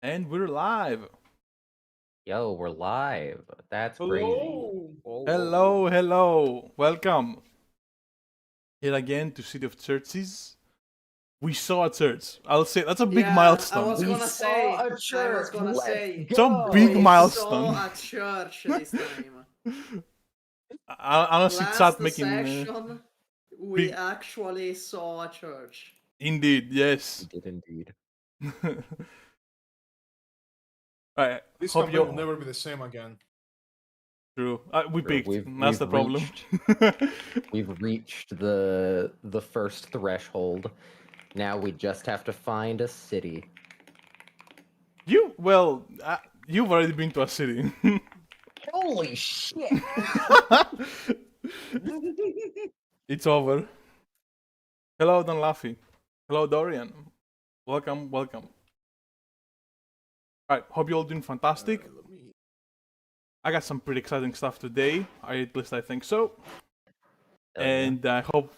And we're live. Yo, we're live. That's crazy. Hello. Welcome. Here again to City of Churches. We saw a church. I'll say that's a big milestone. I was gonna say. It's a big We milestone. saw a church this time. Honestly, Last start making. session, we big- actually saw a church. Indeed, yes. We did indeed. Alright, This hope campaign will you. never be the same again. True. We True, picked. That's the problem. We've reached the first threshold. Now we just have to find a city. You've already been to a city. Holy shit! It's over. Hello, Don Laffy. Hello, Dorian. Welcome. Alright, hope you're all doing fantastic. I got some pretty exciting stuff today. At least I think so. And I hope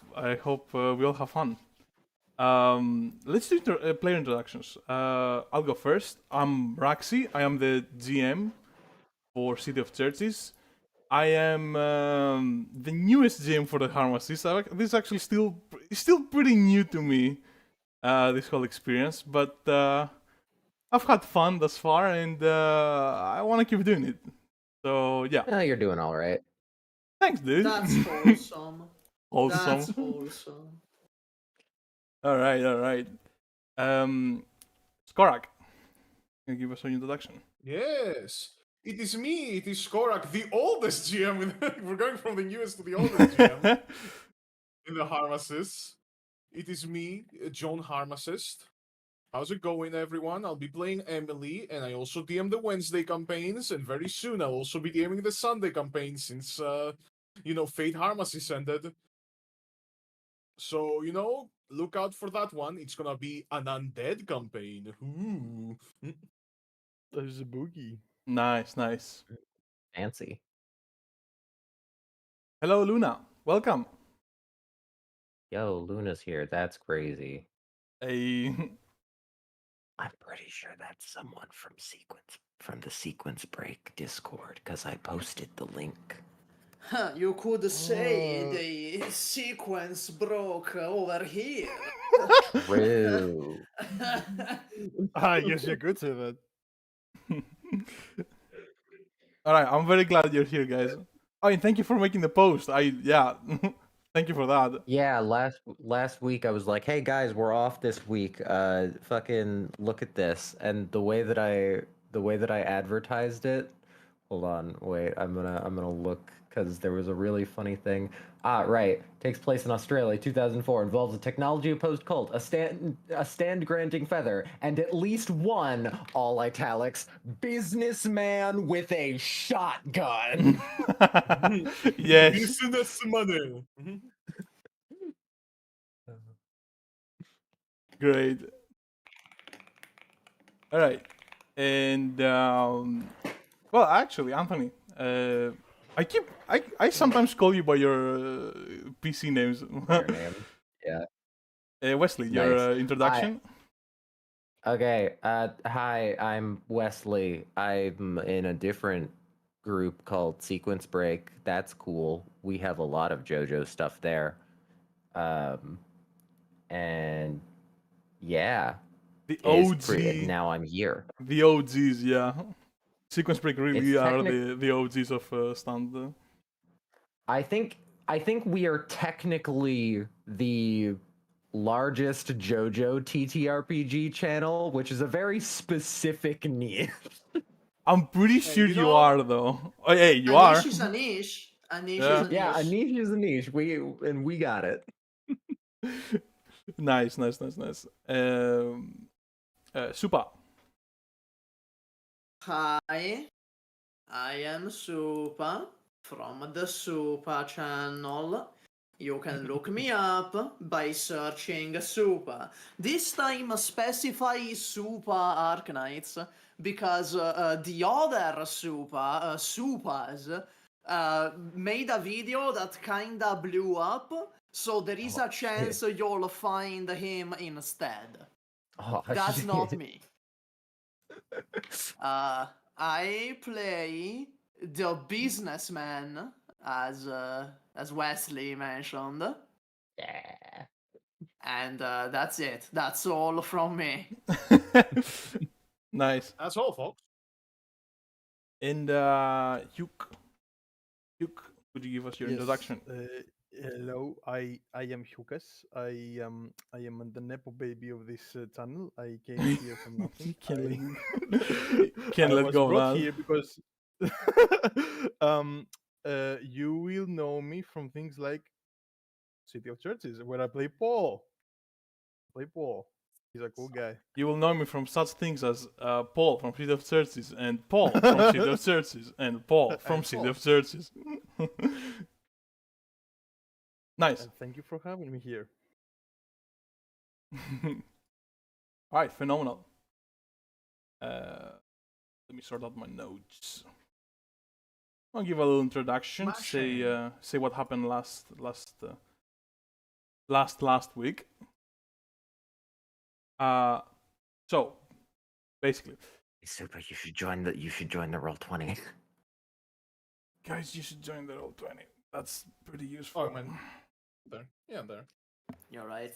we all have fun. Let's do player introductions. I'll go first. I'm Raxi. I am the GM for City of Churches. I am the newest GM for the Harmacists. This is actually still pretty new to me, this whole experience. But I've had fun thus far, and I want to keep doing it. So yeah. Oh, you're doing all right. Thanks, dude. That's wholesome. Wholesome. That's wholesome. All right. SKORAK, can you give us an introduction? Yes, it is me. It is SKORAK, the oldest GM. We're going from the newest to the oldest GM in the Harmacists. It is me, John Harmacist. How's it going, everyone? I'll be playing Emily, and I also DM the Wednesday campaigns, and very soon I'll also be DMing the Sunday campaign since, Fate Harmacists ended. So, look out for that one. It's gonna be an undead campaign. Ooh. There's a boogie. Nice. Fancy. Hello, Luna. Welcome. Yo, Luna's here. That's crazy. Hey. I'm pretty sure that's someone from the Sequence Break Discord, because I posted the link. You could say the sequence broke over here. True. I guess you're good to that. All right, I'm very glad you're here, guys. Oh, and thank you for making the post. Thank you for that. Yeah, last week I was like, "Hey guys, we're off this week. Fucking look at this." And the way that I advertised it. Hold on, wait. I'm gonna look because there was a really funny thing. Right. Takes place in Australia, 2004. Involves a technology-opposed cult, a stand-granting feather, and at least one, all italics, businessman with a shotgun. Yes. Business money. Great. All right. And well, actually, Anthony, I sometimes call you by your PC names. Your name. Yeah. Wesley, Nice. your introduction. Okay. Hi, I'm Wesley. I'm in a different group called Sequence Break. That's cool. We have a lot of JoJo's stuff there. And yeah. The OG. Now I'm here. The OGs, yeah. Sequence Break really It's are the OGs of stand. I think we are technically the largest JoJo TTRPG channel, which is a very specific niche. I'm pretty sure you are, though. Oh, hey, you a are. Niche is a niche. A niche Yeah. is a niche. Yeah, a niche is a niche. We got it. Nice. SUPAH. Hi, I am SUPAH from the SUPAH channel. You can look me up by searching SUPAH. This time specify SUPAH Arknights because the other SUPAHs made a video that kinda blew up, so there is a chance you'll find him instead. Oh, That's shit. not me. I play the businessman, as Wesley mentioned, Yeah. and that's it. That's all from me. Nice. That's all, folks. And Hugh, could you give us your Yes, introduction? Hello, I am Hiukas. I am the nepo baby of this channel. I came here from nothing. Can't I let was go of brought that. here because you will know me from things like City of Churches, where I play Paul. He's a cool guy. You will know me from such things as Paul from City of Churches, and Paul from City of Churches, and Paul from And City Paul. of Churches. Nice. And thank you for having me here. Alright, phenomenal. Let me sort out my notes. I'll give a little introduction. Say what happened last week. So basically, Super, you should join the Roll20. guys, you should join the Roll20. That's pretty useful. Oh, man. There. Yeah, there. You're right.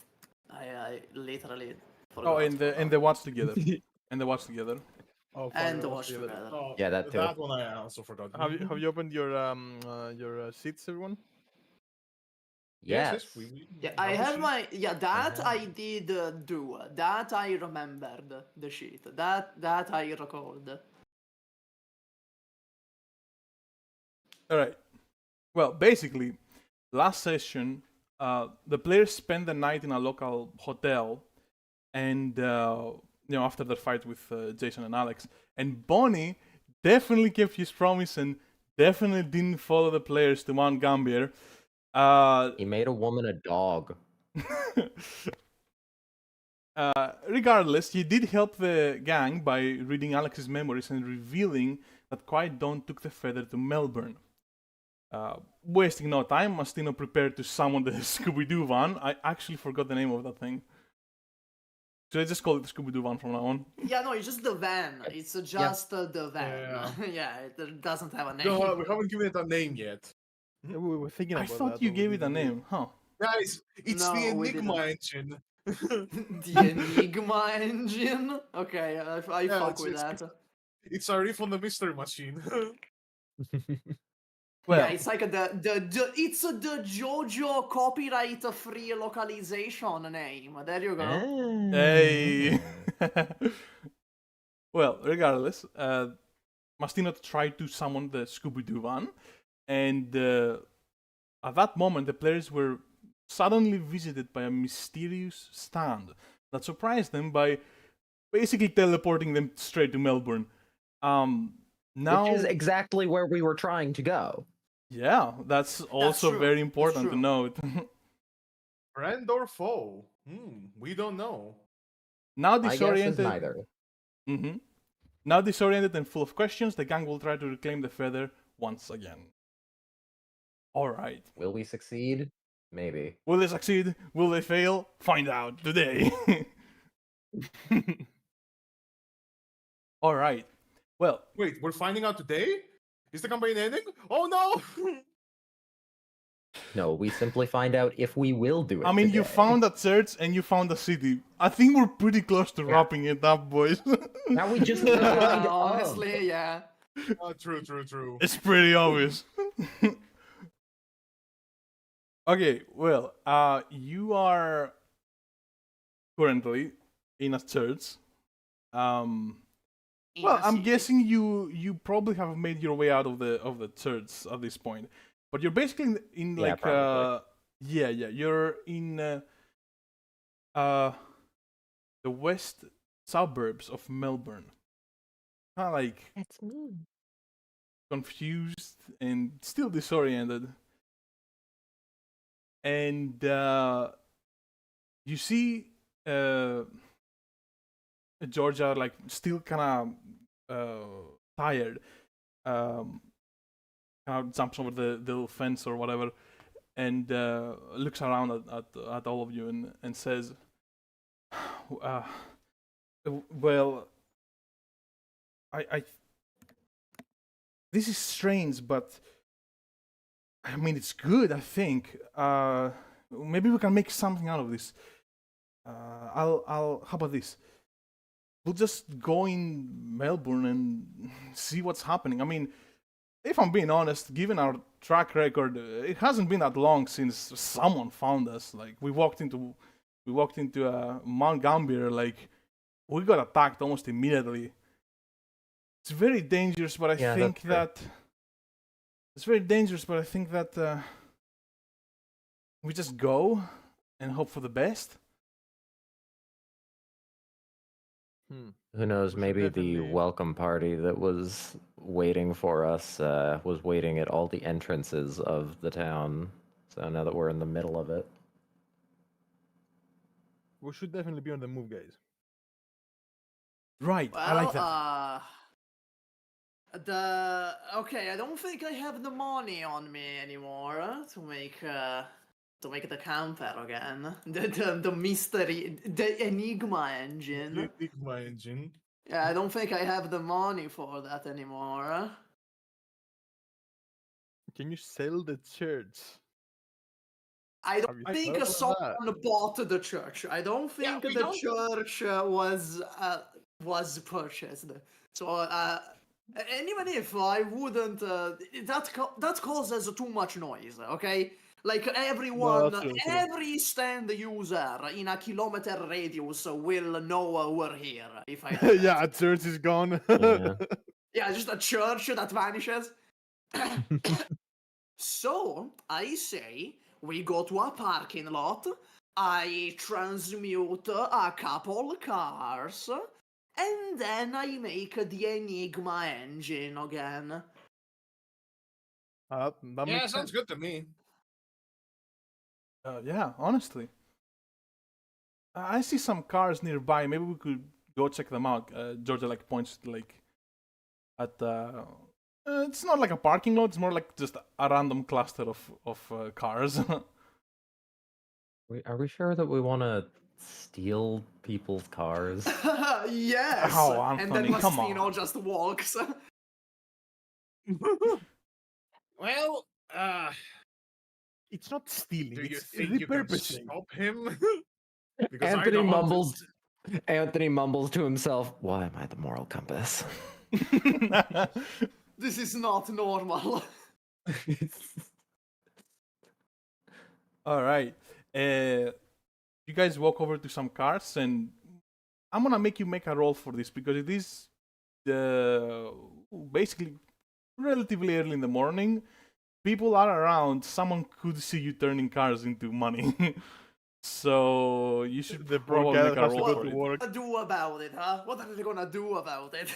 I literally Oh, forgot. and the watch together. And the watch together. Oh, And fuck, watch I'll see that. together. Oh, Yeah, that too. That one I also forgot. Have you opened your seats, everyone? Yes. Yeah, I have my that Uh-huh. I did do. That I remembered the sheet. That I recalled. Alright. Well, basically, last session, the players spent the night in a local hotel, and after the fight with Jason and Alex, and Bonnie definitely kept his promise and definitely didn't follow the players to Mount Gambier. He made a woman a dog. Regardless, he did help the gang by reading Alex's memories and revealing that Quiet Dawn took the feather to Melbourne. Wasting no time, Mastino prepared to summon the Scooby-Doo van. I actually forgot the name of that thing. Should I just call it the Scooby-Doo van from now on? Yeah, no, it's just the van. It's just the van. Yeah, it doesn't have a name. No, we haven't given it a name yet. Yeah, we were thinking I about thought that, you but we gave it a didn't do name, huh? Guys, it's No, the we Enigma didn't. engine. The Enigma engine. Okay, I Yeah, fuck with it's- that. It's a riff on the Mystery Machine. Well, Yeah, it's like it's the JoJo copyright free localization name. There you go. hey. Well, regardless, Mastino tried to summon the Scooby-Doo van, and at that moment, the players were suddenly visited by a mysterious stand that surprised them by basically teleporting them straight to Melbourne. Now, Which is exactly where we were trying to go. yeah, that's also true. very That's important to true. note. Friend or foe? We don't know. Now My guess is disoriented. neither. Mm-hmm. Now disoriented and full of questions, the gang will try to reclaim the feather once again. Alright. Will we succeed? Maybe. Will they succeed? Will they fail? Find out today. Alright. Well, Wait, we're finding out today? Is the campaign ending? Oh no! No, we simply find out if we will do it. I mean, you today. found a church and you found a city. I think we're pretty close to Yeah. wrapping it up, boys. Now we just need to find Honestly, yeah. True. It's pretty obvious. Okay, well, you are currently in a church. Well, I'm guessing you probably have made your way out of the church at this point, but you're basically in Yeah, like probably. you're in the west suburbs of Melbourne. Kind of like That's me. confused and still disoriented, and you see Georgia like still kind of tired. Kind of jumps over the little fence or whatever, and looks around at all of you and says, "Well, I this is strange, but I mean it's good. I think maybe we can make something out of this. I'll. How about this? We'll just go in Melbourne and see what's happening. I mean, if I'm being honest, given our track record, it hasn't been that long since someone found us. Like we walked into Mount Gambier, like we got attacked almost immediately. It's very dangerous, but I think that it's very dangerous. But I think that we just go and hope for the best. Who knows? We should Maybe the definitely- welcome party that was waiting for us was waiting at all the entrances of the town. So now that we're in the middle of it, We should definitely be on the move, guys. Right, I like that. Okay, I don't think I have the money on me anymore to make the camper again. The mystery, the Enigma engine. The Enigma engine. Yeah, I don't think I have the money for that anymore. Can you sell the church? I Have don't you think thought of someone bought the church. I don't think we the don't- church was purchased. So and even if I wouldn't, that causes too much noise. Okay, like everyone, that's true. every stand user in a kilometer radius will know we're here. If I Yeah, a church is gone. Yeah. yeah, just a church that vanishes. So, I say we go to a parking lot, I transmute a couple cars, and then I make the Enigma engine again. That Yeah, makes sounds sense. good to me. Yeah, honestly. I see some cars nearby. Maybe we could go check them out. Georgia like points like at it's not like a parking lot. It's more like just a random cluster of cars. Are we sure that we want to steal people's cars? Yes! Oh, and then Anthony, come Mastino on. just walks. Well, It's not stealing. do you It's think you can repurposing. stop him? Because I Anthony don't. mumbles. Anthony mumbles to himself, "Why am I the moral compass?" This is not normal. All right. You guys walk over to some cars, and I'm gonna make you make a roll for this because it is basically relatively early in the morning. People are around. Someone could see you turning cars into money. So you should The probably broke make a has to roll go for to it. work. What do about it, huh? What are they gonna do about it?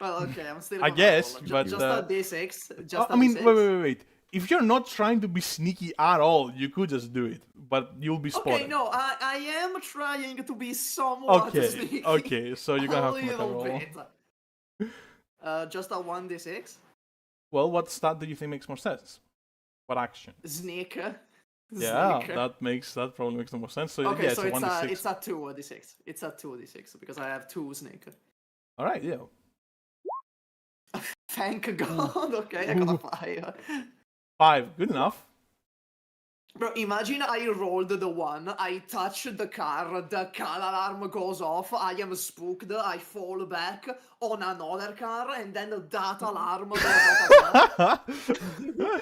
Well, okay, I'm still. I gonna guess, roll. but, just a d6. Just I a mean, d6. wait. If you're not trying to be sneaky at all, you could just do it, but you'll be spotted. Okay, no, I am trying to be somewhat sneaky. Okay, so you're gonna have to make a little roll. bit. Just a 1d6. Well, what stat do you think makes more sense? What action? Sneak. Yeah, Sneak. that probably makes the most sense. So Okay, yeah, so it's a 1d6. it's a 2d6. It's a 2d6 because I have 2 sneak. All right, yeah. Thank God. Okay, I got a 5. 5, good enough. Bro, imagine I rolled the 1, I touch the car alarm goes off, I am spooked, I fall back on another car, and then that alarm goes off again.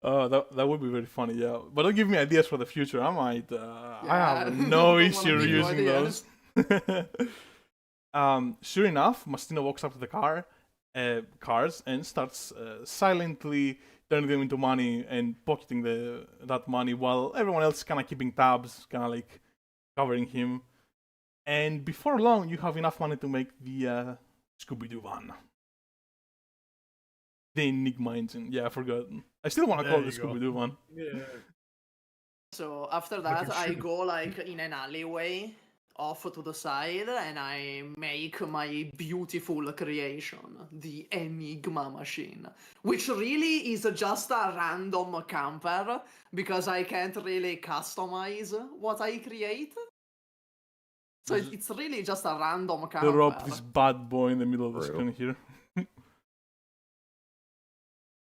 Oh, that would be very funny, yeah. But don't give me ideas for the future. I might. I Yeah, have don't no wanna issue give you using ideas. those. Sure enough, Mastino walks up to the cars and starts silently turning them into money and pocketing that money while everyone else kind of keeping tabs, kind of like covering him. And before long, you have enough money to make the Scooby-Doo van. The Enigma engine. Yeah, I forgot. I still want to call There it the you go. Scooby-Doo one. Yeah. So after you that, I should. go like in an alleyway off to the side and I make my beautiful creation, the Enigma machine, which really is just a random camper because I can't really customize what I create. So it's really just a random They campfire. rope this bad boy in the middle of the True. screen here.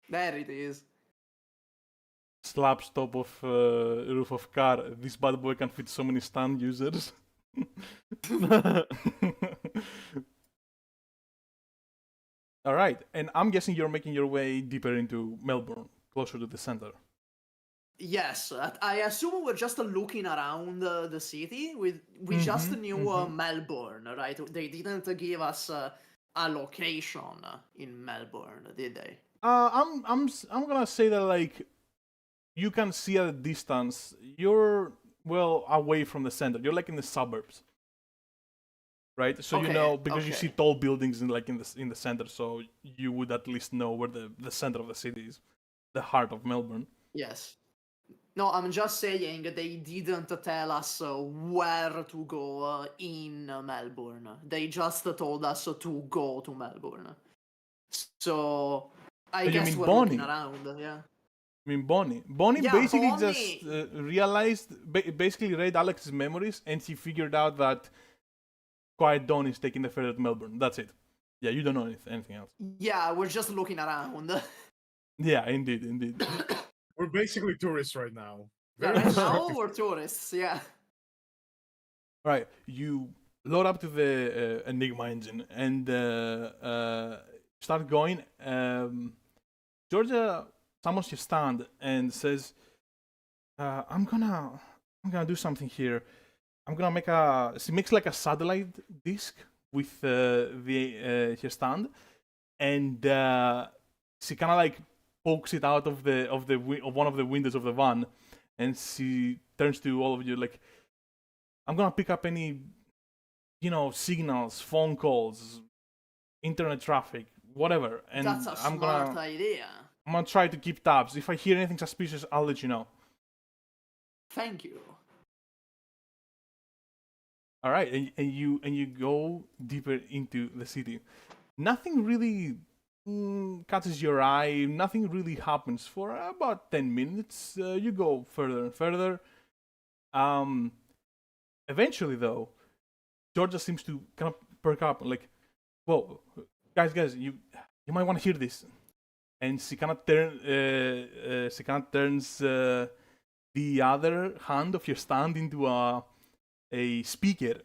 There it is. Slaps top of roof of car. This bad boy can fit so many stand users. All right, and I'm guessing you're making your way deeper into Melbourne, closer to the center. Yes, I assume we're just looking around the city. We just knew Melbourne, right? They didn't give us a location in Melbourne, did they? I'm gonna say that like you can see at a distance. You're well away from the center. You're like in the suburbs, right? So you Okay, know because you see okay. tall buildings in the center. So you would at least know where the center of the city is, the heart of Melbourne. Yes. No, I'm just saying they didn't tell us where to go in Melbourne. They just told us to go to Melbourne. So I You guess mean we're Bonnie? looking around, yeah. I mean, Bonnie. Bonnie Yeah, basically Bonnie. just realized, basically read Alex's memories, and he figured out that Quiet Dawn is taking the ferry to Melbourne. That's it. Yeah, you don't know anything else. Yeah, we're just looking around. Yeah, indeed. We're basically tourists right now. Yeah, Very right now distracting. we're tourists, yeah. All right, you load up to the Enigma engine and start going. Georgia summons your stand and says, "I'm gonna do something here. I'm gonna make a." She makes like a satellite disc with her stand, and she kind of like pokes it out of one of the windows of the van, and she turns to all of you like, "I'm gonna pick up any, signals, phone calls, internet traffic, whatever, and That's a I'm smart idea. gonna try to keep tabs. If I hear anything suspicious, I'll let you know." Thank you. All right, and you go deeper into the city. Nothing really catches your eye. Nothing really happens for about 10 minutes. You go further and further. Eventually, though, Georgia seems to kind of perk up. Like, whoa, guys, you might want to hear this. And she kind of turns the other hand of your stand into a speaker.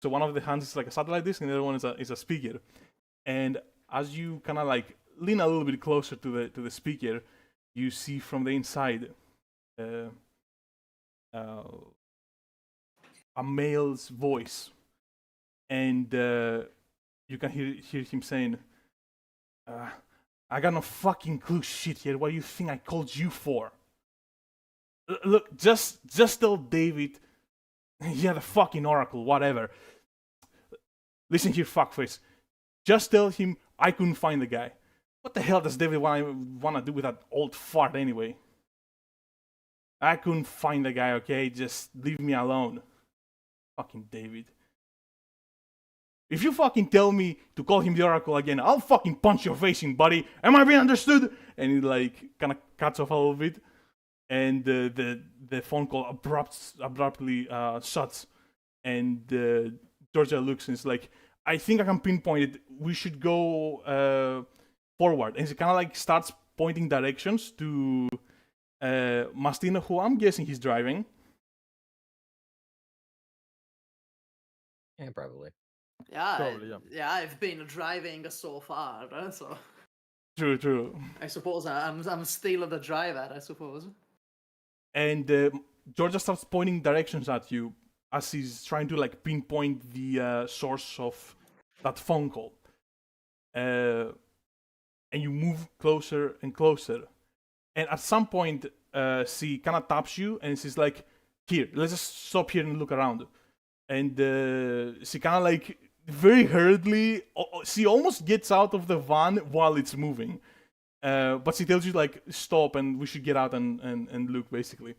So one of the hands is like a satellite disc, and the other one is a speaker. And as you kind of like lean a little bit closer to the speaker, you see from the inside a male's voice, and you can hear him saying, "I got no fucking clue shit here. What do you think I called you for? Look, just tell David, yeah, the fucking oracle, whatever. Listen here, fuckface. Just tell him I couldn't find the guy. What the hell does David want to do with that old fart anyway? I couldn't find the guy, okay? Just leave me alone. Fucking David. If you fucking tell me to call him the oracle again, I'll fucking punch your face in, buddy. Am I being understood?" And he like kind of cuts off a little bit, and the phone call abruptly shuts, and Georgia looks and is like, "I think I can pinpoint it. We should go forward." And she kind of like starts pointing directions to Mastino, who I'm guessing he's driving. Yeah, probably. Yeah, Probably, yeah. I've been driving so far, so True. I suppose I'm still the driver, I suppose. And Georgia starts pointing directions at you as he's trying to like pinpoint the source of that phone call. And you move closer and closer. And at some point, she kind of taps you and she's like, "Here, let's just stop here and look around." And she kind of like very hurriedly, she almost gets out of the van while it's moving. But she tells you like, "Stop, and we should get out and look," basically.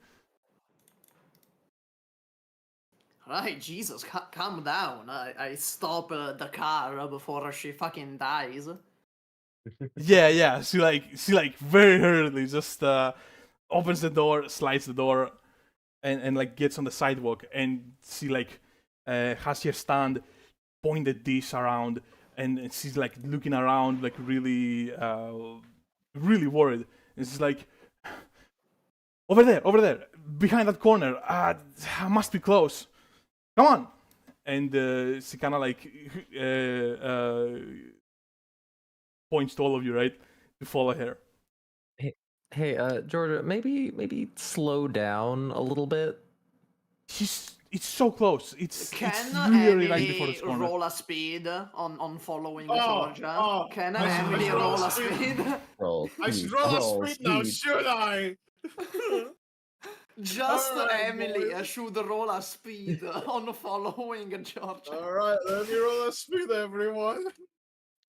Right, Jesus, calm down. I stop the car before she fucking dies. Yeah. She like very hurriedly just opens the door, slides the door, and like gets on the sidewalk, and she like has her stand, pointed this around, and she's like looking around, like really, really worried. And she's like, over there, behind that corner. I must be close. Come on. And she kind of like points to all of you, right, to follow her. Hey, Georgia, maybe slow down a little bit. It's so close. It's Can really right before Emily this corner. roll a speed on following Oh, Georgia? oh, Can I should Emily roll roll a a speed. speed? Roll. I should roll a speed now, should I? Just Alright, Emily boys. should roll a speed on following Georgia. Alright, let me roll a speed, everyone.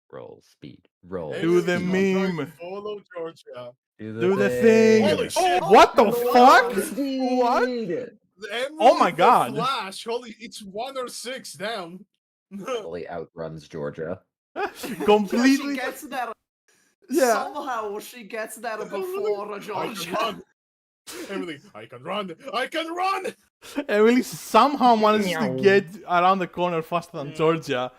Roll speed. Roll. Do the Emily, I'm trying to meme. follow Georgia. Do the thing. Holy shit! What the Oh, fuck? Speed. What? Emily Oh my the God. Flash! Holy, it's 1 or 6, damn. Emily outruns Georgia. She Completely. gets there. Yeah. Somehow she gets there before I can Georgia. run. Emily, I can run! I can run! Emily somehow manages to get around the corner faster than Georgia.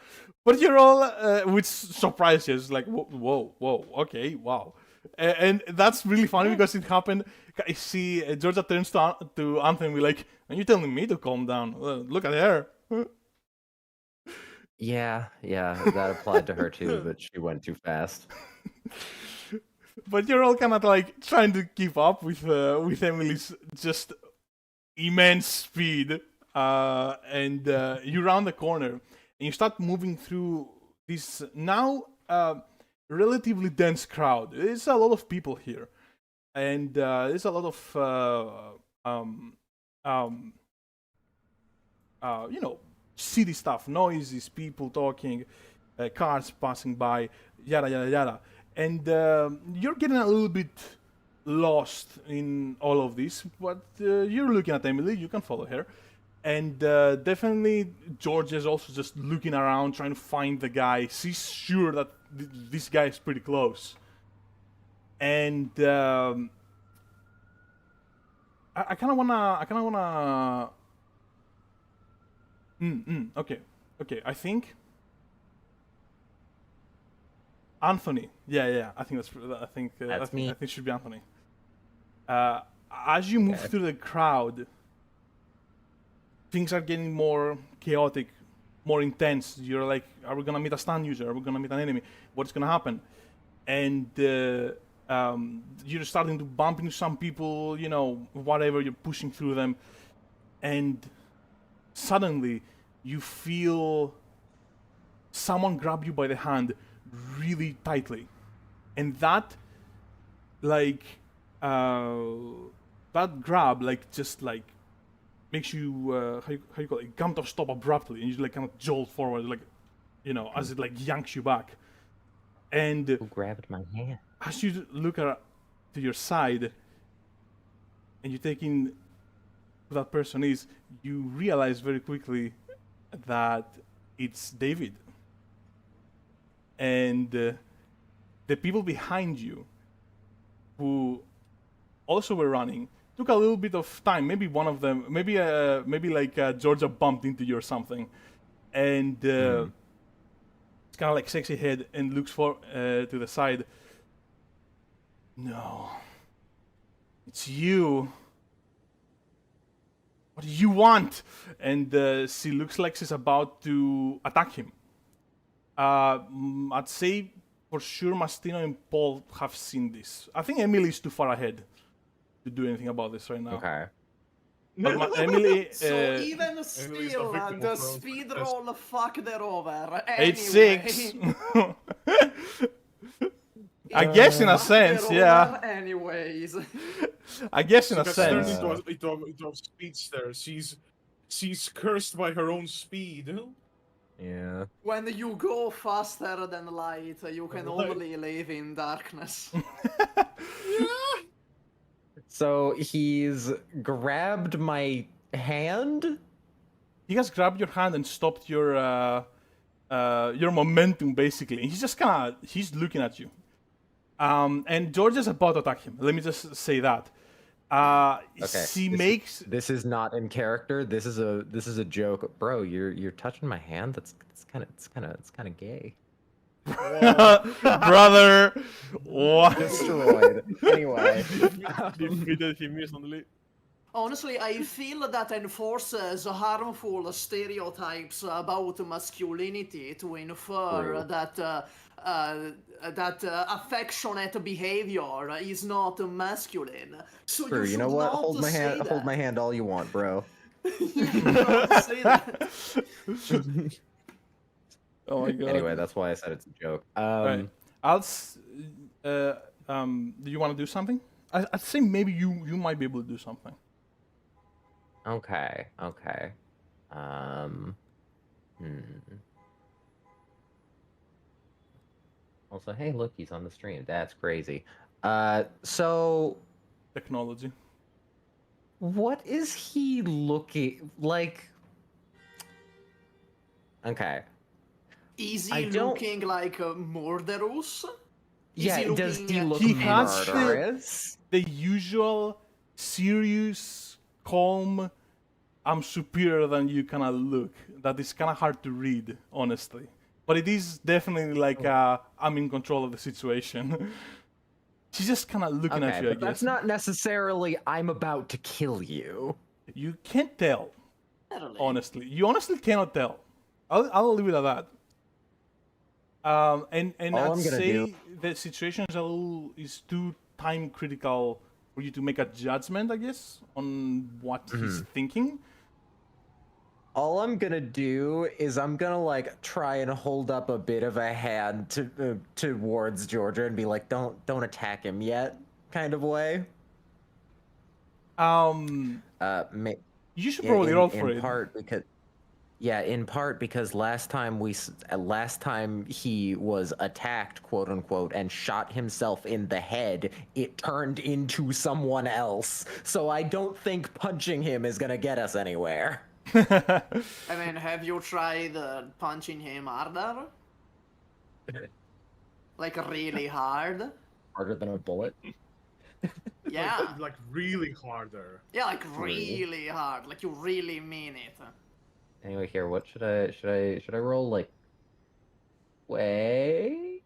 But you're all, which surprised you. It's like, whoa, okay, wow. And that's really funny because it happened. I see Georgia turns to Anthony and be like, are you telling me to calm down? Look at her. Yeah, that applied to her too, but she went too fast. But you're all kind of like trying to keep up with Emily's just immense speed. And you round the corner and you start moving through this now relatively dense crowd. There's a lot of people here, and there's a lot of city stuff, noises, people talking, cars passing by, yada yada yada. And you're getting a little bit lost in all of this, but you're looking at Emily, you can follow her. And definitely George is also just looking around, trying to find the guy. She's sure that this guy is pretty close. And I kind of wanna. Okay. I think Anthony. Yeah. I think That's me. I think it should be Anthony. As you move through the crowd, things are getting more chaotic, more intense. You're like, are we gonna meet a stun user? Are we gonna meet an enemy? What's gonna happen? And you're starting to bump into some people, whatever, you're pushing through them. And suddenly, you feel someone grab you by the hand really tightly. And that, that grab, just makes you, how you call it, come to a stop abruptly, and you kind of jolt forward, as it yanks you back. And Who grabbed my hand? as you look to your side, and you take in who that person is, you realize very quickly that it's David. And the people behind you, who also were running, took a little bit of time. Maybe one of them, maybe Georgia bumped into you or something, and it's kind of shakes his head and looks to the side. No, it's you. What do you want? And she looks like she's about to attack him. I'd say for sure Mastino and Paul have seen this. I think Emily is too far ahead to do anything about this right now. Okay. But Emily... So even the still, victim the of speed yes. roll fucked her over. 8-6. Anyway. I guess in a Fucked sense, her yeah. over anyways. I guess in a That's turned sense. into a speedster. She's cursed by her own speed. Yeah. When you go faster than light, you can Right. only live in darkness. So he's grabbed my hand? He has grabbed your hand and stopped your momentum, basically. And he's looking at you. And George is about to attack him. Let me just say that. Okay. She makes. This is not in character. This is a joke, bro. You're touching my hand. That's kind of gay. Brother, what? Destroyed. Anyway. Defeated him instantly. Honestly, I feel that enforces harmful stereotypes about masculinity to infer True. that affectionate behavior is not masculine. So True. you You know should what? not Hold my say hand. that. Hold my hand all you want, bro. You should not say that. Oh my god. Anyway, that's why I said it's a joke. Right. Do you want to do something? I'd say maybe you might be able to do something. Okay. Also, hey, look, he's on the stream. That's crazy. So Technology. what is he looking like? Okay. Is I he don't- looking like murderous? Is Yeah, he does looking he at- look He has the- murderous? The usual serious, calm, I'm superior than you kind of look. That is kind of hard to read, honestly. But it is definitely like I'm in control of the situation. She's just kind of looking at Okay, you, I but guess. that's not necessarily I'm about to kill you. You can't tell, Literally. honestly. You honestly cannot tell. I'll leave it at that. And All I'd I'm gonna say do- the situation is too time critical for you to make a judgment, I guess, on what he's thinking. All I'm gonna do is I'm gonna like try and hold up a bit of a hand towards Georgia and be like, don't attack him yet, kind of way. You should probably roll for in it. part because, yeah, in part because last time he was attacked, quote unquote, and shot himself in the head, it turned into someone else. So I don't think punching him is gonna get us anywhere. I mean, have you tried punching him harder? Like really hard? Harder than a bullet. Yeah. Like really harder. Yeah, like really hard. Like you really mean it. Anyway, here, what should I roll, like, way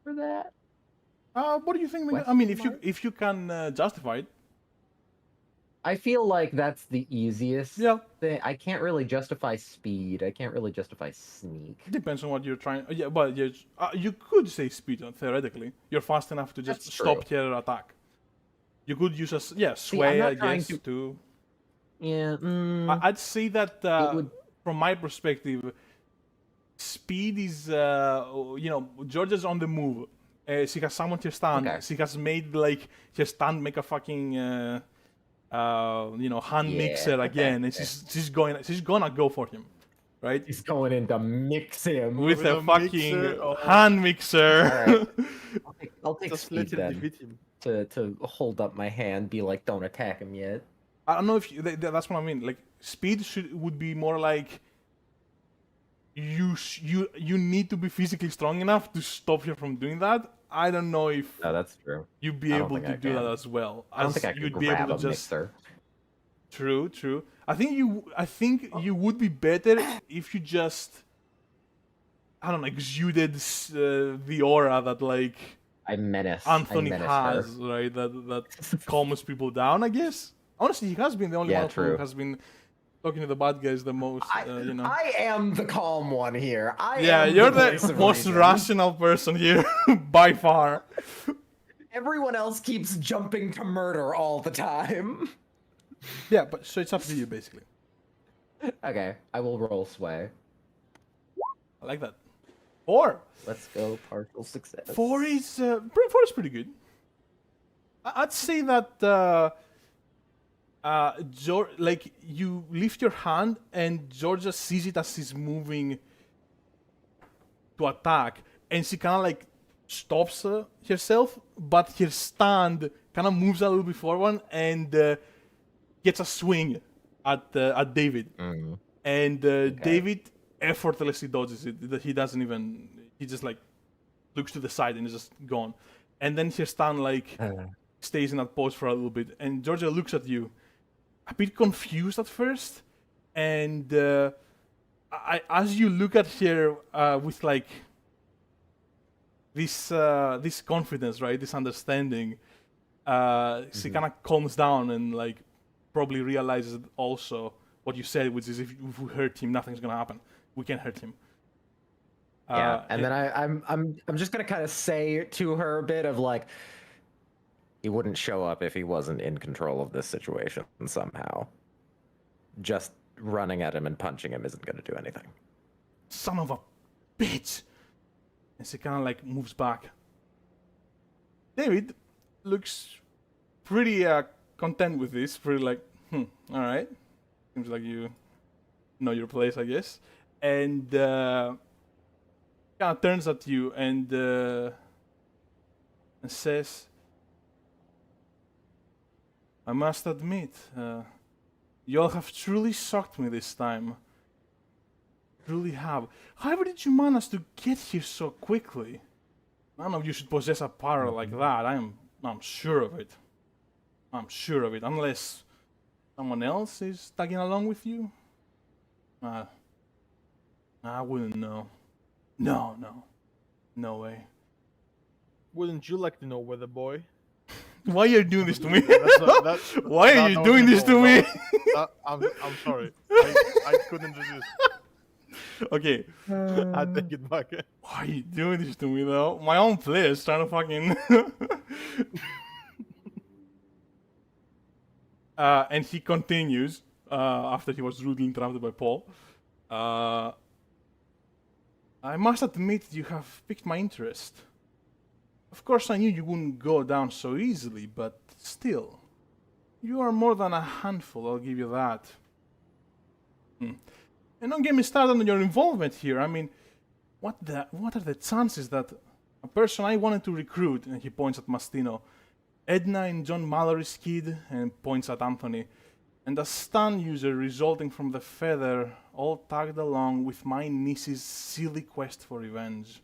for that? What do you think? I mean, if you can justify it. I feel like that's the easiest Yeah. thing. I can't really justify speed. I can't really justify sneak. It depends on what you're trying. Yeah, but you could say speed theoretically. You're fast enough to just That's stop true. her attack. You could use I'm sway, not I trying guess, too. Yeah. I'd say that would- from my perspective, speed is Georgia's on the move. She has summoned her stand. Okay. She has made like her stand make a fucking hand mixer okay, again, and okay. she's gonna go for him, right? He's going in to mix him. With a a fucking mixer or- hand mixer. Alright. I'll take Just let speed him then defeat him. to hold up my hand, be like, don't attack him yet. I don't know if that's what I mean. Like speed would be more like you need to be physically strong enough to stop her from doing that. I don't know if No, that's true. you'd be I don't able think to I do can. that as well. I don't as think I could you'd be grab able a to just mixer. True. I think you would be better if you just exuded the aura that like I menace. Anthony I menace has, her. right? That calms people down, I guess. Honestly, he has been the only Yeah, one true. who has been talking to the bad guys the most. I am the calm one here. Yeah, am you're voice the of most reason. rational person here by far. Everyone else keeps jumping to murder all the time. Yeah, but so it's up to you basically. Okay, I will roll sway. I like that. 4. Let's go partial success. 4 is pretty good. I'd say that like you lift your hand and Georgia sees it as she's moving to attack, and she kind of like stops herself, but her stand kind of moves a little bit forward and gets a swing at David, and David effortlessly dodges it. He doesn't even. He just like looks to the side and is just gone. And then his stand like stays in that pose for a little bit, and Georgia looks at you, a bit confused at first, and as you look at her with like this confidence, right, this understanding, she kind of calms down and like probably realizes also what you said, which is if we hurt him, nothing's gonna happen. We can't hurt him. Yeah, and then I'm just gonna kind of say to her a bit of like, he wouldn't show up if he wasn't in control of this situation somehow. Just running at him and punching him isn't gonna do anything. Son of a bitch! And she kind of like moves back. David looks pretty content with this. Pretty like, all right. Seems like you know your place, I guess. And kind of turns at you and says, "I must admit, you all have truly shocked me this time. Truly have. However did you manage to get here so quickly? None of you should possess a power like that. I'm sure of it. I'm sure of it. Unless someone else is tagging along with you? I wouldn't know. No way. Wouldn't you like to know, weather boy? Why are you doing this to me? Why are that you was doing my this to fault. me? I'm sorry. I couldn't resist. Okay. I take it back. Why are you doing this to me though? My own player's trying to fucking... and he continues, after he was rudely interrupted by Paul. I must admit you have piqued my interest. Of course I knew you wouldn't go down so easily, but still. You are more than a handful, I'll give you that. And don't get me started on your involvement here. I mean, what are the chances that a person I wanted to recruit, and he points at Mastino, Edna and John Mallory's kid, and points at Anthony, and a stun user resulting from the feather, all tagged along with my niece's silly quest for revenge.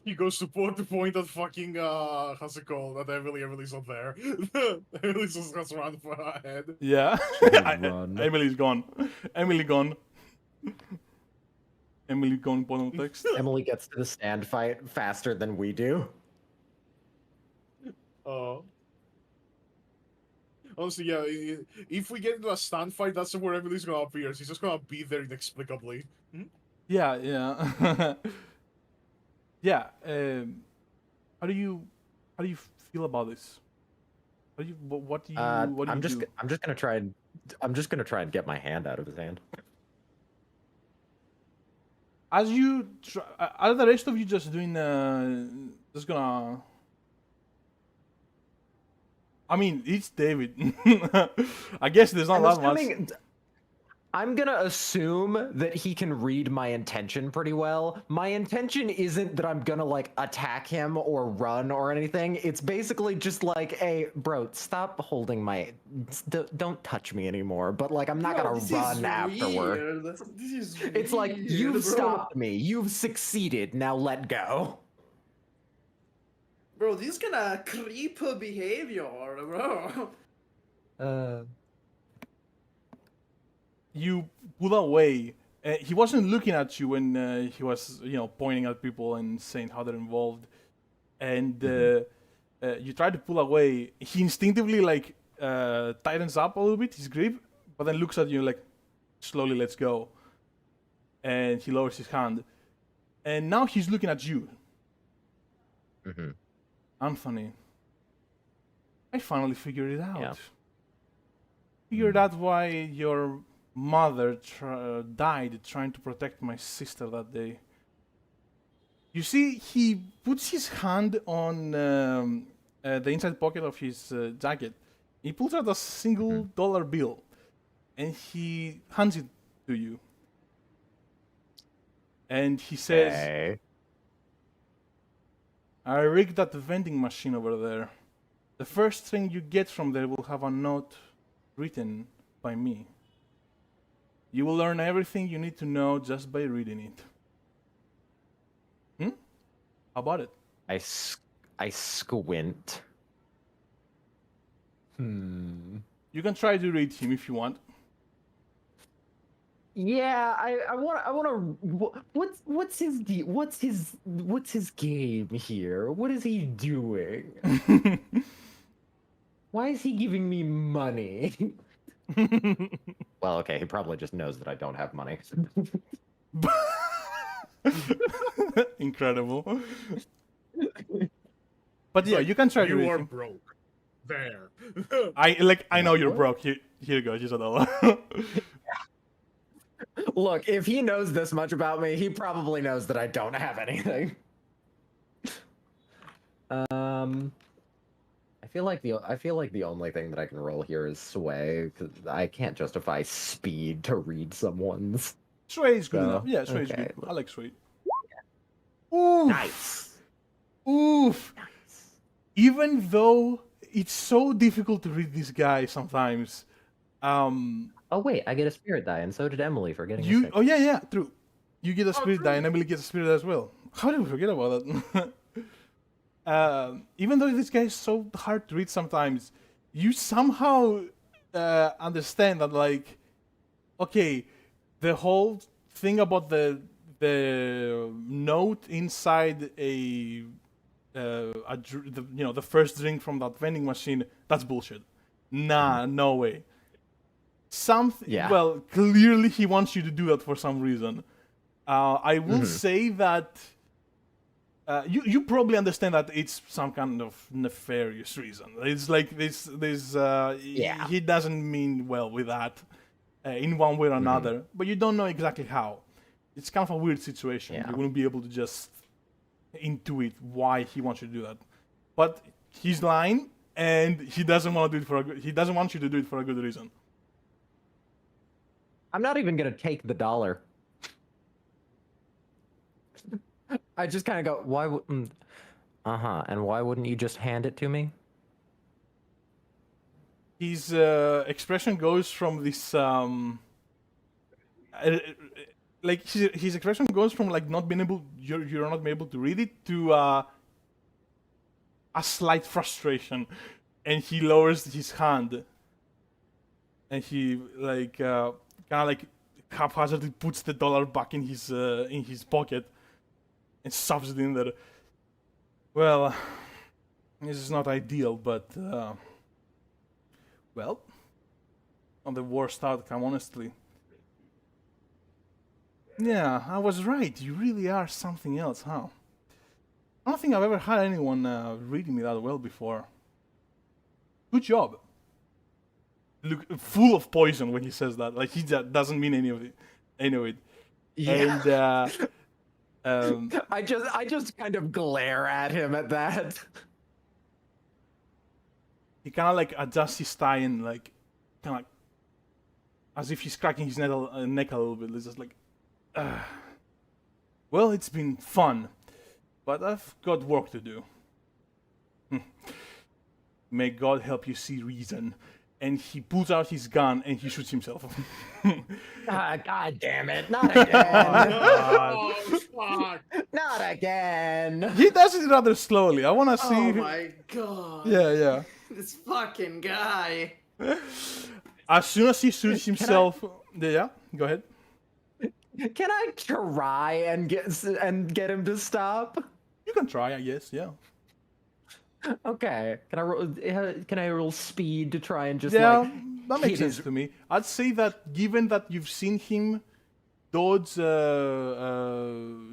He goes to point at fucking how's it called? That Emily's not there. Emily's just has run for her head. Yeah. Run. Emily's gone. Emily gone. Emily gone, bottom text. Emily gets to the stand fight faster than we do. Honestly, yeah. If we get into a stand fight, that's where Emily's gonna appear. She's just gonna be there inexplicably. Yeah. Yeah. How do you feel about this? What do you I'm just do? gonna try and get my hand out of his hand. As you are the rest of you just doing just gonna... I mean, it's David. I guess there's not that much. I'm gonna assume that he can read my intention pretty well. My intention isn't that I'm gonna like attack him or run or anything. It's basically just like, hey, bro, stop holding my... Don't touch me anymore. But like, I'm not gonna run afterward. This is It's like, weird, you've bro. stopped me. You've succeeded. Now let go. Bro, this is kinda creep behavior, bro. You pull away. He wasn't looking at you when he was, pointing at people and saying how they're involved. And you try to pull away. He instinctively like tightens up a little bit his grip, but then looks at you like slowly lets go. And he lowers his hand. And now he's looking at you. Anthony, I finally figured it out. Yeah. Figured out why your mother died trying to protect my sister that day. You see, he puts his hand on the inside pocket of his jacket. He pulls out a single dollar bill, and he hands it to you. And he says, Hey. I rigged that vending machine over there. The first thing you get from there will have a note written by me. You will learn everything you need to know just by reading it. How about it? I squint. You can try to read him if you want. Yeah, I want to. What's his game here? What is he doing? Why is he giving me money? Well, okay, he probably just knows that I don't have money. Incredible. But yeah, you can try to You read are him. broke. There. I know you're What? broke. Here you go, just a dollar. Look, if he knows this much about me, he probably knows that I don't have anything. I feel like the only thing that I can roll here is sway, because I can't justify speed to read someone's. Sway is good So, enough. Yeah, Sway is okay. good. I like Sway. Oof. Nice. Oof. Even though it's so difficult to read this guy sometimes. Oh wait, I get a spirit die, and so did Emily for getting a You 6. oh yeah, true. You get a spirit die, true. and Emily gets a spirit as well. How did we forget about that? Even though this guy is so hard to read sometimes, you somehow understand that, like, okay, the whole thing about the note inside the first drink from that vending machine, that's bullshit. Nah, no way. Yeah. Well, clearly he wants you to do that for some reason. I will say that you probably understand that it's some kind of nefarious reason. It's like this. Yeah. He doesn't mean well with that in one way or another, but you don't know exactly how. It's kind of a weird situation. Yeah. You wouldn't be able to just intuit why he wants you to do that. But he's lying, and he doesn't want to do it for he doesn't want you to do it for a good reason. I'm not even gonna take the dollar. I just kind of go, why would? And why wouldn't you just hand it to me? His expression goes from this like his expression goes from like not being able you're not able to read it to a slight frustration, and he lowers his hand, and he like kind of like haphazardly puts the dollar back in his pocket and shoves it in there. Well, this is not ideal, but well, not the worst outcome, honestly. Yeah, I was right. You really are something else, huh? I don't think I've ever had anyone reading me that well before. Good job. Look, full of poison when he says that. Like, he doesn't mean any of it. Yeah. And I just kind of glare at him at that. he kind of like adjusts his tie and like kind of like, as if he's cracking his neck a little bit. It's just like, well, it's been fun, but I've got work to do. May God help you see reason. And he pulls out his gun and he shoots himself. God damn it! Not again! Oh, fuck. Not again! He does it rather slowly. I want to see. Oh my god. Yeah. This fucking guy. As soon as he shoots himself, yeah. Go ahead. Can I try and get him to stop? You can try, I guess. Yeah. Okay. Can I roll speed to try and just Yeah, like that makes hit sense his- to me. I'd say that given that you've seen him dodge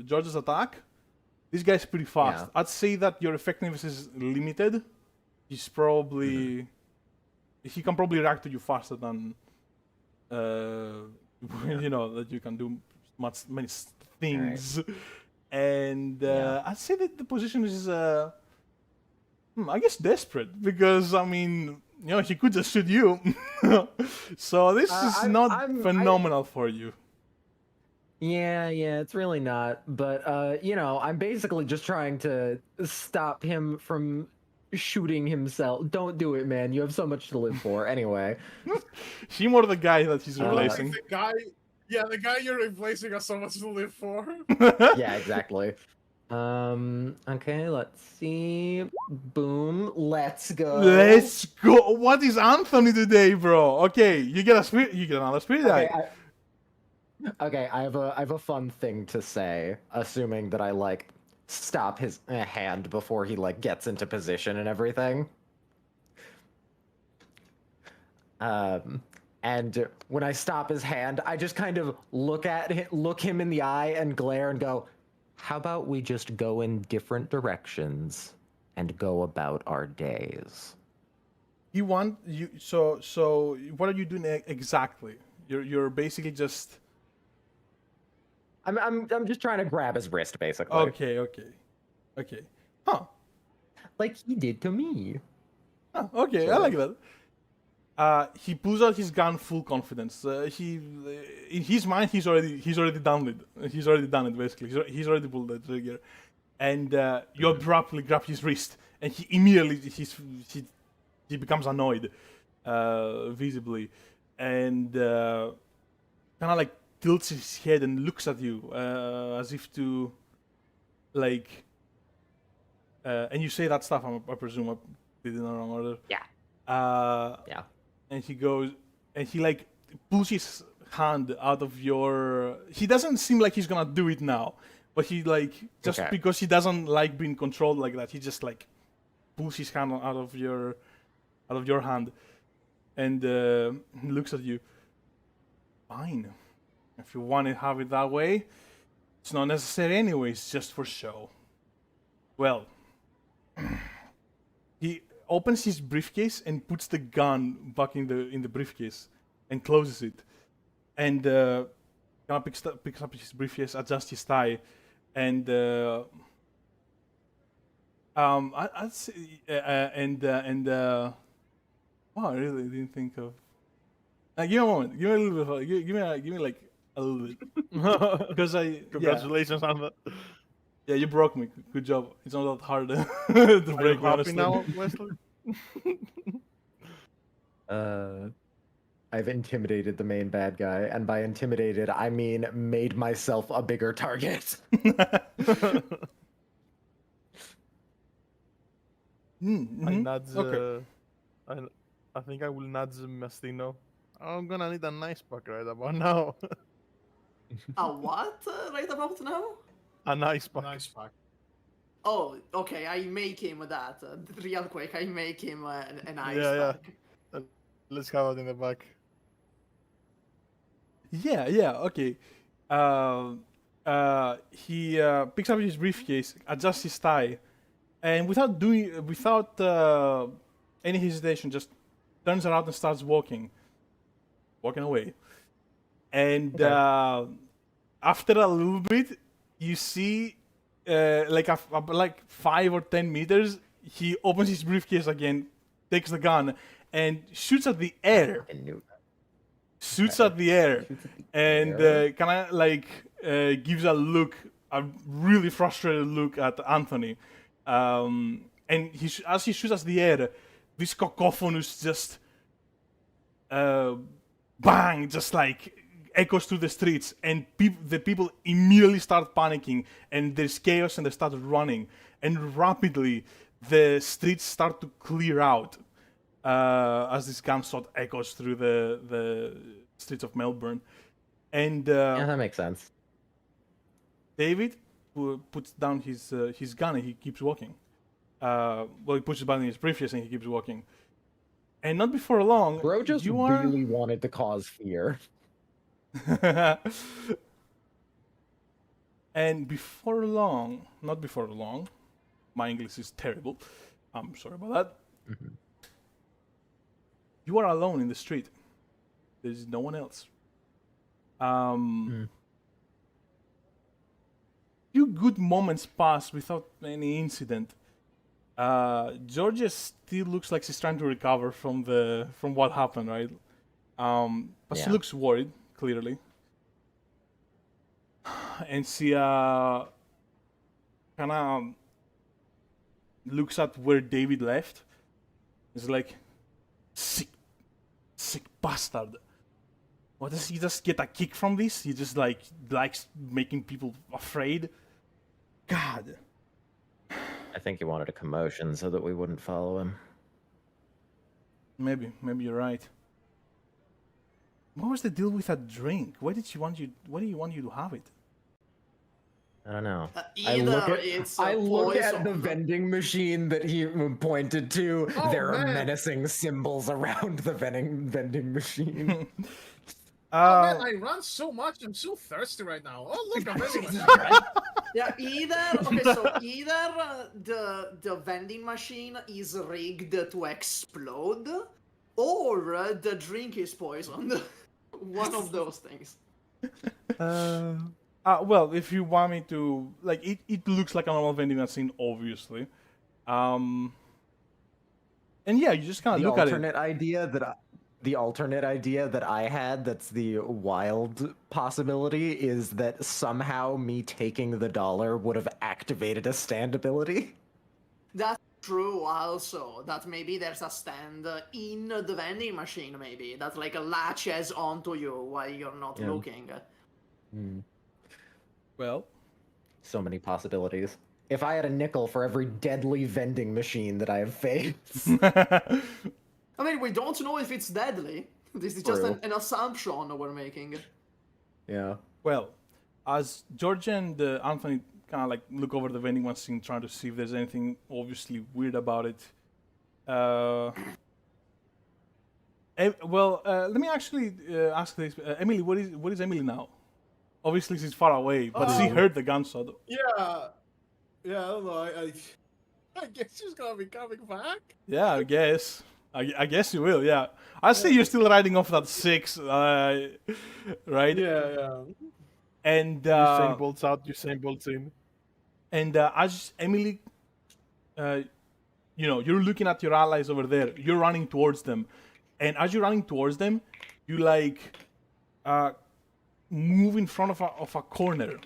George's attack, this guy's pretty fast. Yeah. I'd say that your effectiveness is limited. He's probably he can probably react to you faster than that you can do many things. And I'd say that the position is I guess desperate, because I mean, he could just shoot you. So this is not phenomenal for you. Yeah, it's really not. But I'm basically just trying to stop him from shooting himself. Don't do it, man. You have so much to live for. Anyway. He more the guy that he's replacing. The guy you're replacing has so much to live for. Yeah, exactly. Okay, let's see. Boom. Let's go. Let's go. What is Anthony today, bro? Okay, you get a spirit. You get another spirit Okay, die. I have a fun thing to say, assuming that I like stop his hand before he like gets into position and everything. And when I stop his hand, I just kind of look him in the eye and glare and go, "How about we just go in different directions and go about our days?" You want you so what are you doing exactly? You're basically just I'm just trying to grab his wrist, basically. okay. Huh. Like he did to me. Huh. Okay, I like that. He pulls out his gun full confidence. In his mind, he's already done it. He's already done it basically. He's already pulled the trigger, and you abruptly grab his wrist, and he immediately he becomes annoyed, visibly, and kind of like tilts his head and looks at you as if to like. And you say that stuff. I presume I did it in the wrong order. Yeah. Yeah. And he goes, and he like pulls his hand out of your. He doesn't seem like he's gonna do it now, but he like just Okay. because he doesn't like being controlled like that, he just like pulls his hand out of your hand, and looks at you. Fine, if you want to have it that way, it's not necessary anyway. It's just for show. Well, he opens his briefcase and puts the gun back in the briefcase and closes it, and kind of picks up his briefcase, adjusts his tie, and I'd say oh, I really didn't think of. Give me a moment. Give me a little bit. Give me like a little bit because Congratulations on that. Yeah, you broke me. Good job. It's not that hard to Are you break me, happy honestly. now, Wesley? I've intimidated the main bad guy, and by intimidated, I mean made myself a bigger target. I nudge. Okay. I think I will nudge Mastino. I'm gonna need a nice pack right about now. A what right about now? A nice pack. Nice pack. Oh, okay, I make him that. Real quick, I make him an ice Yeah. pack. Let's have it in the back. Yeah, okay. He picks up his briefcase, adjusts his tie, and without any hesitation, just turns around and starts walking away. And after a little bit, you see, like 5 or 10 meters, he opens his briefcase again, takes the gun, and shoots at the air. Shoots at the air, and kind of like gives a really frustrated look at Anthony. And as he shoots at the air, this cacophonous just bang, just like echoes through the streets, and the people immediately start panicking, and there's chaos, and they start running, and rapidly the streets start to clear out. As this gunshot echoes through the streets of Melbourne. And Yeah, that makes sense. David puts down his gun and he keeps walking. He puts it back in his briefcase and he keeps walking. And not before long, Bro just really wanted to cause fear. And not before long, my English is terrible. I'm sorry about that. Mm-hmm. You are alone in the street. There's no one else. Few good moments pass without any incident. Georgia still looks like she's trying to recover from what happened, right? But she looks worried, clearly. And she kind of looks at where David left. It's like, sick bastard. What, does he just get a kick from this? He just likes making people afraid. God. I think he wanted a commotion so that we wouldn't follow him. Maybe you're right. What was the deal with that drink? Why do you want you to have it? I don't know. Either it's I look at the poison. vending machine that he pointed to. Oh, there are man. menacing symbols around the vending machine. Oh man, I run so much. I'm so thirsty right now. Oh look, I'm vending machine. Yeah, either the vending machine is rigged to explode, or the drink is poisoned. One of those things. Well, if you want me to, like, it looks like a normal vending machine, obviously. And yeah, you just kind of look at it. The alternate idea that I had, that's the wild possibility, is that somehow me taking the dollar would have activated a stand ability. That's true also, that maybe there's a stand in the vending machine, maybe, that like latches onto you while you're not Yeah. looking. Well, So many possibilities. If I had a nickel for every deadly vending machine that I have faced. I mean, we don't know if it's deadly. This is just True. an assumption we're making. Yeah. well, as George and Anthony kind of like look over the vending machine, trying to see if there's anything obviously weird about it. Let me actually ask this, Emily. What is Emily now? Obviously, she's far away, but she heard the gunshot. Yeah, I don't know. I guess she's gonna be coming back. Yeah, I guess. I guess you will. Yeah, I see you're still riding off that 6, right? Yeah. And Usain Bolt's out, Usain Bolt's in. And as Emily, you're looking at your allies over there. You're running towards them, and as you're running towards them, you like move in front of a corner.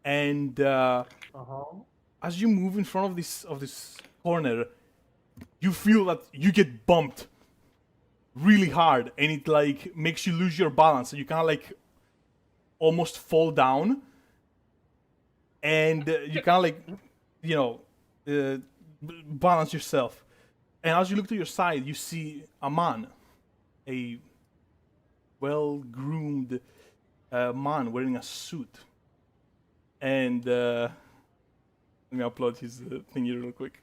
And as you move in front of this corner, you feel that you get bumped really hard, and it like makes you lose your balance. So you kind of like almost fall down. And you kind of like, balance yourself. And as you look to your side, you see a man, a well-groomed man wearing a suit. And let me upload his thing here real quick.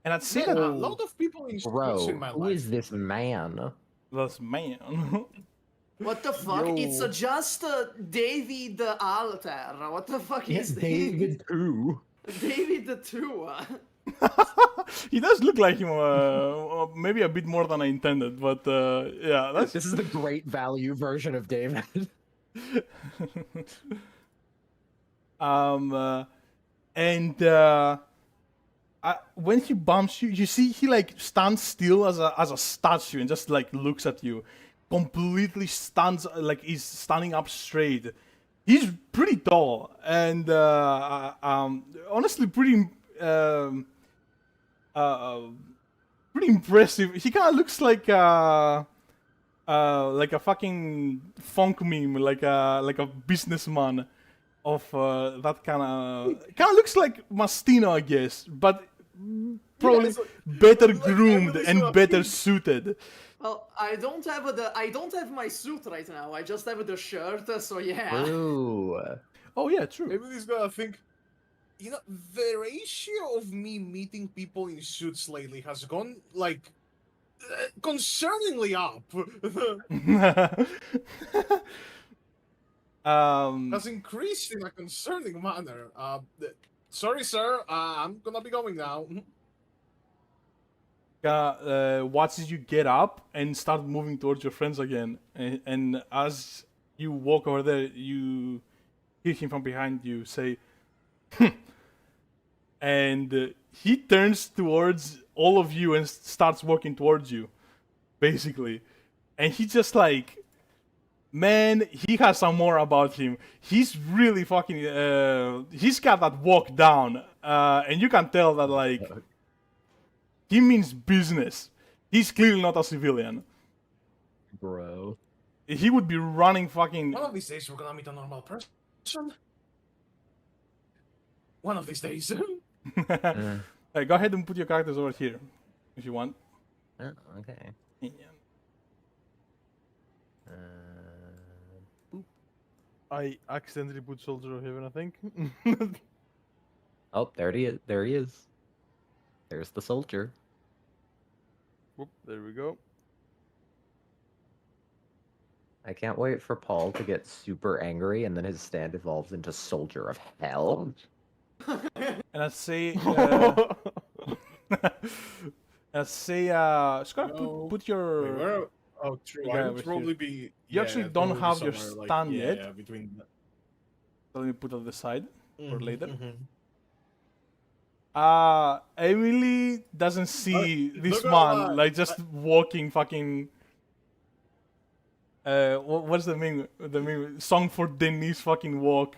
And I'd say Man, that a lot of people in Bro, suits in my who life. is this man? this man. What the fuck? Yo. It's just David Alter. What the fuck is this? David who? David 2. He does look like him, maybe a bit more than I intended, but yeah, that's This is the great value version of David. When he bumps you, you see he like stands still as a statue and just like looks at you, completely stands like he's standing up straight. He's pretty tall and honestly pretty impressive. He kind of looks like a fucking funk meme, like a businessman of that kind of looks like Mastino, I guess, but probably better groomed and better suited. Well, I don't have my suit right now. I just have the shirt, so yeah. Ooh. Oh yeah, true. Maybe he's gonna think, the ratio of me meeting people in suits lately has gone, like, concerningly up. Has increased in a concerning manner. Sorry, sir. I'm gonna be going now. Watches you get up and start moving towards your friends again. And as you walk over there, you hear him from behind you say, and he turns towards all of you and starts walking towards you, basically. And he just like, man, he has some more about him. He's really fucking, he's got that walk down. And you can tell that like, he means business. He's clearly not a civilian. Bro. He would be running fucking... One of these days we're gonna meet a normal person. One of these days. Hey, go ahead and put your characters over here if you want. Oh, okay. Yeah. Boop. I accidentally put Soldier of Heaven, I think. Oh, there he is. There he is. There's the soldier. Whoop, there we go. I can't wait for Paul to get super angry and then his stand evolves into Soldier of Hell. And I'd say, SKORAK, No. put your. Wait, where? Oh, true. Yeah, I over would here. probably be. You actually I'd don't probably be have your somewhere, stand yeah, yet. Yeah, between. So let me put it on the side for later. Mhm. Emily doesn't see this not gonna man lie, like just walking fucking. What's the meme? The meme song for Denise fucking walk.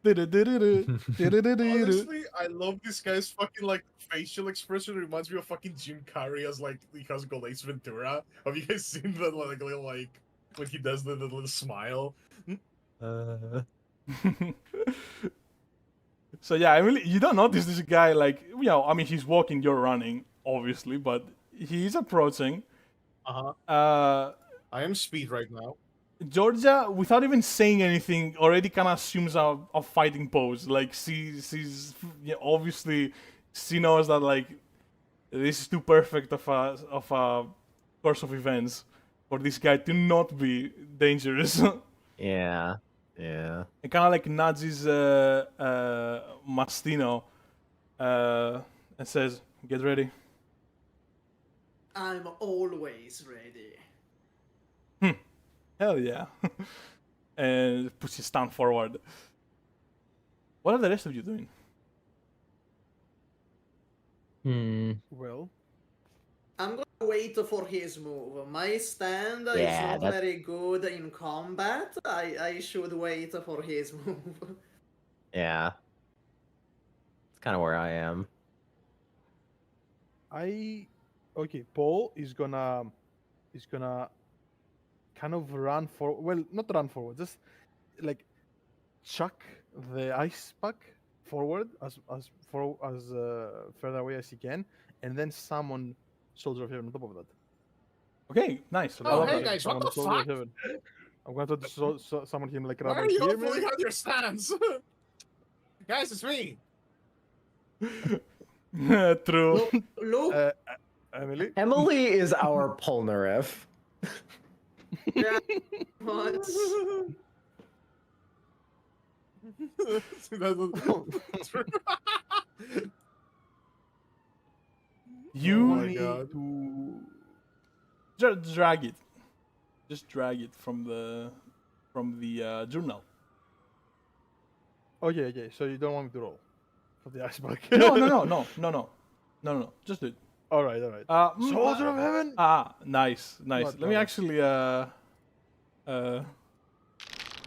Honestly, I love this guy's fucking like facial expression. It reminds me of fucking Jim Carrey as like he has got Ace Ventura. Have you guys seen that like little like when he does the little smile? So yeah, I mean, you don't notice this guy like, you know, I mean, he's walking, you're running, obviously, but he's approaching. I am speed right now. Georgia, without even saying anything, already kind of assumes a fighting pose. Like, she's yeah, obviously, she knows that like this is too perfect of a course of events for this guy to not be dangerous. Yeah. Yeah. It kind of like nudges Mastino and says, "Get ready." I'm always ready. Hell yeah. And puts his stand forward. What are the rest of you doing? Well, I'm gonna wait for his move. My stand is Yeah, not that's- very good in combat. I should wait for his move. Yeah. It's kind of where I am. okay, Paul is gonna kind of run for, well, not run forward, just like chuck the ice pack forward as further away as he can, and then summon Soldier of Heaven on top of that. Okay, nice. So I Oh, love hey that. guys, what summon the Soldier of fuck? Heaven. I'm going to summon him like Why right are you here, all pulling man. out your stands? Guys, it's me. True. Look, Emily. Emily is our Polnareff. yeah, what? You Oh my need God. to drag it. Just drag it from the journal. Okay. So you don't want me to roll for the ice pack? No. Just do it. All right. Soldier of Heaven. Nice. Not Let me bad. actually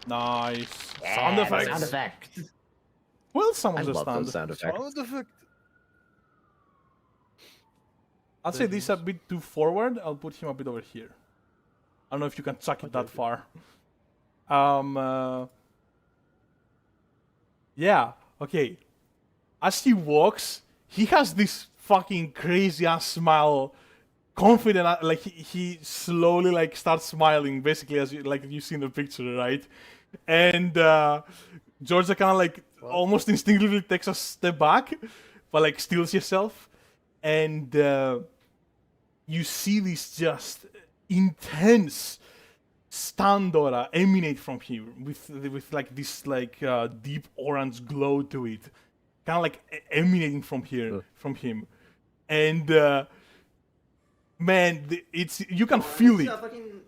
nice sound Yeah, effects. Sound effect. Well, I someone's a love stand. those sound effects. Sound effect. I'll say this a bit too forward. I'll put him a bit over here. I don't know if you can chuck it that Okay. far. Yeah. Okay. As he walks, he has this fucking crazy ass smile, confident. Like he slowly like starts smiling, basically as you see in the picture, right? And Georgia kind of like almost instinctively takes a step back, but like steals yourself, and you see this just intense stand aura emanate from him with like this like deep orange glow to it, kind of like emanating from him, and man, it's you can feel It's it. a fucking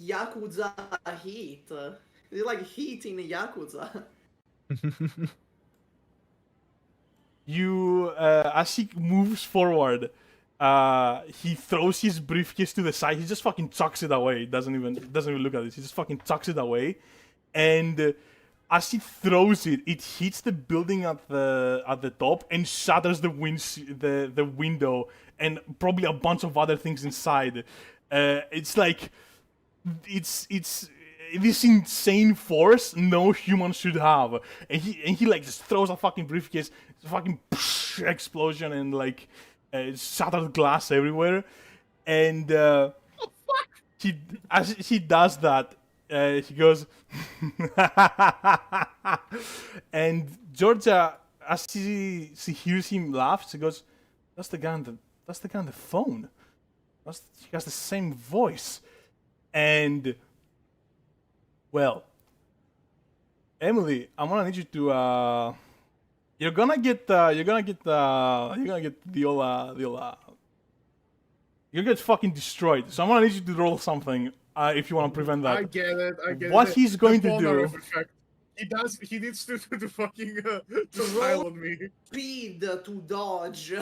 Yakuza heat. It's like heat in Yakuza. You as he moves forward, he throws his briefcase to the side. He just fucking chucks it away. Doesn't even look at it. He just fucking chucks it away, and as he throws it, it hits the building at the top and shatters the window and probably a bunch of other things inside. It's like it's this insane force no human should have, and he like just throws a fucking briefcase, fucking explosion, and like shattered glass everywhere, and as he does that, he goes, and Georgia, as she hears him laugh, she goes, "That's the guy on the phone. She has the same voice," and well, Emily, I'm gonna need you to you're gonna get you get fucking destroyed. So I'm gonna need you to roll something if you want to prevent that. I get it. What he's going to The do? Polnareff effect. He needs to fucking to smile on me. Speed to dodge.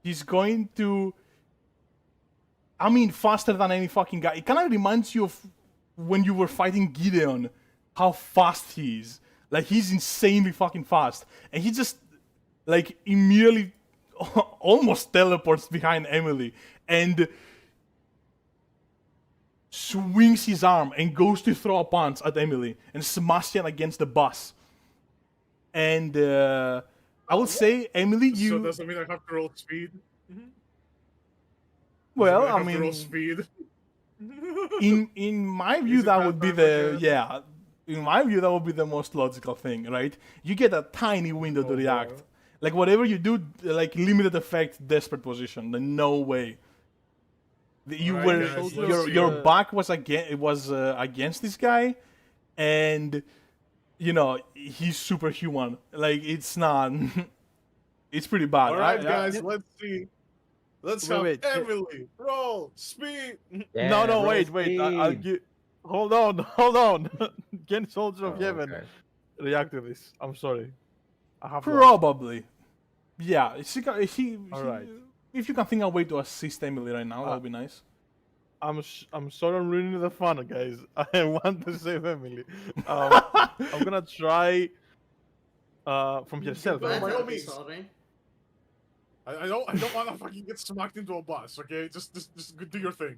He's going to. I mean, faster than any fucking guy. It kind of reminds you of when you were fighting Gideon, how fast he is. Like, he's insanely fucking fast. And he just, like, immediately almost teleports behind Emily and swings his arm and goes to throw a punch at Emily and smash it against the bus. And I would say, Emily, you... So does that mean I have to roll speed? Well, I I have to roll mean... speed. In my view, that would be the... Yeah. In my view, that would be the most logical thing, right? You get a tiny window to react. Boy. Like, whatever you do, like, limited effect, desperate position. Then no way. You Right, were guys, your back was against this guy, and you know he's superhuman. Like, it's not. It's pretty bad. All right, guys, let's see. Let's have Wait. Emily roll speed. Yeah, no, roll wait. I'll speed. give. Hold on. Can Soldier of Oh, Heaven okay. react to this? I'm sorry. I have to. Probably. Yeah. Alright. If you can think of a way to assist Emily right now, that would be nice. I'm sorry I'm ruining the fun, guys. I want to save Emily. I'm gonna try from herself. By all Better, means. sorry. I don't want to fucking get smacked into a bus. Okay, just do your thing.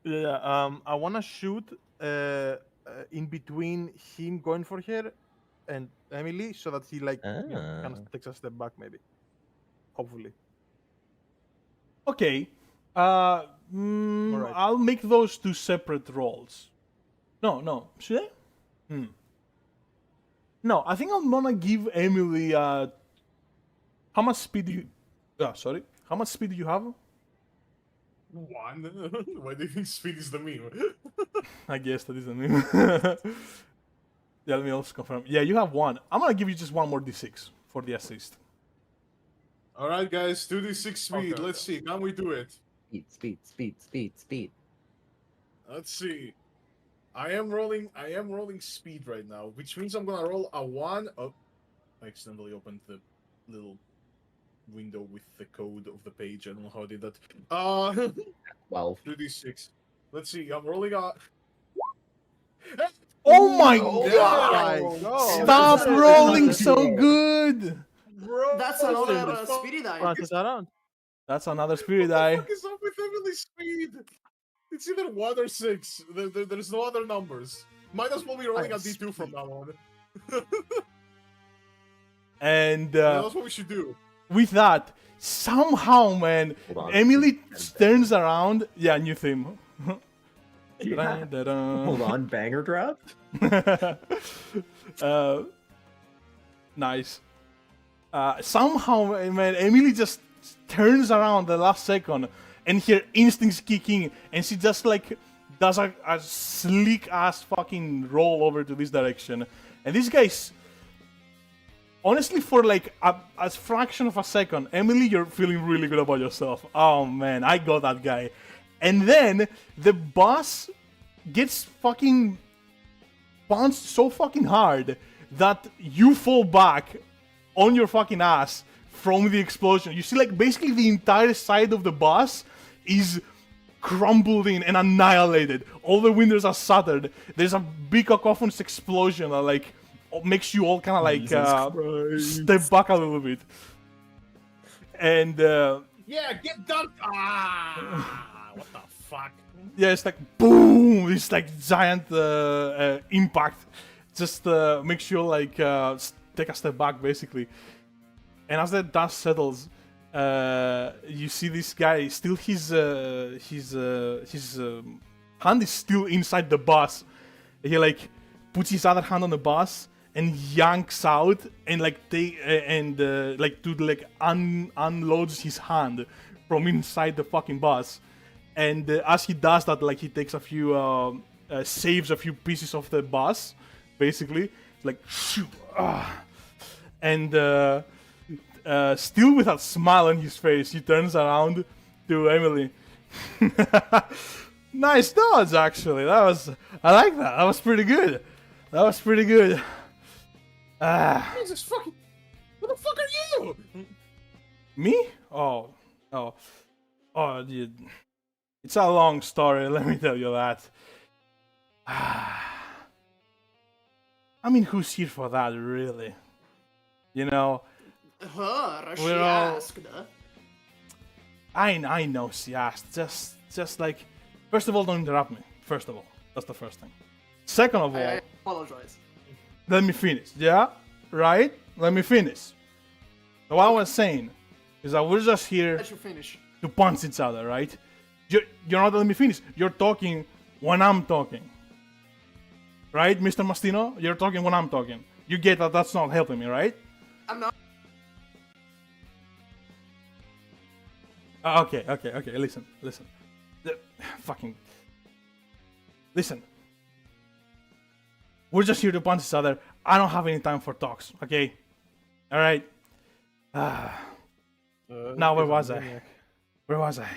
Yeah. I wanna shoot in between him going for her and Emily, so that he like kind of takes a step back, maybe. Hopefully. Okay. Alright. I'll make those two separate rolls. No. Should I? No, I think I'm gonna give Emily. How much speed do you? Sorry. How much speed do you have? 1. Why do you think speed is the meme? I guess that is a meme. Yeah, let me also confirm. Yeah, you have 1. I'm gonna give you just 1 more d6 for the assist. All right, guys, 2d6 speed. Okay. Let's see. Can we do it? Speed. Let's see. I am rolling speed right now, which means I'm gonna roll a 1. Oh, I accidentally opened the little window with the code of the page. I don't know how I did that. 12. 2d6. Let's see. I'm rolling a. Oh my Oh god! my God. Stop rolling so good! Bro, That's what another the fuck- spirit die. Pass it around. That's another spirit What die. the fuck is up with Emily's speed? It's either 1 or 6. There's no other numbers. Might as well be rolling a d2 from now on. And Yeah, that's what we should do. with that, somehow, man, Hold on. Emily turns around. Yeah, new theme. Yeah. Da-da-da-da. Hold on, banger drop? Nice. Somehow, man, Emily just turns around the last second, and her instincts kick in, and she just like does a slick ass fucking roll over to this direction. And this guy's honestly, for like a fraction of a second, Emily, you're feeling really good about yourself. Oh man, I got that guy. And then the bus gets fucking punched so fucking hard that you fall back on your fucking ass from the explosion. You see, like, basically the entire side of the bus is crumbled in and annihilated. All the windows are shattered. There's a big cacophonous explosion that, like, makes you all kind of, like, step back a little bit. And, Yeah, get dunked! Ah! What the fuck? Yeah, it's like boom. It's like giant impact. Just make sure like take a step back basically. And as the dust settles, you see this guy still his hand is still inside the bus. He like puts his other hand on the bus and yanks out and like unloads his hand from inside the fucking bus. And as he does that, like he takes a few saves a few pieces of the bus, basically like and still with a smile on his face, he turns around to Emily. Nice dodge, actually. I like that. That was pretty good. Jesus fucking. What the fuck are you? Me? Oh, dude. It's a long story, let me tell you that. I mean, who's here for that, really? You know, Her, she We're all- asked. I know she asked. Just like, first of all, don't interrupt me. First of all, that's the first thing. Second of all, I apologize. let me finish. Yeah, right? Let me finish. So what I was saying is that we're just here Let you finish. to punch each other, right? You're not letting me finish. You're talking when I'm talking. Right, Mr. Mastino? You're talking when I'm talking. You get that that's not helping me, right? I'm not. Okay, listen. Fucking... Listen. We're just here to punch each other. I don't have any time for talks, okay? Alright? Now, where was I? Where was I?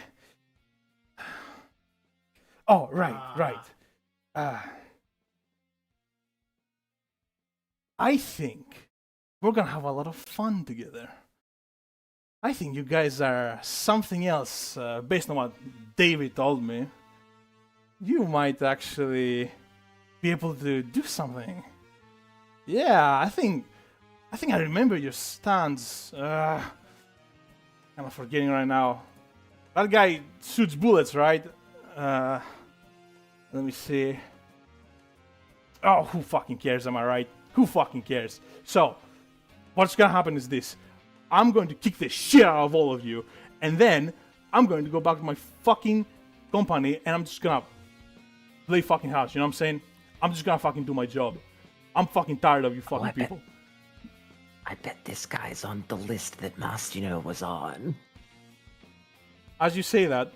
Oh, right. I think we're gonna have a lot of fun together. I think you guys are something else, based on what David told me. You might actually be able to do something. Yeah, I think I remember your stance. I'm forgetting right now. That guy shoots bullets, right? Let me see. Oh, who fucking cares, am I right? Who fucking cares? So, what's gonna happen is this. I'm going to kick the shit out of all of you, and then I'm going to go back to my fucking company, and I'm just gonna play fucking house, you know what I'm saying? I'm just gonna fucking do my job. I'm fucking tired of you fucking I bet- people. I bet this guy's on the list that Mastino was on. As you say that,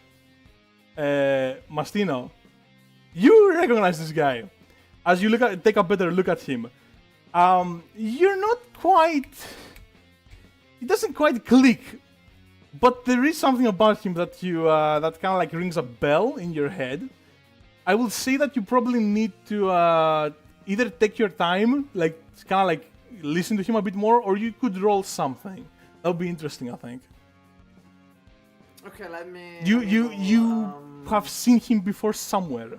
Mastino, you recognize this guy. As you take a better look at him, you're not quite... It doesn't quite click, but there is something about him that that kind of like rings a bell in your head. I will say that you probably need to either take your time, like kind of like listen to him a bit more, or you could roll something. That would be interesting, I think. Okay, let me. You have seen him before somewhere.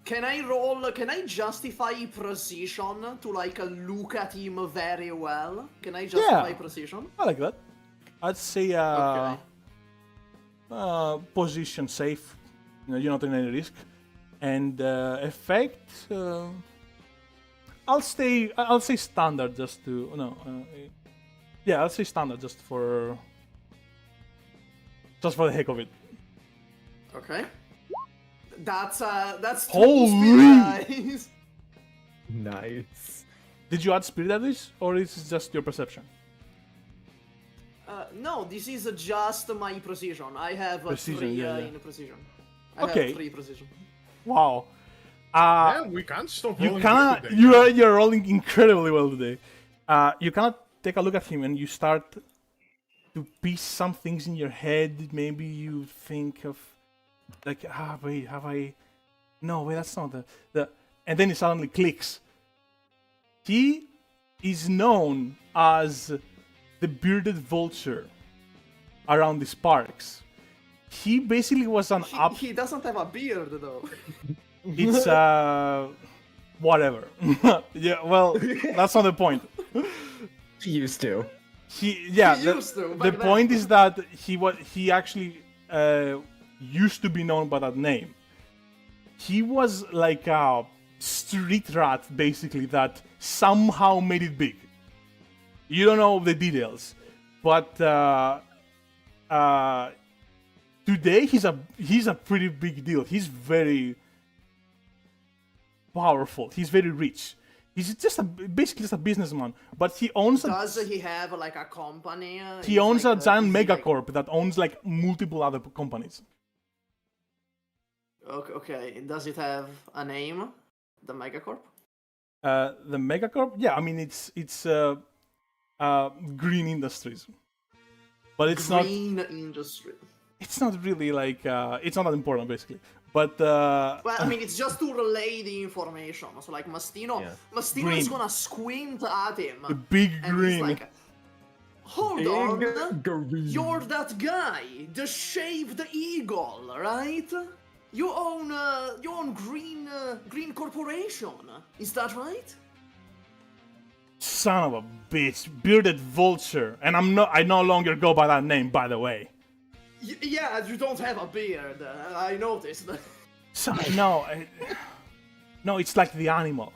Can I roll? Can I justify precision to like look at him very well? Can I justify precision? I like that. I'd say Okay. Position safe. You know, you're not in any risk. And effect. I'll say standard just to yeah, I'll say standard just for the heck of it. Okay. That's two Holy! speed dice. Nice. Did you add spirit at this, or is it just your perception? No, this is just my precision. I have Precision, 3 yeah. in precision. I Okay. have 3 precision. Wow. Yeah, we can't stop You rolling cannot. today. You're rolling incredibly well today. You cannot take a look at him and you start to piece some things in your head. Maybe you think of like, wait, have I? No, wait, that's not the. And then it suddenly clicks. He is known as the bearded vulture around these parks. He basically was an up. He doesn't have a beard though. It's whatever. Yeah, well, that's not the point. Used to. He used to, The back then. point is that he actually used to be known by that name. he was like a street rat, basically, that somehow made it big. You don't know the details, but today he's a pretty big deal. He's very powerful. He's very rich. He's basically just a businessman, but he owns. Does he have like a company? He owns like, a giant is he, megacorp that owns like multiple other companies. Okay. Does it have a name? The megacorp? The megacorp, yeah. I mean, it's Green Industries, but it's Green Industry. It's not really like it's not that important, basically. But Well, I mean, it's just to relay the information. So, like, Mastino Green. is gonna squint at him. the big And green. he's like, hold on, green. you're that guy, the shaved eagle, right? You own Green Corporation, is that right? Son of a bitch, bearded vulture, and I no longer go by that name, by the way. Yeah, you don't have a beard. I noticed. So, no, it's like the animal,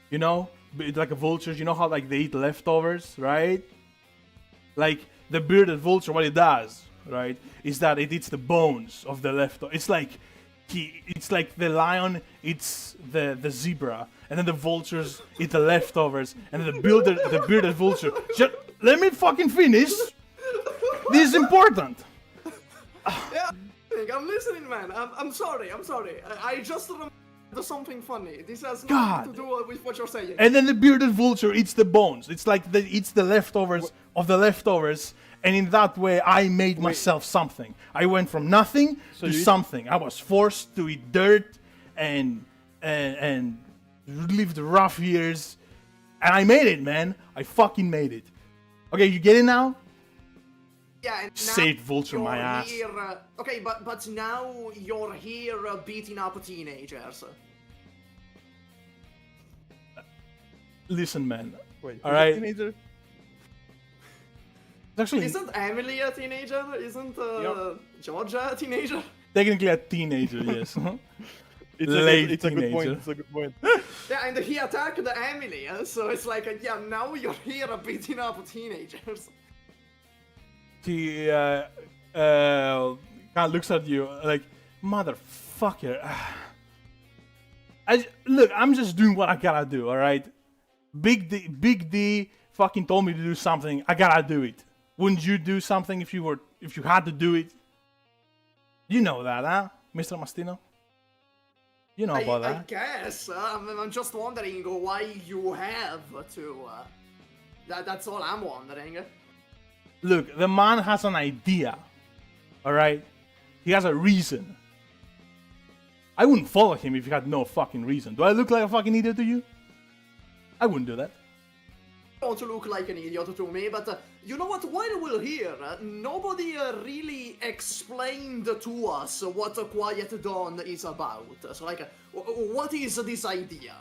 you know, it's like a vulture. You know how like they eat leftovers, right? Like the bearded vulture, what it does, right, is that it eats the bones of the leftovers. It's like the lion eats the zebra, and then the vultures eat the leftovers, and then the bearded vulture. Let me fucking finish. This is important. Yeah, I'm listening, man. I'm sorry. I just remembered something funny. This has nothing to do with what you're saying. And then the bearded vulture eats the bones. It's like it's the leftovers of the leftovers. And in that way, I made myself something. I went from nothing to something. I was forced to eat dirt and lived rough years. And I made it, man. I fucking made it. Okay, you get it now? Yeah, and now Saved vulture my you're ass. Here, okay, but now you're here beating up teenagers. Listen, man. Wait, All who's a right. teenager? It's actually Isn't Emily a teenager? Isn't Georgia a teenager? technically a teenager, yes. It's Late a good point. teenager. It's a good point. Yeah, and he attacked Emily, so it's like, yeah, now you're here beating up teenagers. He kind of looks at you like, motherfucker. Look, I'm just doing what I gotta do, all right? Big D fucking told me to do something. I gotta do it. Wouldn't you do something if you had to do it? You know that, huh, Mr. Mastino? You know about I that. guess. I'm just wondering why you have to. That's all I'm wondering. Look, the man has an idea, all right? He has a reason. I wouldn't follow him if he had no fucking reason. Do I look like a fucking idiot to you? I wouldn't do that. Don't look like an idiot to me, but you know what? While we're here, nobody really explained to us what a Quiet Dawn is about. So, like, what is this idea?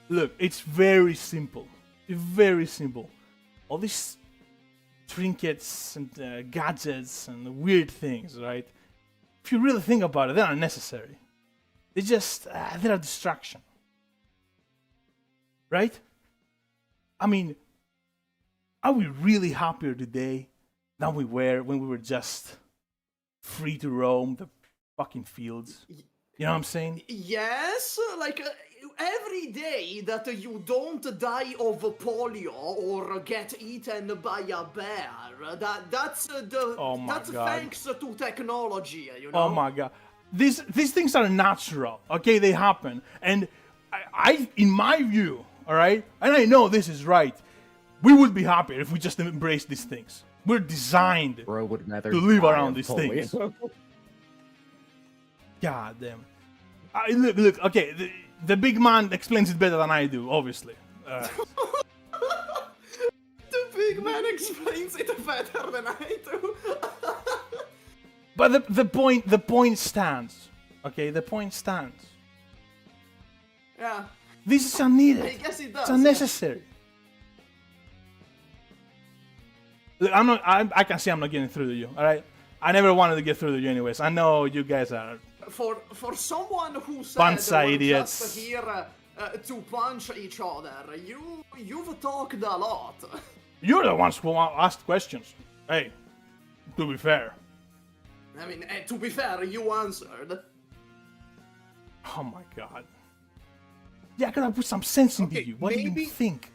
Look, it's very simple. Very simple. All these trinkets and gadgets and weird things, right? If you really think about it, they're not necessary. They're a distraction. Right? I mean, are we really happier today than we were when we were just free to roam the fucking fields? You know what I'm saying? Yes, like every day that you don't die of polio or get eaten by a bear, that's Oh my that's God. thanks to technology, you know. Oh my god. These things are natural, okay? They happen. And I in my view, alright? And I know this is right. We would be happier if we just embrace these things. We're designed Bro would rather to live die around of these polio. things. God damn. Look, okay, the big man explains it better than I do, obviously. The big man explains it better than I do. But the point stands. Okay, the point stands. Yeah, This is unneeded. I guess it does. It's unnecessary. Look, I can see I'm not getting through to you, alright? I never wanted to get through to you anyways. I know you guys are For someone who said Banzai we're idiots. just here to punch each other, you've talked a lot. You're the ones who asked questions. Hey, to be fair. I mean, to be fair, you answered. Oh my god. Yeah, I gotta put some sense into Okay, you. What do maybe- you think?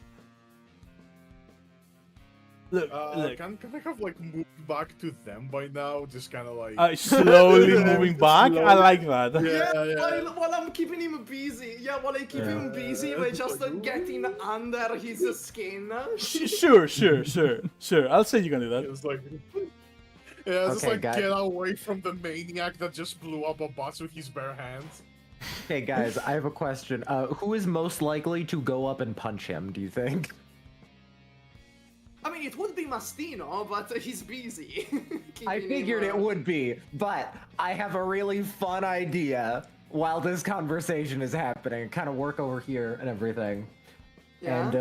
Look, look. Can I have like moved back to them by now? Just kind of like. Slowly moving back. I like that. Yeah. While I'm keeping him busy. Yeah, while I keep him busy by just getting under his skin. Sure. I'll say you can do that. It's like. Yeah, just Okay, like guys. get away from the maniac that just blew up a bus with his bare hands. Okay, guys, I have a question. Who is most likely to go up and punch him, do you think? I mean, it would be Mastino, but he's busy. I Keeping figured him, it would be, but I have a really fun idea while this conversation is happening. Kind of work over here and everything. Yeah? And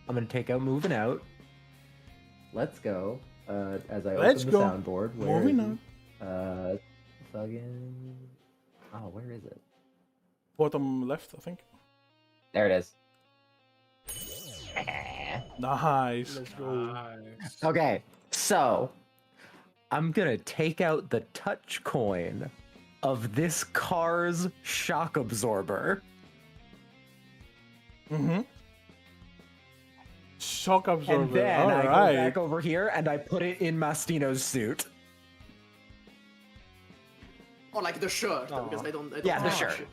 I'm gonna take out moving out. Let's go. As I Let's open go. the soundboard. Where Moving is on. it? Fucking. Oh, where is it? Bottom left, I think. There it is. Nice. Let's go. Nice. Okay, so I'm gonna take out the touch coin of this car's shock absorber. Mm-hmm. Shock absorber. And then I go Alright. back over here and I put it in Mastino's suit. Or like the shirt, because I don't Yeah, the touch shirt. it.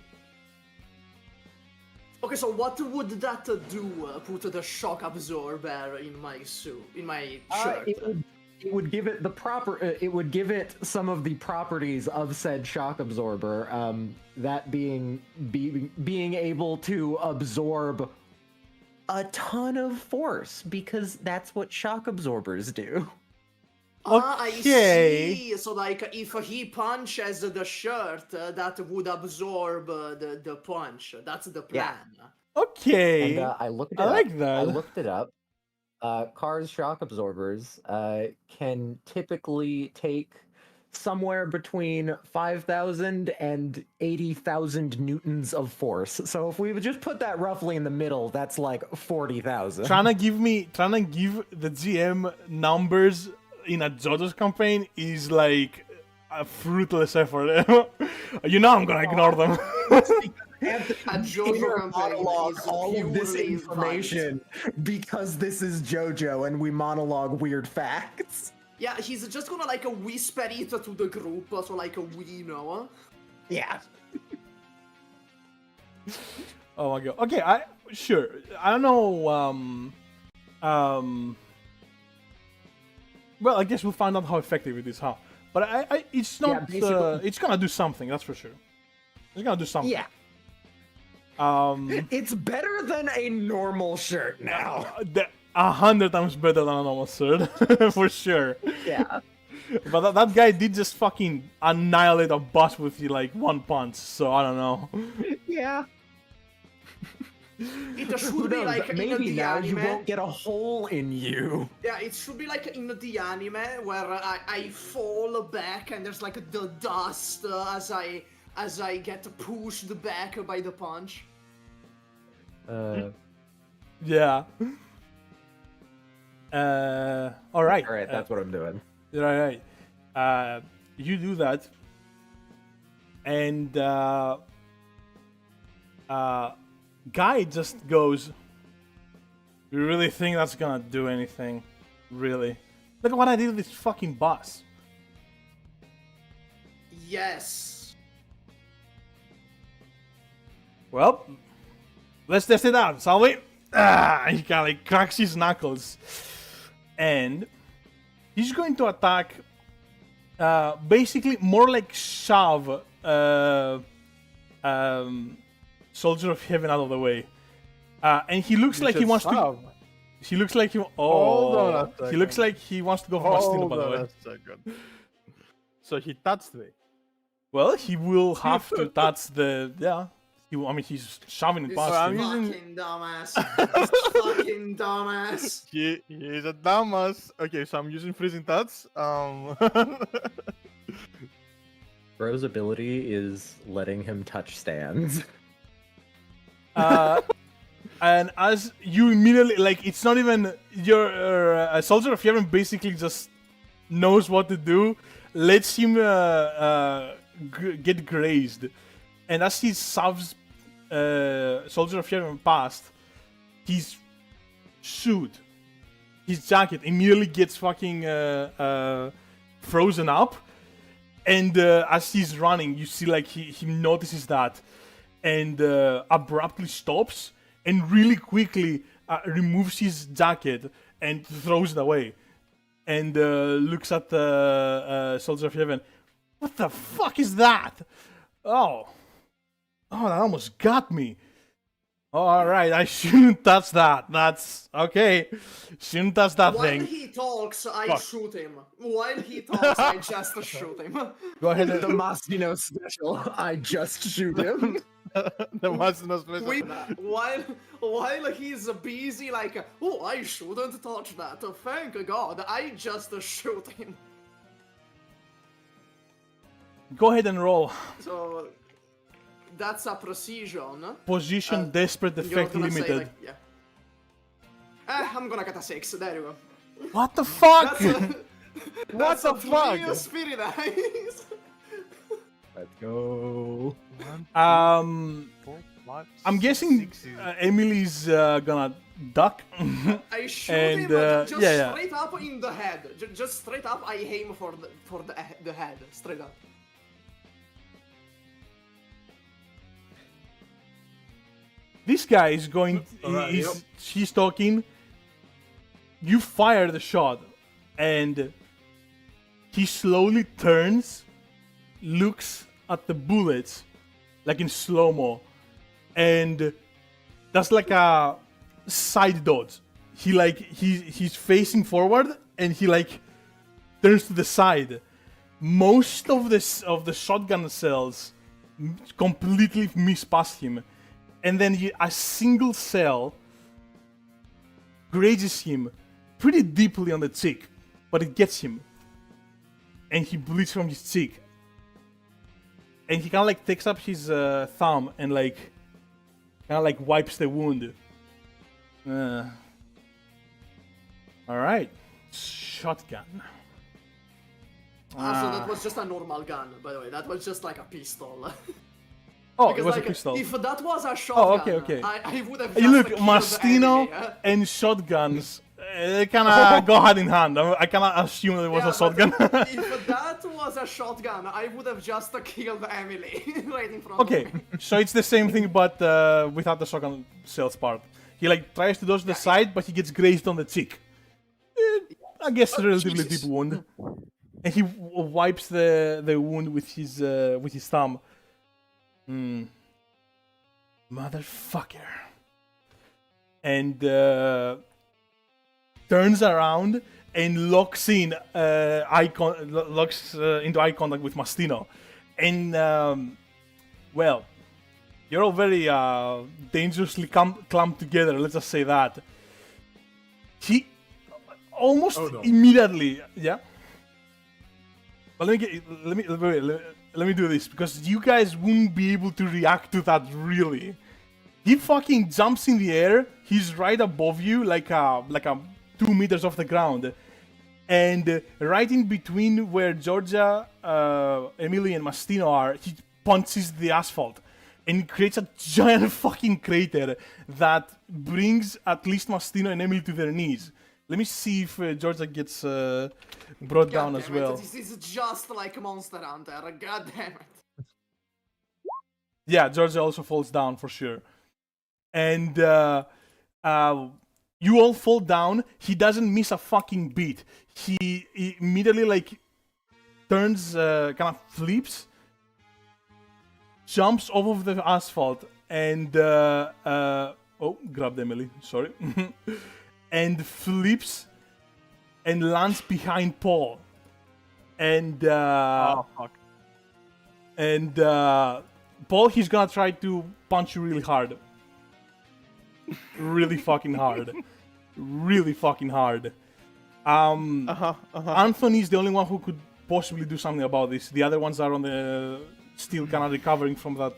Okay, so what would that do? Put the shock absorber in my suit, in my shirt. It would give it the proper. It would give it some of the properties of said shock absorber. That being able to absorb a ton of force, because that's what shock absorbers do. I Okay. see. So like, if he punches the shirt, that would absorb the punch. That's the plan. Okay. And I looked it I up. like that. I looked it up. Cars shock absorbers can typically take somewhere between 5,000 and 80,000 newtons of force. So if we would just put that roughly in the middle, that's like 40,000. trying to give the GM numbers in a JoJo's campaign is like a fruitless effort. You know I'm gonna ignore them. A JoJo Inner campaign monologue is all of this purely information because this is JoJo and we monologue weird facts. Yeah, he's just gonna like whisper it to the group, so like we know. Yeah. Oh my god. Okay, I don't know. Well, I guess we'll find out how effective it is, huh? But it's not. basically- It's gonna do something. That's for sure. It's gonna do something. Yeah. It's better than a normal shirt now. 100 times better than a normal sword, for sure. Yeah. But that guy did just fucking annihilate a boss with like one punch. So I don't know. Yeah. It should Who be knows? like in Maybe the now anime. you won't get a hole in you. Yeah, it should be like in the anime where I fall back and there's like the dust as I get pushed back by the punch. Yeah. All right. All right, that's what I'm doing. Right. You do that, and Guy just goes, "You really think that's gonna do anything? Really? Look at what I did with this fucking boss." Yes. Well, let's test it out, shall we? He kind of like cracks his knuckles, and he's going to attack. Basically, more like shove Soldier of Heaven out of the way, and he looks like he wants to. He looks like he. Hold on a He second. looks like he wants to go for Mastino, by the way. So he touched me. Well, he will have to touch the. Yeah. He's shoving it This past I'm him. using- fucking dumbass. This fucking dumbass. He is a dumbass. Okay, so I'm using freezing touch. Bro's ability is letting him touch stands. And as you immediately, like, it's not even your a soldier of heaven basically just knows what to do, lets him get grazed, and as he shoves soldier of heaven past, his suit, his jacket immediately gets fucking frozen up, and as he's running, you see like he notices that, and abruptly stops, and really quickly removes his jacket and throws it away, and looks at the soldier of heaven. What the fuck is that? Oh, that almost got me. All right, I shouldn't touch that. That's okay. Shouldn't touch that While thing. he talks, I shoot him. While he talks, I just shoot him. Go ahead. The Mastino special. I just shoot him. The Mastino special. While he's busy, like, oh, I shouldn't touch that. Thank God, I just shoot him. Go ahead and roll. So that's a precision. Position desperate You're effect gonna say, limited. like, yeah. I'm gonna get a 6. There you go. What the fuck? That's the fuck? Real spirit eyes. Let's go. 1, 2, 4, 5, I'm guessing 6 is- Emily's gonna duck. I shoot And, him just yeah. straight up in the head. Just straight up, I aim for the head. Straight up. This guy is going. Alright, He's talking. You fire the shot, and he slowly turns, looks at the bullets, like in slow mo, and that's like a side dodge. He's facing forward, and he like turns to the side. Most of the shotgun cells completely miss past him. And then a single cell grazes him pretty deeply on the cheek, but it gets him. And he bleeds from his cheek. And he kind of like takes up his thumb and like kind of like wipes the wound. Alright. Shotgun. So that was just a normal gun, by the way. That was just like a pistol. Oh, Because, it was like, a pistol. If that was a shotgun, okay. I would have Hey, just look, killed Mastino the enemy, and shotguns, they kind of go hand in hand. I cannot assume that it was a shotgun. If that was a shotgun, I would have just killed Emily right in front Okay, of me. so it's the same thing, but without the shotgun cells part. He like tries to dodge to the side, but he gets grazed on the cheek. I guess a relatively Jesus. deep wound, and he wipes the wound with his thumb. Motherfucker. And turns around and locks into eye contact with Mastino. And well, you're all very dangerously clumped together. Let's just say that. He almost immediately, yeah. But let me do this, because you guys wouldn't be able to react to that really. He fucking jumps in the air. He's right above you, like a 2 meters off the ground, and right in between where Georgia, Emily, and Mastino are, he punches the asphalt, and it creates a giant fucking crater that brings at least Mastino and Emily to their knees. Let me see if Georgia gets brought down as damn it, well. This is just like Monster Hunter. God damn it. Yeah, Georgia also falls down for sure. And you all fall down. He doesn't miss a fucking beat. He immediately like turns, kind of flips, jumps off of the asphalt, and oh, grabbed Emily. Sorry. And flips and lands behind Paul. And Oh, fuck. and Paul, he's gonna try to punch you really hard. Really fucking hard. Really fucking hard. Anthony's the only one who could possibly do something about this. The other ones are on the still kind of recovering from that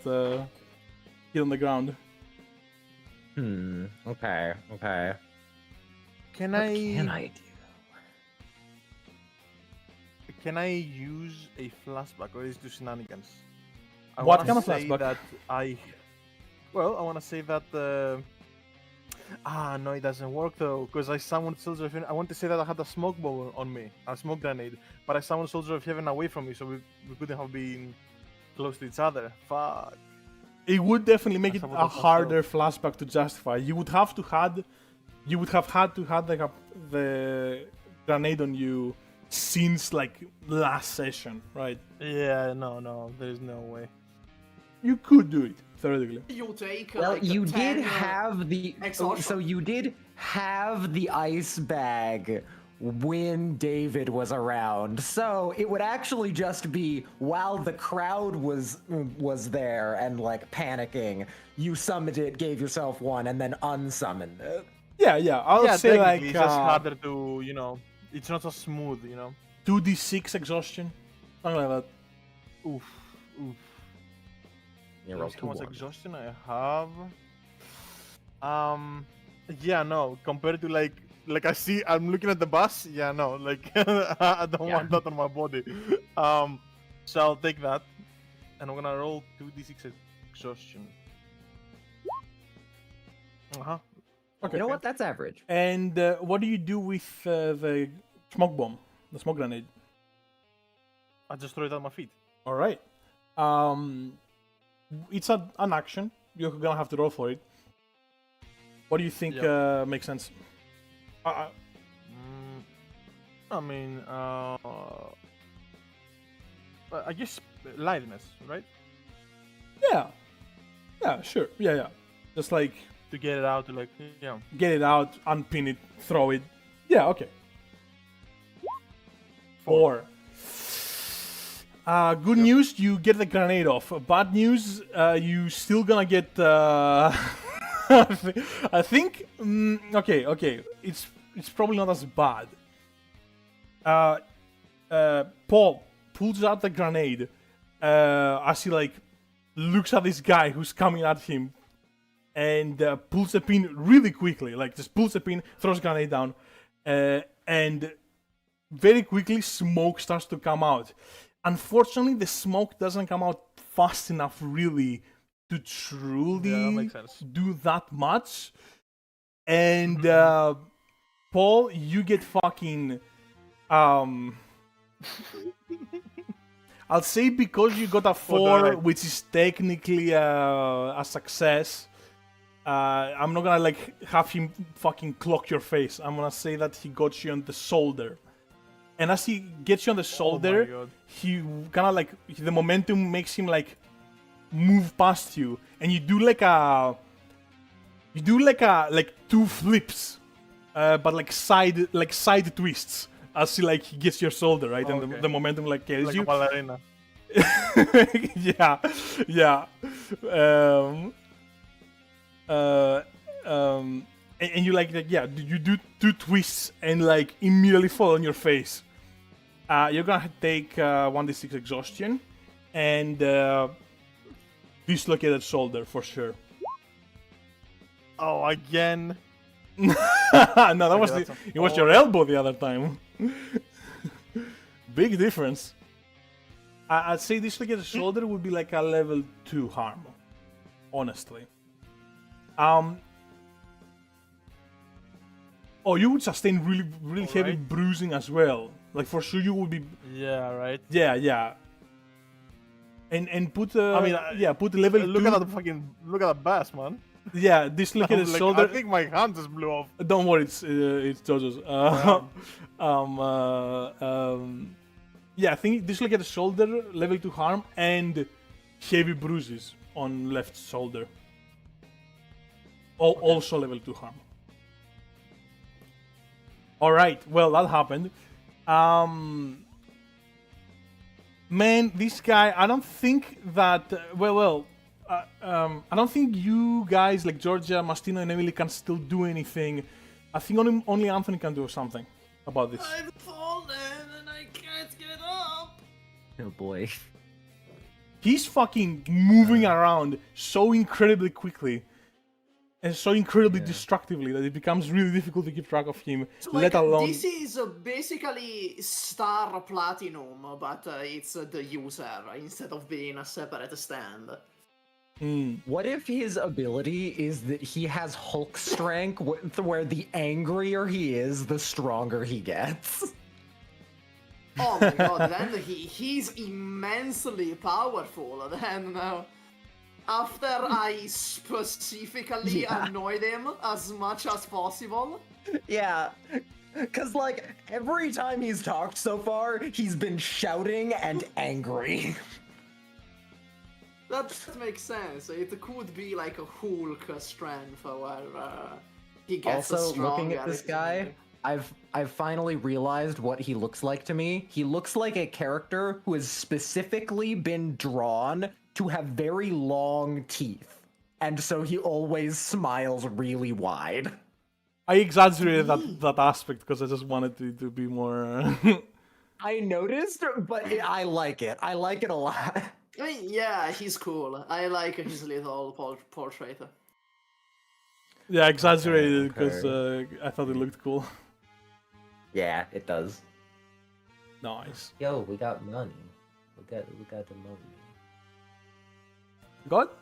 hit on the ground. Okay. Can What I can I do? can I use a flashback or is it just shenanigans? I What wanna kind of say flashback? That I want to say that. No, it doesn't work though, because I summoned Soldier of Heaven. I want to say that I had a smoke bomb on me, a smoke grenade, but I summoned Soldier of Heaven away from me, so we couldn't have been close to each other. Fuck. It would definitely make I it a sabotaged harder flashback to justify. You would have had to have the grenade on you since like last session, right? Yeah, no, there's no way. You could do it theoretically. You take Well, like you 10, did have the exhaustion. so you did have the ice bag when David was around. So it would actually just be while the crowd was there and like panicking, you summoned it, gave yourself one, and then unsummoned it. Yeah. I'll Yeah, say like technically, it's just harder to, it's not so smooth, 2d6 exhaustion, something like that. Oof. You Let's roll see how much 2-1. exhaustion I have. Yeah, no. Compared to like I'm looking at the bus. Yeah, no. Like I don't want that on my body. So I'll take that, and I'm gonna roll 2d6 exhaustion. Okay. You know what? That's average. And what do you do with the smoke bomb, the smoke grenade? I just throw it at my feet. All right. It's an action. You're gonna have to roll for it. What do you think makes sense? I mean, I guess lightness, right? Yeah, sure. Yeah. Just like To get it out, to like, get it out, unpin it, throw it. Yeah, okay. 4. Good news, you get the grenade off. Bad news, you still gonna get. I think. Okay. It's probably not as bad. Paul pulls out the grenade as he like looks at this guy who's coming at him, and pulls the pin really quickly. Like just pulls the pin, throws the grenade down, and very quickly smoke starts to come out. Unfortunately, the smoke doesn't come out fast enough, really, to truly makes sense. do that much. And Paul, you get fucking. I'll say because you got a 4, right. which is technically a success. I'm not gonna like have him fucking clock your face. I'm gonna say that he got you on the shoulder. And as he gets you on the shoulder, God. he kind of like the momentum makes him like move past you, and you do like 2 flips, but like side twists as he gets your shoulder, right, and Okay. the momentum like carries Like you. a ballerina. yeah. And you you do 2 twists and like immediately fall on your face. You're gonna take 1d6 exhaustion and dislocated shoulder for sure. Oh, again. No, that was that's it was your elbow the other time. Big difference. I'd say dislocated shoulder would be like a level 2 harm, honestly. Oh, you would sustain really heavy Alright. bruising as well. Like for sure, you would be. Yeah, right. Yeah. And put put level 2. Look at that bass, man. Yeah, dislocated Like, shoulder. I think my hand just blew off. Don't worry, it's JoJo's. Yeah, I think dislocated shoulder, level 2 harm, and heavy bruises on left shoulder. Also level 2 harm. Alright, well, that happened. Man, this guy, I don't think that... I don't think you guys, like Georgia, Mastino, and Emily can still do anything. I think only Anthony can do something about this. I've fallen and I can't get up. Oh boy. He's fucking moving around so incredibly quickly and so incredibly destructively that it becomes really difficult to keep track of him, So, let alone... this is basically Star Platinum, but it's the user instead of being a separate stand. What if his ability is that he has Hulk strength, where the angrier he is, the stronger he gets? Oh my god, then he's immensely powerful. Then after I specifically annoyed him as much as possible. Yeah, because like every time he's talked so far, he's been shouting and angry. That makes sense. It could be like a Hulk strength where he gets Also, stronger. looking at this guy, I've finally realized what he looks like to me. He looks like a character who has specifically been drawn to have very long teeth. And so he always smiles really wide. I exaggerated that aspect because I just wanted to be more... I noticed, but I like it. I like it a lot. I mean, yeah, he's cool. I like his little portrait. Yeah, I exaggerated Okay. because I thought it looked cool. Yeah, it does. Nice. Yo, we got money. We got the money. Got?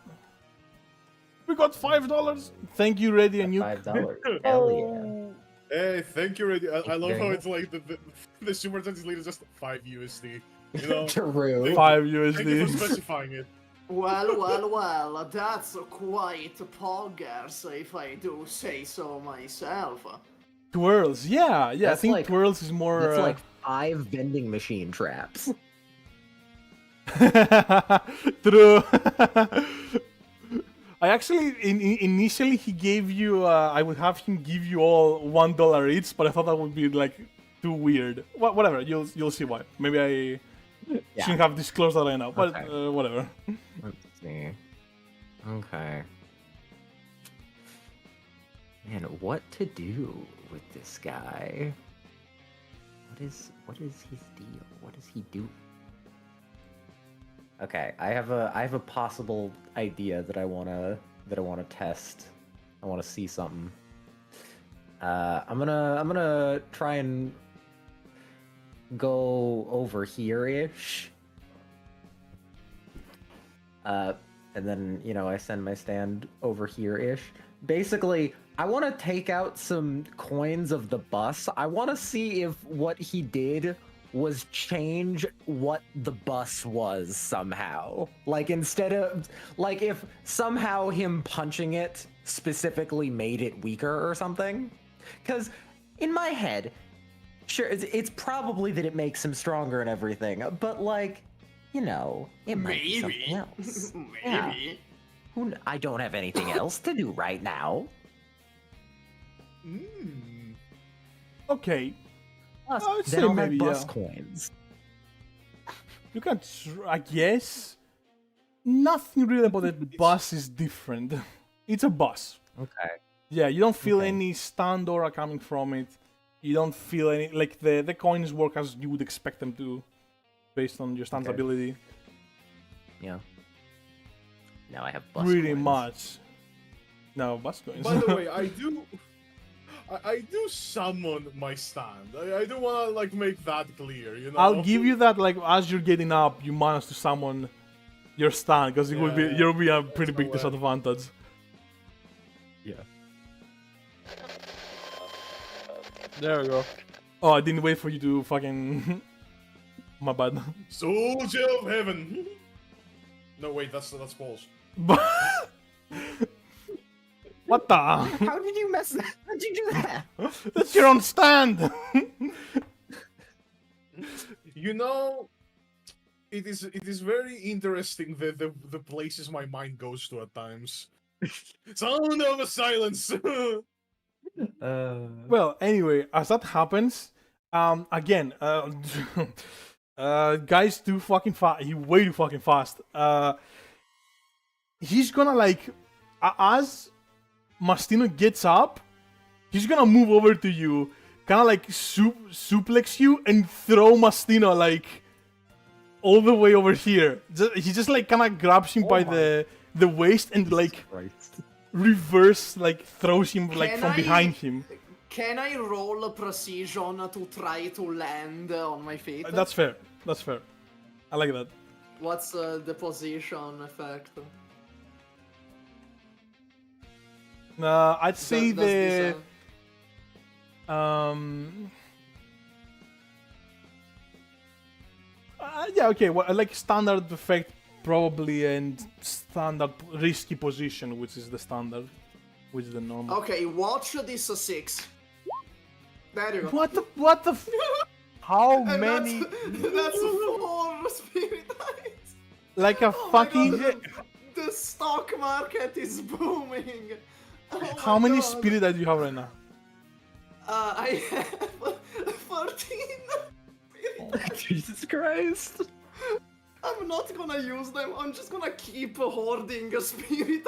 We got $5. Thank you, Ready and you. $5. Hell yeah. Hey, thank you, Reddy. I love very how much. it's like the super chat is literally just 5 USD. You know? True. 5 Thank you for USD. specifying it. Well, that's quite poggers, if I do say so myself. Twirls, yeah. I That's think like- Twirls is more... That's like 5 vending machine traps. True. I actually, initially he gave you, I would have him give you all $1 each, but I thought that would be like too weird. Whatever, you'll see why. Maybe I shouldn't have disclosed that right now, but Okay. whatever. Let's see. Okay. Man, what to do with this guy? What is his deal? What does he do? Okay, I have a possible idea that I wanna test. I wanna see something. I'm gonna try and go over here-ish. And then, you know, I send my stand over here-ish. Basically, I want to take out some coins of the bus. I want to see if what he did was change what the bus was somehow. Like, instead of... Like, if somehow him punching it specifically made it weaker or something. Because, in my head, sure, it's probably that it makes him stronger and everything, but, like, you know, it might be something else. Maybe. Yeah. I don't have anything else to do right now. Okay, Plus, I would then say I'll maybe, have bus yeah. coins. you can, I guess. Nothing really about the bus is different. It's a bus. Okay. Yeah, you don't feel Okay. any stand aura coming from it. You don't feel any, like, the coins work as you would expect them to, based on your stand's Okay. ability. Yeah. Now I have bus Pretty coins. much. No, bus coins. By the way, I do summon my stand. I do want to like make that clear, you know. I'll give you that, like, as you're getting up, you manage to summon your stand, because it will be, Yeah, you'll be a pretty that's big my way. disadvantage. Yeah. There we go. Oh, I didn't wait for you to fucking... My bad. Soldier of Heaven. No, wait, that's false. What the? How did you mess that? How did you do that? That's your own stand! You know, it is very interesting the places my mind goes to at times. Sound of a silence. Well, anyway, as that happens, again, guys too fucking fast. He way too fucking fast. He's gonna, like, as Mastino gets up, he's gonna move over to you, kind of like suplex you and throw Mastino, like, all the way over here. He just like kind of grabs him by the waist and like Christ. reverse like throws him like Can from I- behind him. Can I roll a precision to try to land on my feet? That's fair. That's fair. I like that. What's the position effect? I'd say Does this, yeah, okay. Well, like standard effect probably, and standard risky position, which is the standard, which is the normal. Okay, watch this 6. There you go. What the? How And many? That's 4 spirit eyes. Like a Oh my fucking. God, the stock market is booming. Oh How my many God. spirit do you have right now? I have 13. Jesus Christ. I'm not gonna use them. I'm just gonna keep hoarding a spirit.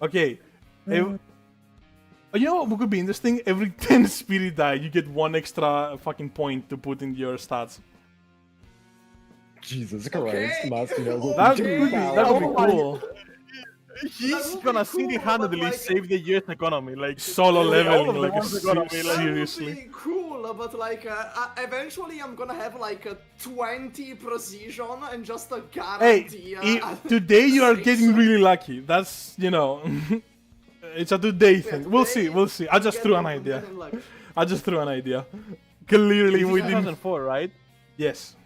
Okay. You know what could be interesting? Every 10 spirit die, you get 1 extra fucking point to put in your stats. Jesus Okay. Christ, Mastino. That Okay. would be, that would be Oh my- cool. He's That would gonna be cool, single-handedly but, like- save the US economy. Like Solo all of leveling the like a ones economy, like- seriously. That would be cool, but like eventually I'm gonna have like a 20 precision and just a Hey, guarantee. today you are 6. getting really lucky. That's, you know, it's a today thing. We'll see, today we'll see. I just threw an Getting- idea. getting lucky. I just threw an idea. Clearly This we is didn't. 2004, right? Yes.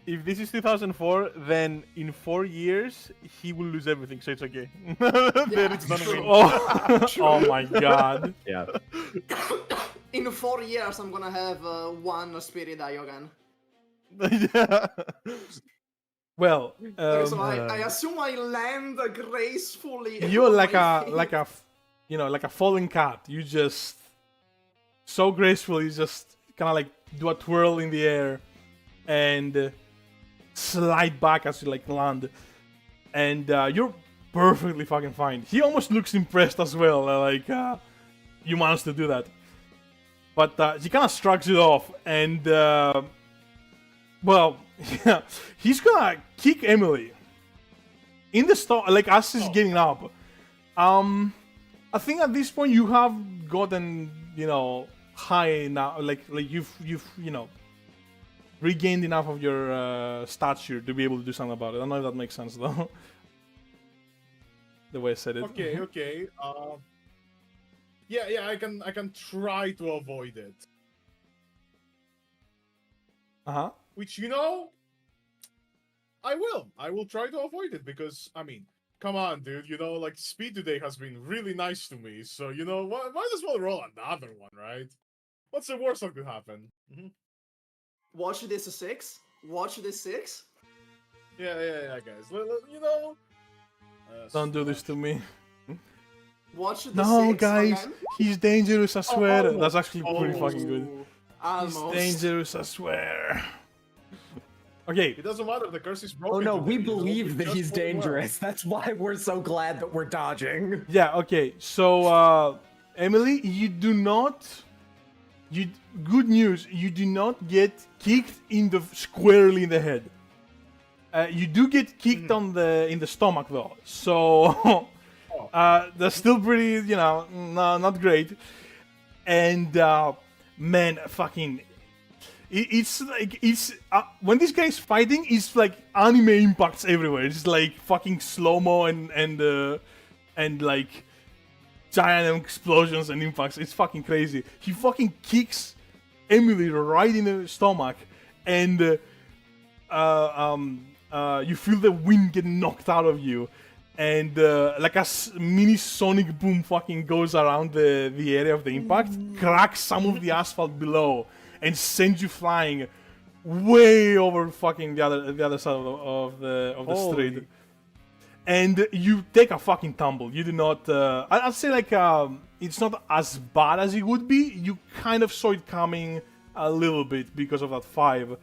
If this is 2004, then in 4 years he will lose everything, so it's okay. There is none true. win. Oh, oh my god. Yeah. In 4 years I'm gonna have 1 spirit eye again. Yeah. Well, Okay, so I assume I land gracefully. you're on like my a feet. like a you know, like a falling cat. You just so graceful. You just kind of like do a twirl in the air and slide back as you like land, and you're perfectly fucking fine. He almost looks impressed as well. Like you managed to do that, but he kind of shrugs it off, and well, yeah, he's gonna kick Emily in the store. Like as he's getting up. I think at this point you have gotten, you know, high now. Like you've you know, regained enough of your stature to be able to do something about it. I don't know if that makes sense though. The way I said it. Okay, okay. Yeah, I can try to avoid it. Uh-huh. Which, you know, I will. I will try to avoid it because, I mean, come on, dude. You know, like, Speed today has been really nice to me. So, you know, might as well roll another one, right? What's the worst that could happen? Watch this 6. Watch this 6. Yeah, guys. You know... Don't do this to me. Watch the No, 6 guys, again. he's dangerous, I swear. almost. That's actually pretty fucking good. Ooh, He's Almost. dangerous, I swear. Okay, It doesn't matter. The curse is broken. Oh no, today, we you know, believe it that just he's won't work. dangerous. That's why we're so glad that we're dodging. yeah, okay. So, Emily, you do not. Good news. You do not get kicked squarely in the head. You do get kicked in the stomach though. So, that's still pretty. You know, not great. And man, fucking. It's like when this guy's fighting, it's like anime impacts everywhere. It's like fucking slow mo and like giant explosions and impacts. It's fucking crazy. He fucking kicks Emily right in the stomach, and you feel the wind get knocked out of you, and like a mini sonic boom fucking goes around the area of the impact, cracks some of the asphalt below, and sends you flying way over fucking the other side of the street. And you take a fucking tumble. You do not. I'd say like it's not as bad as it would be. You kind of saw it coming a little bit because of that 5,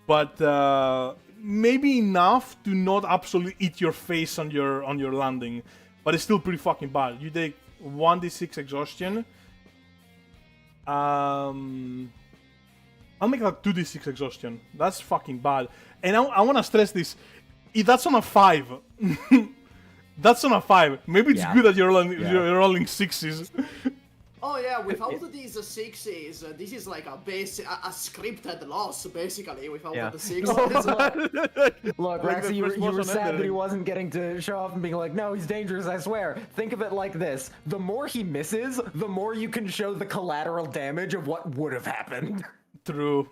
but maybe enough to not absolutely eat your face on your landing. But it's still pretty fucking bad. You take 1d6 exhaustion. I'll make that 2d6 exhaustion. That's fucking bad. And I want to stress this. If that's on a 5. That's on a 5. Maybe it's good that you're rolling 6s. Oh yeah, without these 6s, this is like a scripted loss, basically, without the 6s. Look, Like Raxi, you were person sad that he entering. wasn't getting to show off and being like, no, he's dangerous, I swear. Think of it like this. The more he misses, the more you can show the collateral damage of what would have happened. True.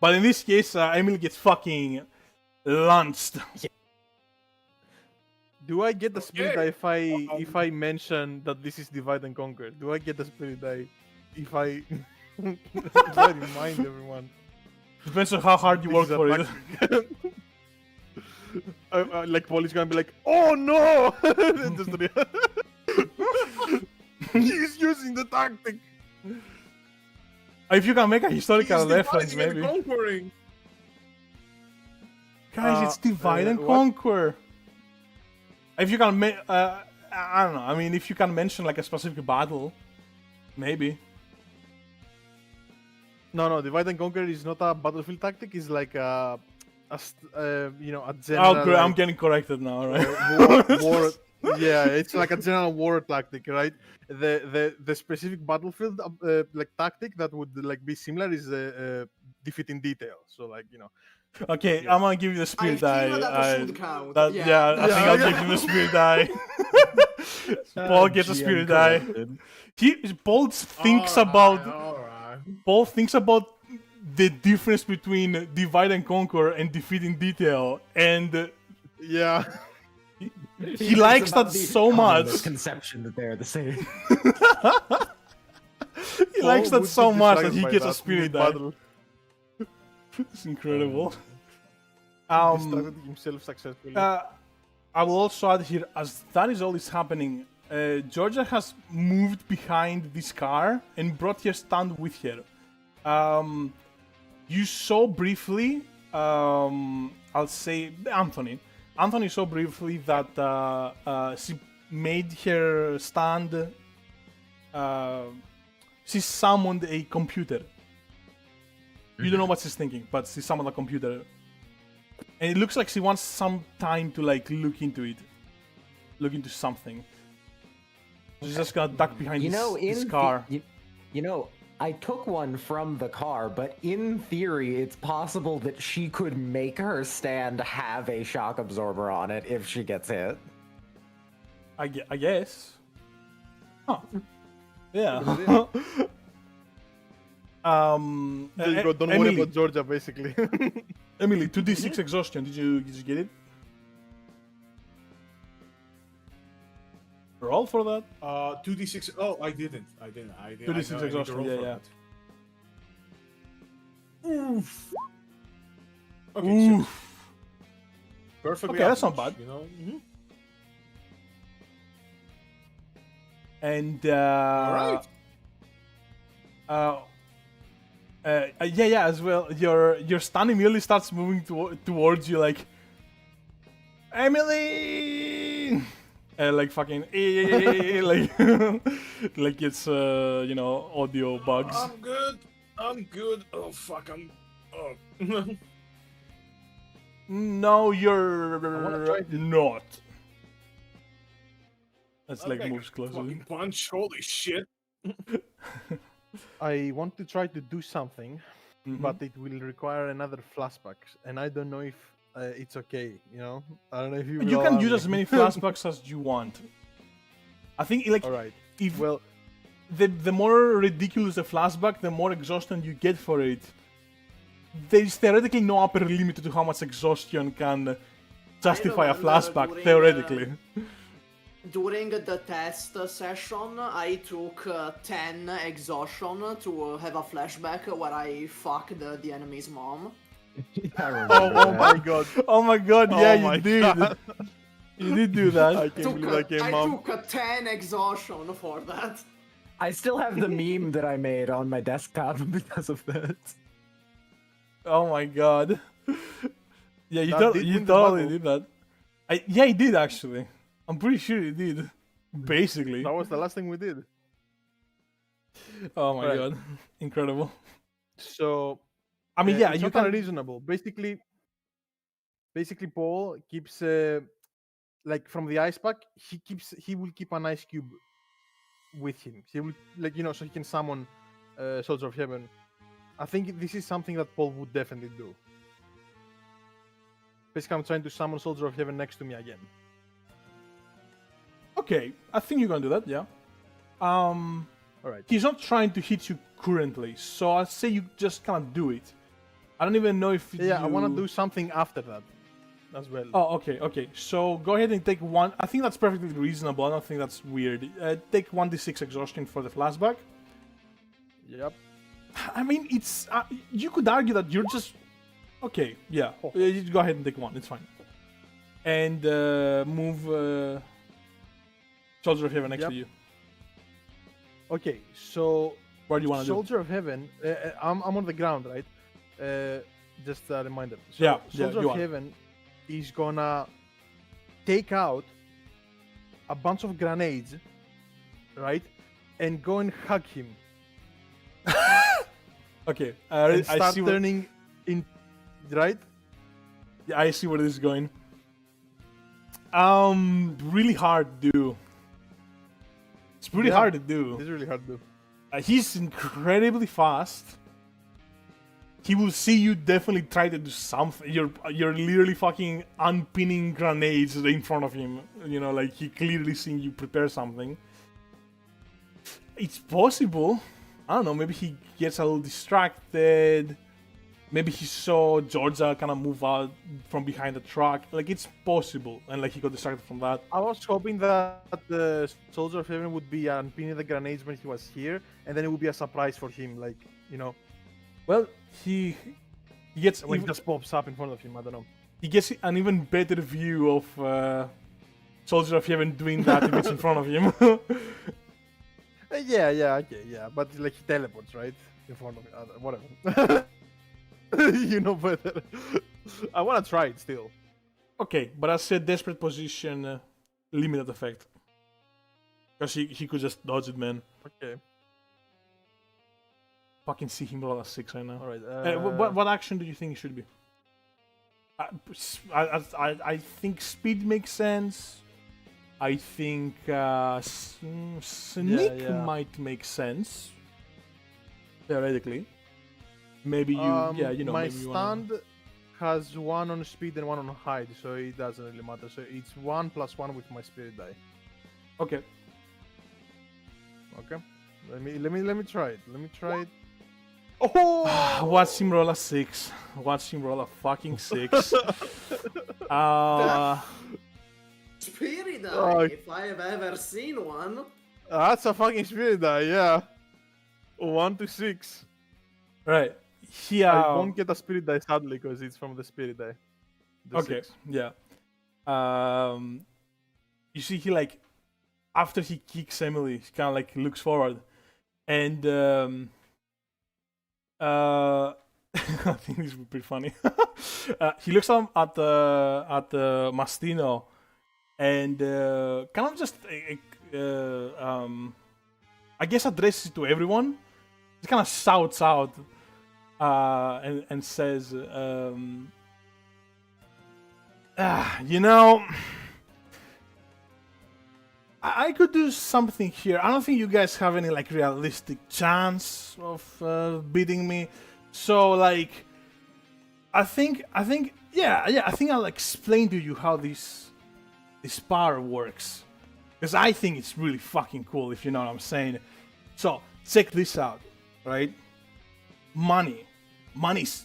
But in this case, Emily gets fucking launched. Do I get the spirit die if I mention that this is divide and conquer? Do I get the spirit die if I remind everyone? Depends on how hard you work for it. Like Paul is gonna be like, oh no! And just he's using the tactic. If you can make a historical He's reference, dividing and maybe. conquering. Guys, it's divide and what? conquer. If you can make, I don't know. I mean, if you can mention like a specific battle, maybe. No, divide and conquer is not a battlefield tactic. It's like a general. Oh, great! I'm like, getting corrected now, right? war. Yeah, it's like a general war tactic, right? The specific battlefield like tactic that would like be similar is defeat in detail. So like Okay, I'm gonna give you the spirit die. I think that should count. I think I'll give you the spirit die. Paul gets a spirit die. Paul thinks about. Alright. Paul thinks about the difference between divide and conquer and defeat in detail, and yeah. he likes that so much. Conception that they're the same. He likes that would so be much that distracted he by gets a that spirit die. mid-battle. It's incredible. Distracted himself successfully. I will also add here, as that is all is happening, Georgia has moved behind this car and brought her stand with her. You saw briefly, I'll say Anthony. Anthony saw briefly that she made her stand. She summoned a computer. You don't know what she's thinking, but she summoned a computer. And it looks like she wants some time to like look into it. Look into something. She's just gonna duck behind this car. I took one from the car, but in theory, it's possible that she could make her stand have a shock absorber on it if she gets hit. I guess. Huh. Yeah. There you go. Don't worry Emily, about Georgia, basically. Emily, 2d6 exhaustion. Did you get it? Roll for that. 2d6. Oh, I didn't. 2d6 exhaustion. Yeah. Oof. Okay, Oof. six. Perfectly. Okay, that's not average, bad. You know. And All right. yeah, as well. Your stand immediately starts moving towards you, like Emily, like fucking like like it's audio bugs. I'm good. Oh fuck, Oh. No, you're try this. not. That's I'll like make moves a closer. fucking punch. Holy shit. I want to try to do something, Mhm. but it will require another flashback, and I don't know if it's okay. I don't know if you. You will can allow use me. as many flashbacks as you want. I think like All right. if Well, the more ridiculous the flashback, the more exhaustion you get for it. There is theoretically no upper limit to how much exhaustion can justify a remember flashback, during, theoretically. During the test session, I took 10 exhaustion to have a flashback where I fucked the enemy's mom. oh my god. Oh my god, Oh yeah, my you did. God. You did do that. I can't believe I came I up. took 10 exhaustion for that. I still have the meme that I made on my desktop because of that. Oh my god. Yeah, you, That did you win the totally battle. did that. Yeah, he did actually. I'm pretty sure he did. Basically. That was the last thing we did. Oh my Right. god. Incredible. So I mean, yeah, it's you not can. unreasonable. Basically, Paul keeps like from the ice pack. He will keep an ice cube with him. He will so he can summon Soldier of Heaven. I think this is something that Paul would definitely do. Basically, I'm trying to summon Soldier of Heaven next to me again. Okay, I think you're gonna do that. Yeah. All right. He's not trying to hit you currently, so I'd say you just kind of do it. I don't even know if Yeah, I want you- to do something after that as well. Oh, okay. So go ahead and take one. I think that's perfectly reasonable. I don't think that's weird. Take 1d6 exhaustion for the flashback. Yep. I mean, it's you could argue that you're just okay. Yeah, you go ahead and take one. It's fine. And move Soldier of Heaven next Yep. to you. Okay, so What do you want to do? Soldier of Heaven. I'm on the ground, right? Just a reminder. So Yeah, Soldier you of are. Heaven is gonna take out a bunch of grenades, right, and go and hug him Okay, and I start see. turning in, right? Yeah, I see where this is going. Really hard to do. It's pretty Yeah. hard to do. This is really hard to do. He's incredibly fast. He will see you definitely try to do something. You're literally fucking unpinning grenades in front of him. You know, like he clearly seeing you prepare something. It's possible. I don't know, maybe he gets a little distracted. Maybe he saw Georgia kind of move out from behind the truck. Like, it's possible. And, like, he got distracted from that. I was hoping that the Soldier of Heaven would be unpinning the grenades when he was here, and then it would be a surprise for him, like, Well, he gets when he just pops up in front of him. I don't know. he gets an even better view of Soldier of Heaven doing that if it's in front of him. Yeah, okay, yeah, but like he teleports right in front of me. Whatever. You know better. I want to try it still. Okay, but I said desperate position, limited effect. Because he could just dodge it, man. Okay. Fucking see him roll a 6 right now. All right. What action do you think it should be? I think speed makes sense. I think sneak yeah. might make sense. Theoretically. Maybe you, My maybe you wanna... stand has 1 on speed and 1 on hide, so it doesn't really matter. So it's 1 + 1 with my spirit die. Okay. Okay. Let me try it. Let me try it. Oh! Watch him roll a 6. Watch him roll a fucking 6. Spirit die, Oh. if I have ever seen one. That's a fucking spirit die, yeah. 1 to 6. Right. He, I won't get a spirit die sadly because it's from the spirit die. The okay, 6. yeah. You see, he like after he kicks Emily, he kind of like looks forward, and I think this would be pretty funny. He looks at Mastino, and kind of just I guess addresses it to everyone. He kind of shouts out and says. You know, I could do something here. I don't think you guys have any like realistic chance of beating me. So like, I think I'll explain to you how this power works, because I think it's really fucking cool, if you know what I'm saying. So check this out, right? Money's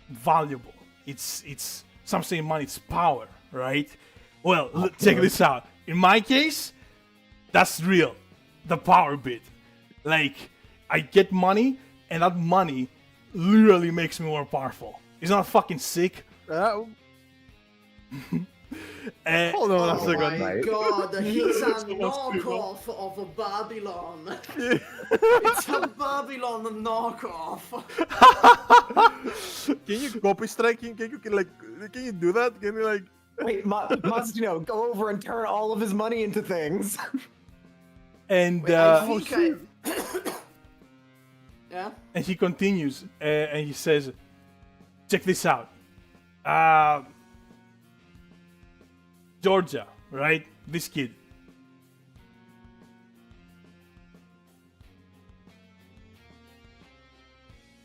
valuable. It's some say money's power, right? Well, check this out. In my case, that's real. The power bit. Like, I get money, and that money literally makes me more powerful. Isn't that fucking sick? Hold on a Oh second. my Right. god, he's a knockoff of a Babylon. It's a Babylon knockoff. Can you copy strike? Can you do that? Can you like? Wait, Mastino, go over and turn all of his money into things. And Wait, I think Yeah. And he continues, and he says, check this out. Georgia, right? This kid.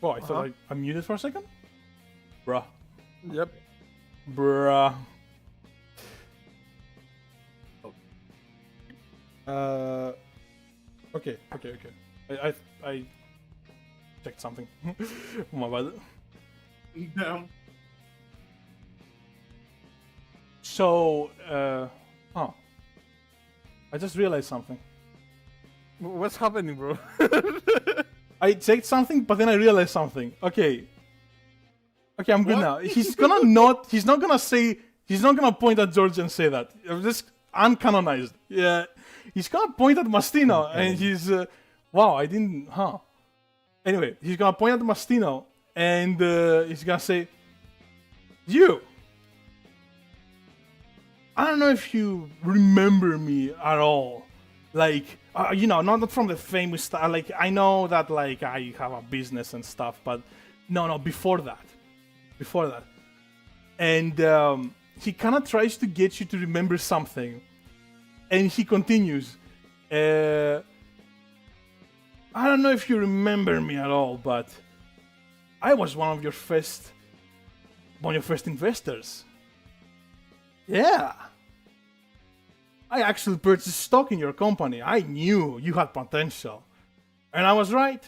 Oh, I thought I muted for a second? Bruh. Yep. Bruh. Okay. I checked something. My bad. Damn. So, I just realized something. What's happening, bro? I checked something, but then I realized something. Okay, I'm good now. He's not gonna point at George and say that. Just uncanonized. Yeah, he's gonna point at Mastino, and he's, Anyway, he's gonna point at Mastino, and he's gonna say, you. I don't know if you remember me at all. Like, not from the famous style. Like, I know that, like, I have a business and stuff, but no, before that. And he kind of tries to get you to remember something. And he continues, I don't know if you remember me at all, but I was one of your first investors. Yeah. I actually purchased stock in your company. I knew you had potential. And I was right.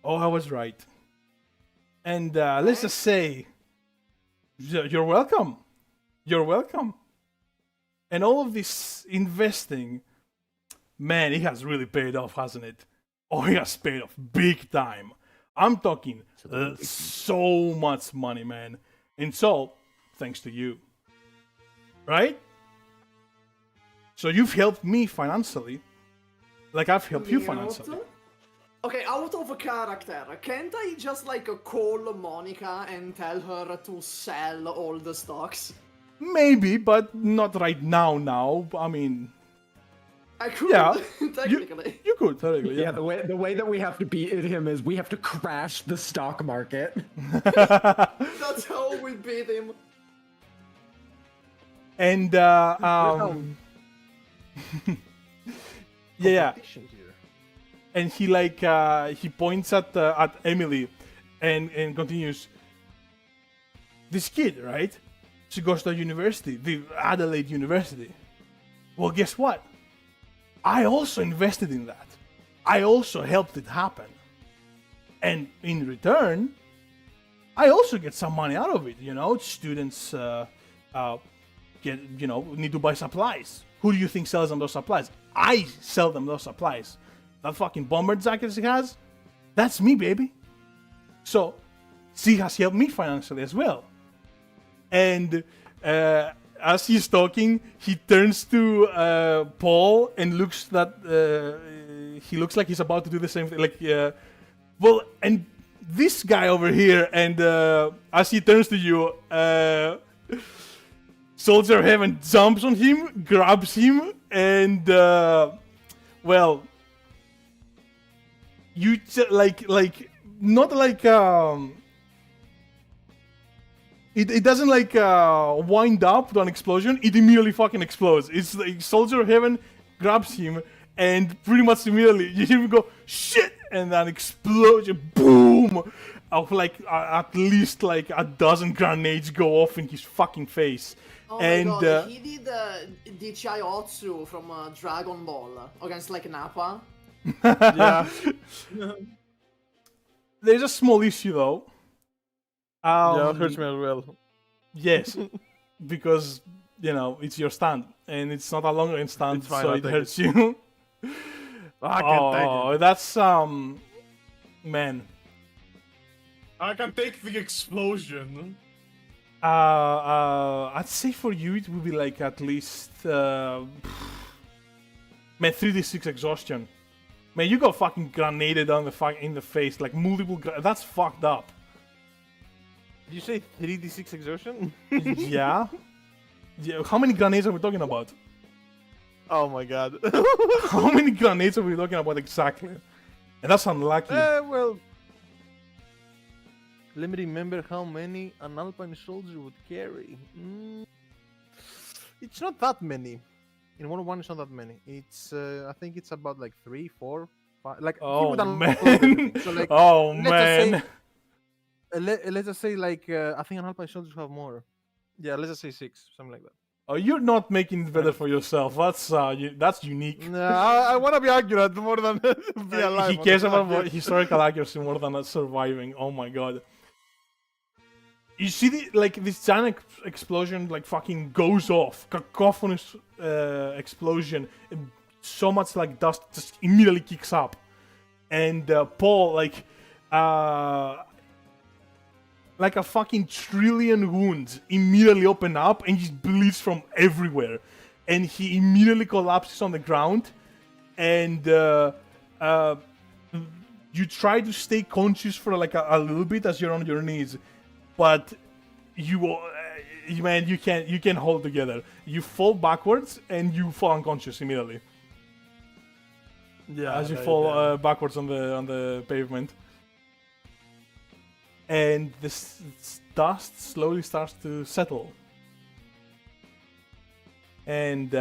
Oh, I was right. And let's just say, you're welcome. You're welcome. And all of this investing, man, it has really paid off, hasn't it? Oh, it has paid off big time. I'm talking so much money, man. And so, thanks to you. Right? So you've helped me financially, like I've helped you financially. Okay, out of character, can't I just like call Monica and tell her to sell all the stocks? Maybe, but not right now. I mean, I could, yeah, technically. You could, technically, yeah. The way that we have to beat him is we have to crash the stock market. That's how we beat him. And yeah. And he he points at Emily, and continues. This kid, right? She goes to university, the Adelaide University. Well, guess what? I also invested in that. I also helped it happen, and in return, I also get some money out of it. Students need to buy supplies. Who do you think sells them those supplies? I sell them those supplies. That fucking bomber jacket she has, that's me, baby. So, she has helped me financially as well. And as he's talking, he turns to Paul and looks he looks like he's about to do the same thing. And this guy over here, and as he turns to you, Soldier of Heaven jumps on him, grabs him, and you not like it doesn't wind up to an explosion. It immediately fucking explodes. It's like Soldier of Heaven grabs him, and pretty much immediately you hear him go shit, and then explosion, boom, of at least a dozen grenades go off in his fucking face. Oh and my god, he did the Chiaotsu from Dragon Ball against Nappa. Yeah. There's a small issue though. Yeah, it hurts me as well. Yes, because it's your stand, and it's not a long range stand, It's fine, so I'll it take hurts it. you. I can't take it. That's man. I can take the explosion. I'd say for you it would be at least man 3d6 exhaustion. Man, you got fucking grenaded in the face, multiple. That's fucked up. Did you say 3d6 exertion? Yeah. Yeah. How many grenades are we talking about? Oh my god. How many grenades are we talking about exactly? And that's unlucky. Well, Let me remember how many an Alpine soldier would carry. It's not that many. In 1-1, it's not that many. It's I think it's about like 3, 4, 5. Like he Oh would unload man! everything. So like, Oh let's just say- man! let's just say like I think an Alpine soldier have more. Yeah, let's just say 6, something like that. Oh, you're not making it better for yourself. That's unique. No, I want to be accurate more than be alive. He cares about historical accuracy more than surviving. Oh my god! You see this giant explosion like fucking goes off, cacophonous explosion, and so much like dust just immediately kicks up, and Paul like a fucking trillion wounds immediately open up and he bleeds from everywhere, and he immediately collapses on the ground, and you try to stay conscious for like a little bit as you're on your knees. But you can't hold together. You fall backwards and you fall unconscious immediately Yeah, as you fall backwards on the pavement. And this dust slowly starts to settle. And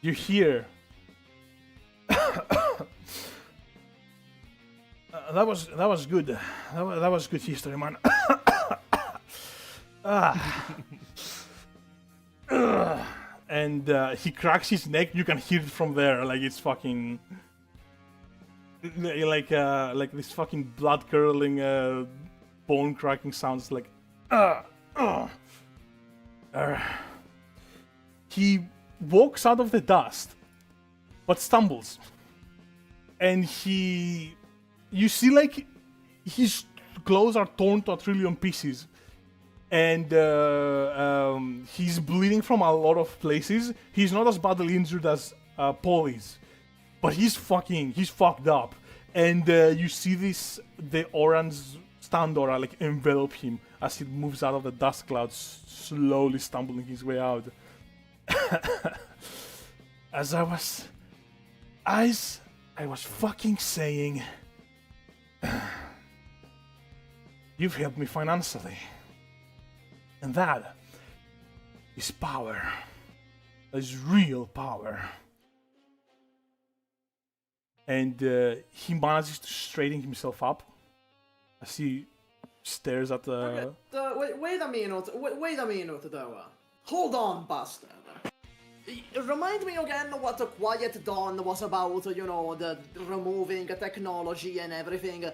you hear. That was good. That was good history, man. And he cracks his neck. You can hear it from there, like it's fucking, like this fucking blood curdling, bone cracking sounds. Like, he walks out of the dust, but stumbles, and you see, like, his clothes are torn to a trillion pieces, and he's bleeding from a lot of places. He's not as badly injured as Paul is, but he's fucked up. And you see the orange stand aura like envelop him as he moves out of the dust clouds, slowly stumbling his way out. As I was fucking saying, you've helped me financially. And that is power. That is real power. And he manages to straighten himself up as he stares at the... Wait a minute though. Hold on, bastard. Remind me again what the Quiet Dawn was about, the removing technology and everything.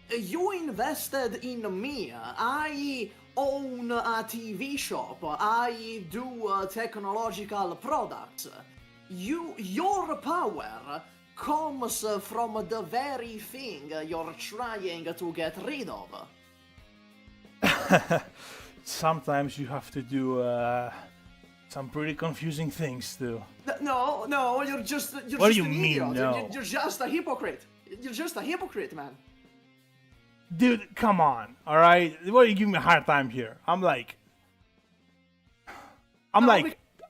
You invested in me. I own a TV shop. I do technological products. Your power comes from the very thing you're trying to get rid of. Sometimes you have to do some pretty confusing things too. No, you're just What just do you an mean, idiot. no? You're just a hypocrite. You're just a hypocrite, man. Dude, come on, alright? Why are you giving me a hard time here? I'm like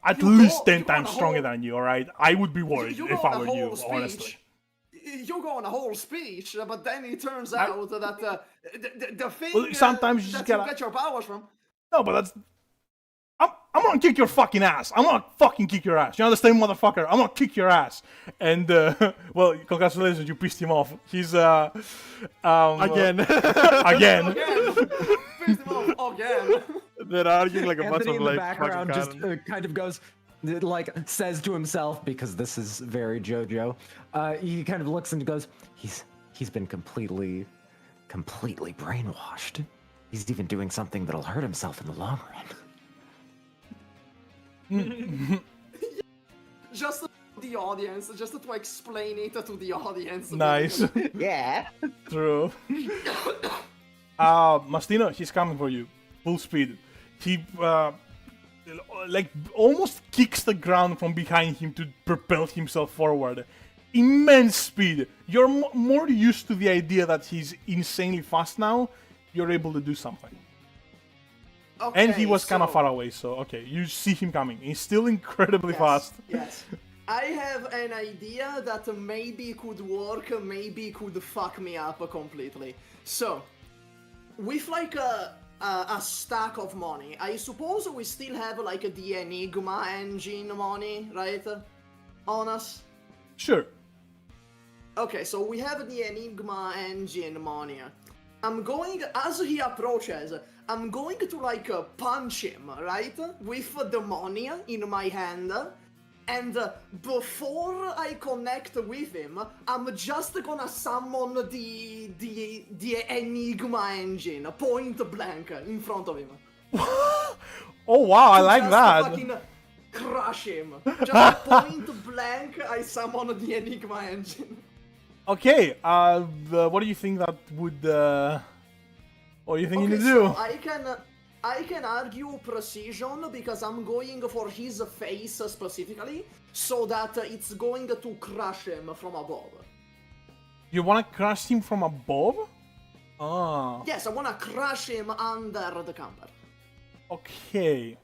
at least 10 times stronger than you, alright? I would be worried if I were you, honestly. You go on a whole speech, but then it turns out that the thing sometimes you just that you gotta... get your powers from... No, but that's... I'm gonna kick your fucking ass. I'm gonna fucking kick your ass. You understand, motherfucker? I'm gonna kick your ass. And, well, congratulations, you pissed him off. He's, again. Again. Pissed him off again. They're arguing like a bunch Anthony of in the like background fucking just Karen. kind of goes, like, says to himself, because this is very JoJo, he kind of looks and goes, he's been completely brainwashed. He's even doing something that'll hurt himself in the long run. Just to the audience, just to explain it to the audience. Nice. Yeah. True. Mastino, he's coming for you. Full speed. He, like, almost kicks the ground from behind him to propel himself forward. Immense speed. You're more used to the idea that he's insanely fast now. You're able to do something. Okay, And he was kind of so- far away, so okay, you see him coming. He's still incredibly Yes, fast. Yes. I have an idea that maybe could work, maybe could fuck me up completely. So, with like a stack of money, I suppose we still have like the Enigma engine money, right? On us? Sure. Okay, so we have the Enigma engine money. I'm going, as he approaches, I'm going to like punch him, right? With the money in my hand. And before I connect with him, I'm just gonna summon the Enigma engine, point blank, in front of him. Oh wow, I like Just that. fucking crush him. Just point blank, I summon the Enigma engine. Okay, what do you think that would, what do you think you need to So do? I can argue precision because I'm going for his face specifically, so that it's going to crush him from above. You wanna crush him from above? Ah, Yes, I wanna crush him under the camper. okay.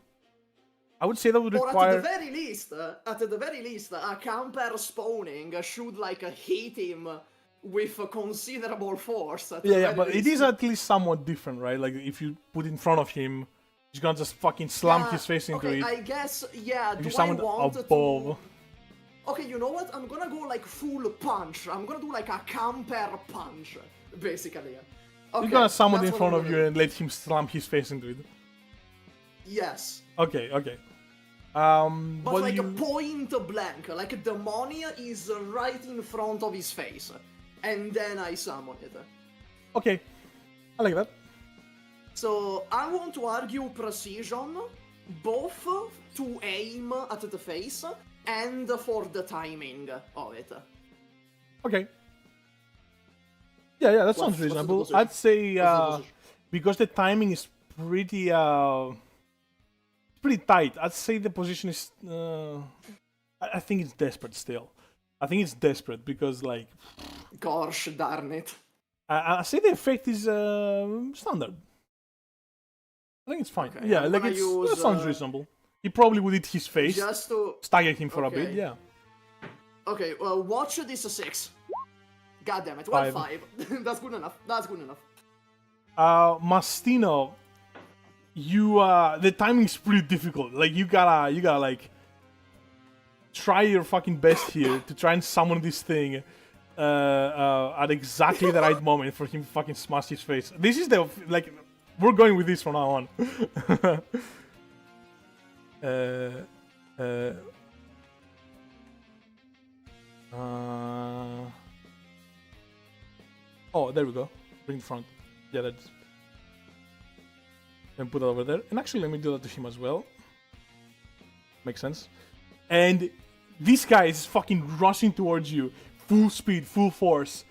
I would say that would Or require... at the very least, a camper spawning should like hit him with a considerable force. At the Yeah, very but it least. is at least somewhat different, right? Like, if you put in front of him, he's gonna just fucking slam Yeah, his face into okay, it. I guess, yeah, If do you I summon want above... to... Okay, you know what? I'm gonna go like full punch. I'm gonna do like a camper punch, basically. Okay, You're gonna summon it that's in what front I'm of gonna you do. and let him slam his face into it. Yes. Okay. But What like do a you... point blank, like the money is right in front of his face. And then I summon it. Okay, I like that. So I want to argue precision, both to aim at the face and for the timing of it. Okay. Yeah, that sounds What's the reasonable. position? I'd say, What's the position? because the timing is pretty tight, I'd say the position is, I think it's desperate still. I think it's desperate because, like, Gosh darn it. I say the effect is standard. I think it's fine. Okay, Yeah, I'm like gonna that use, sounds reasonable. He probably would hit his face, Just to... stagger him for a bit, Okay. yeah. Okay, well, watch this 6. God damn it, well, 5. 5. That's good enough. That's good enough. Mastino, you the timing is pretty difficult. Like you gotta like try your fucking best here to try and summon this thing at exactly the right moment for him to fucking smash his face. This is the like we're going with this from now on. Oh, there we go. Bring the front. Yeah, that's... And put it over there. And actually, let me do that to him as well. Makes sense. And this guy is fucking rushing towards you. Full speed, full force.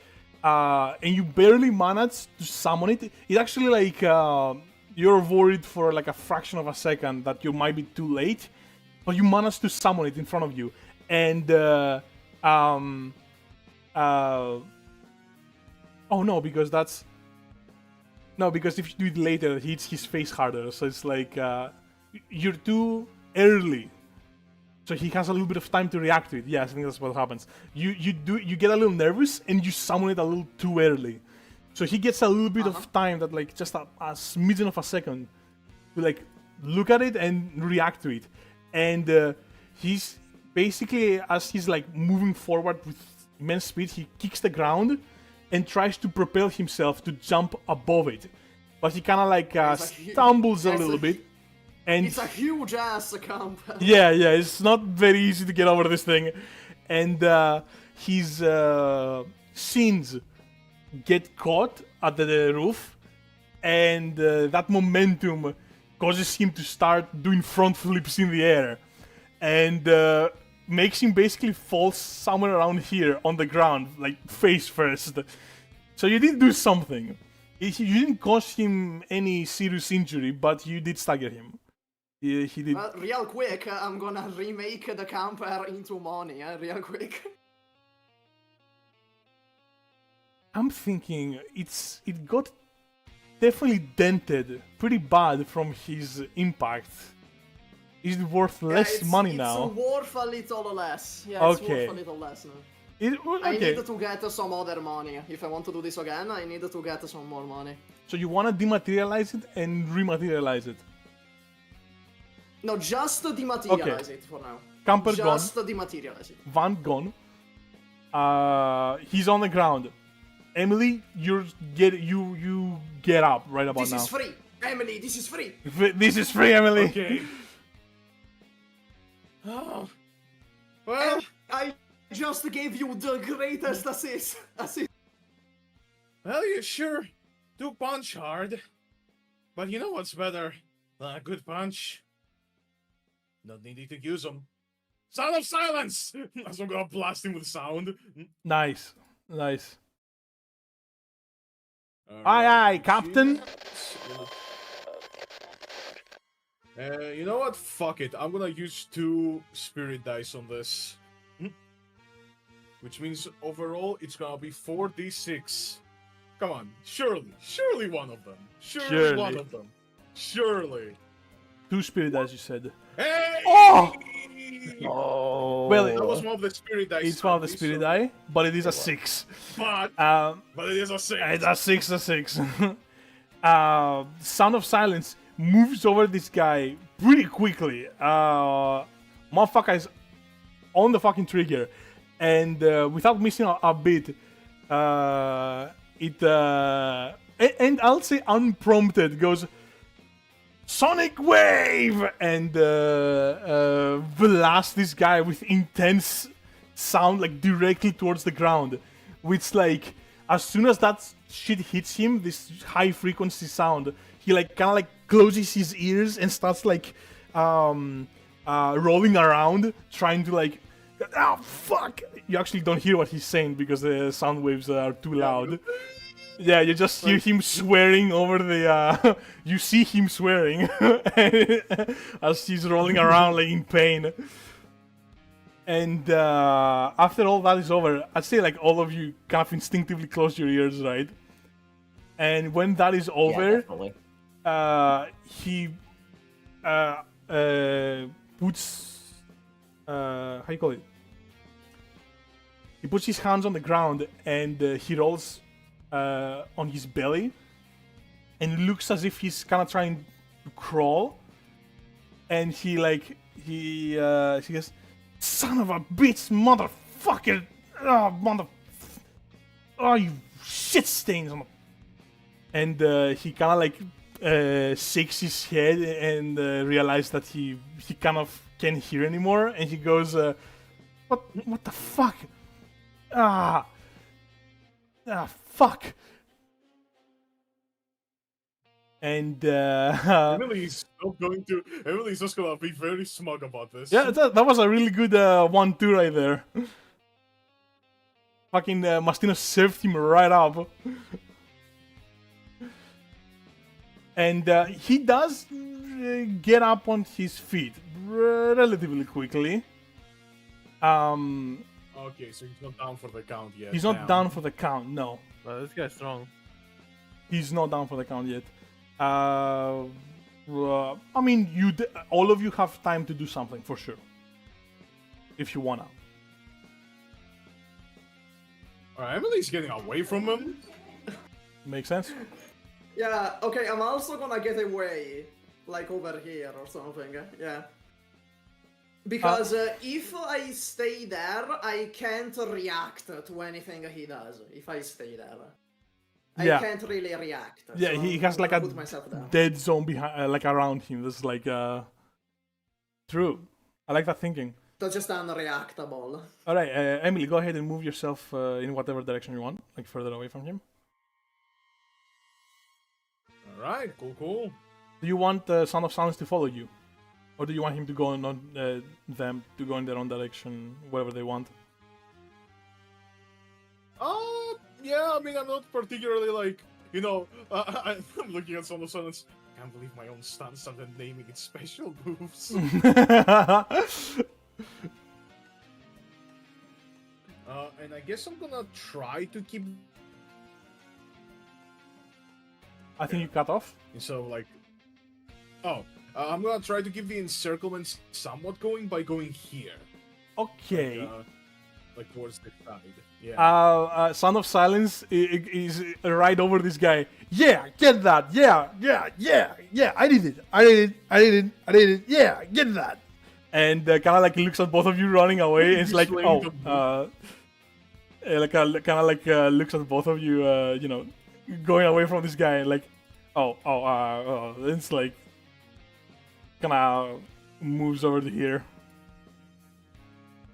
And you barely manage to summon it. It's actually like... you're worried for like a fraction of a second that you might be too late. But you manage to summon it in front of you. And... oh no, because that's... No, because if you do it later, it hits his face harder. So it's like, you're too early. So he has a little bit of time to react to it. Yeah, I think that's what happens. You get a little nervous and you summon it a little too early. So he gets a little bit of time, that like just a smidgen of a second to like look at it and react to it. And he's basically, as he's like moving forward with immense speed, he kicks the ground and tries to propel himself to jump above it. But he kind of like stumbles a little bit. And It's a huge ass camp. yeah, it's not very easy to get over this thing. And his shins get caught at the roof. And that momentum causes him to start doing front flips in the air. And makes him basically fall somewhere around here on the ground, like face first. So you did do something. You didn't cause him any serious injury, but you did stagger him. He did. Well, real quick, I'm gonna remake the camper into money, real quick. I'm thinking it got definitely dented pretty bad from his impact. Is it worth Yeah, less money it's now? worth a little less. Yeah, it's Okay. worth a little less now. Okay. I need to get some other money. If I want to do this again, I need to get some more money. So you want to dematerialize it and rematerialize it. No, just dematerialize it for now. Camper gone. Just dematerialize it. Van gone. He's on the ground. Emily, you get up right about This now. is free, Emily. This is free. This is free, Emily. Okay. Oh. Well, I just gave you the greatest assist. well, you sure do punch hard. But you know what's better than a good punch? Not needing to use them. Sound of silence! As I'm gonna blast him with sound. Nice. Nice. Alright, Aye, Captain. You know what? Fuck it. I'm gonna use 2 spirit dice on this. Which means overall it's gonna be 4d6. Come on, surely one of them. Surely one of them. Surely. 2 spirit, as you said. Hey! Oh! Oh. Well, That was one of the spirit dice. it's one of the spirit die, but it is a 6. But it is a 6. It's a 6. Sound of Silence moves over this guy pretty quickly. Motherfucker is on the fucking trigger, and without missing a beat, and I'll say unprompted goes Sonic Wave and blast this guy with intense sound like directly towards the ground, which like as soon as that shit hits him, this high frequency sound, he like kind of like closes his ears and starts like rolling around trying to like, oh fuck, you actually don't hear what he's saying because the sound waves are too loud. Yeah, you just hear him swearing over the you see him swearing as he's rolling around like in pain. And after all that is over, I'd say like all of you kind of instinctively close your ears, right? And when that is over, definitely. he puts how you call it? He puts his hands on the ground and he rolls on his belly and looks as if he's kind of trying to crawl. And he goes, "Son of a bitch, motherfucker! Oh, you shit stains!" And he kind of like shakes his head and realizes that he kind of can't hear anymore. And he goes, "What the fuck? Fuck!" And Emily's just gonna be very smug about this. yeah, that was a really good 1-2 right there. Fucking Mastino served him right up. And he does get up on his feet relatively quickly. Okay, so he's not down for the count yet. He's not down for the count, no. This guy's strong. He's not down for the count yet. I mean, all of you have time to do something for sure, if you wanna. Alright, Emily's getting away from him. Make sense? Yeah, okay, I'm also gonna get away, like over here or something, yeah. Because if I stay there, I can't react to anything he does, if I stay there. Yeah. I can't really react. Yeah, so he has I'm like gonna a put myself down. dead zone behind, like around him. That's like true. I like that thinking. That's just unreactable. All right, Emily, go ahead and move yourself in whatever direction you want, like further away from him. Alright, cool. Do you want Sound of Silence to follow you, or do you want him to go in them to go in their own direction, whatever they want? Yeah, I mean, I'm not particularly like, I'm looking at Sound of Silence. I can't believe my own stance started naming it special moves. And I guess I'm gonna try to keep. I think you cut off. So like, oh, I'm gonna try to keep the encirclement somewhat going by going here. Okay. Like towards the side. Yeah. Sound of Silence is right over this guy. Yeah, get that. Yeah. I did it. Yeah, get that. And kind of like looks at both of you running away. It's like, Swing like kind of like looks at both of you, you know, going away from this guy. Like, it's like kind of moves over to here.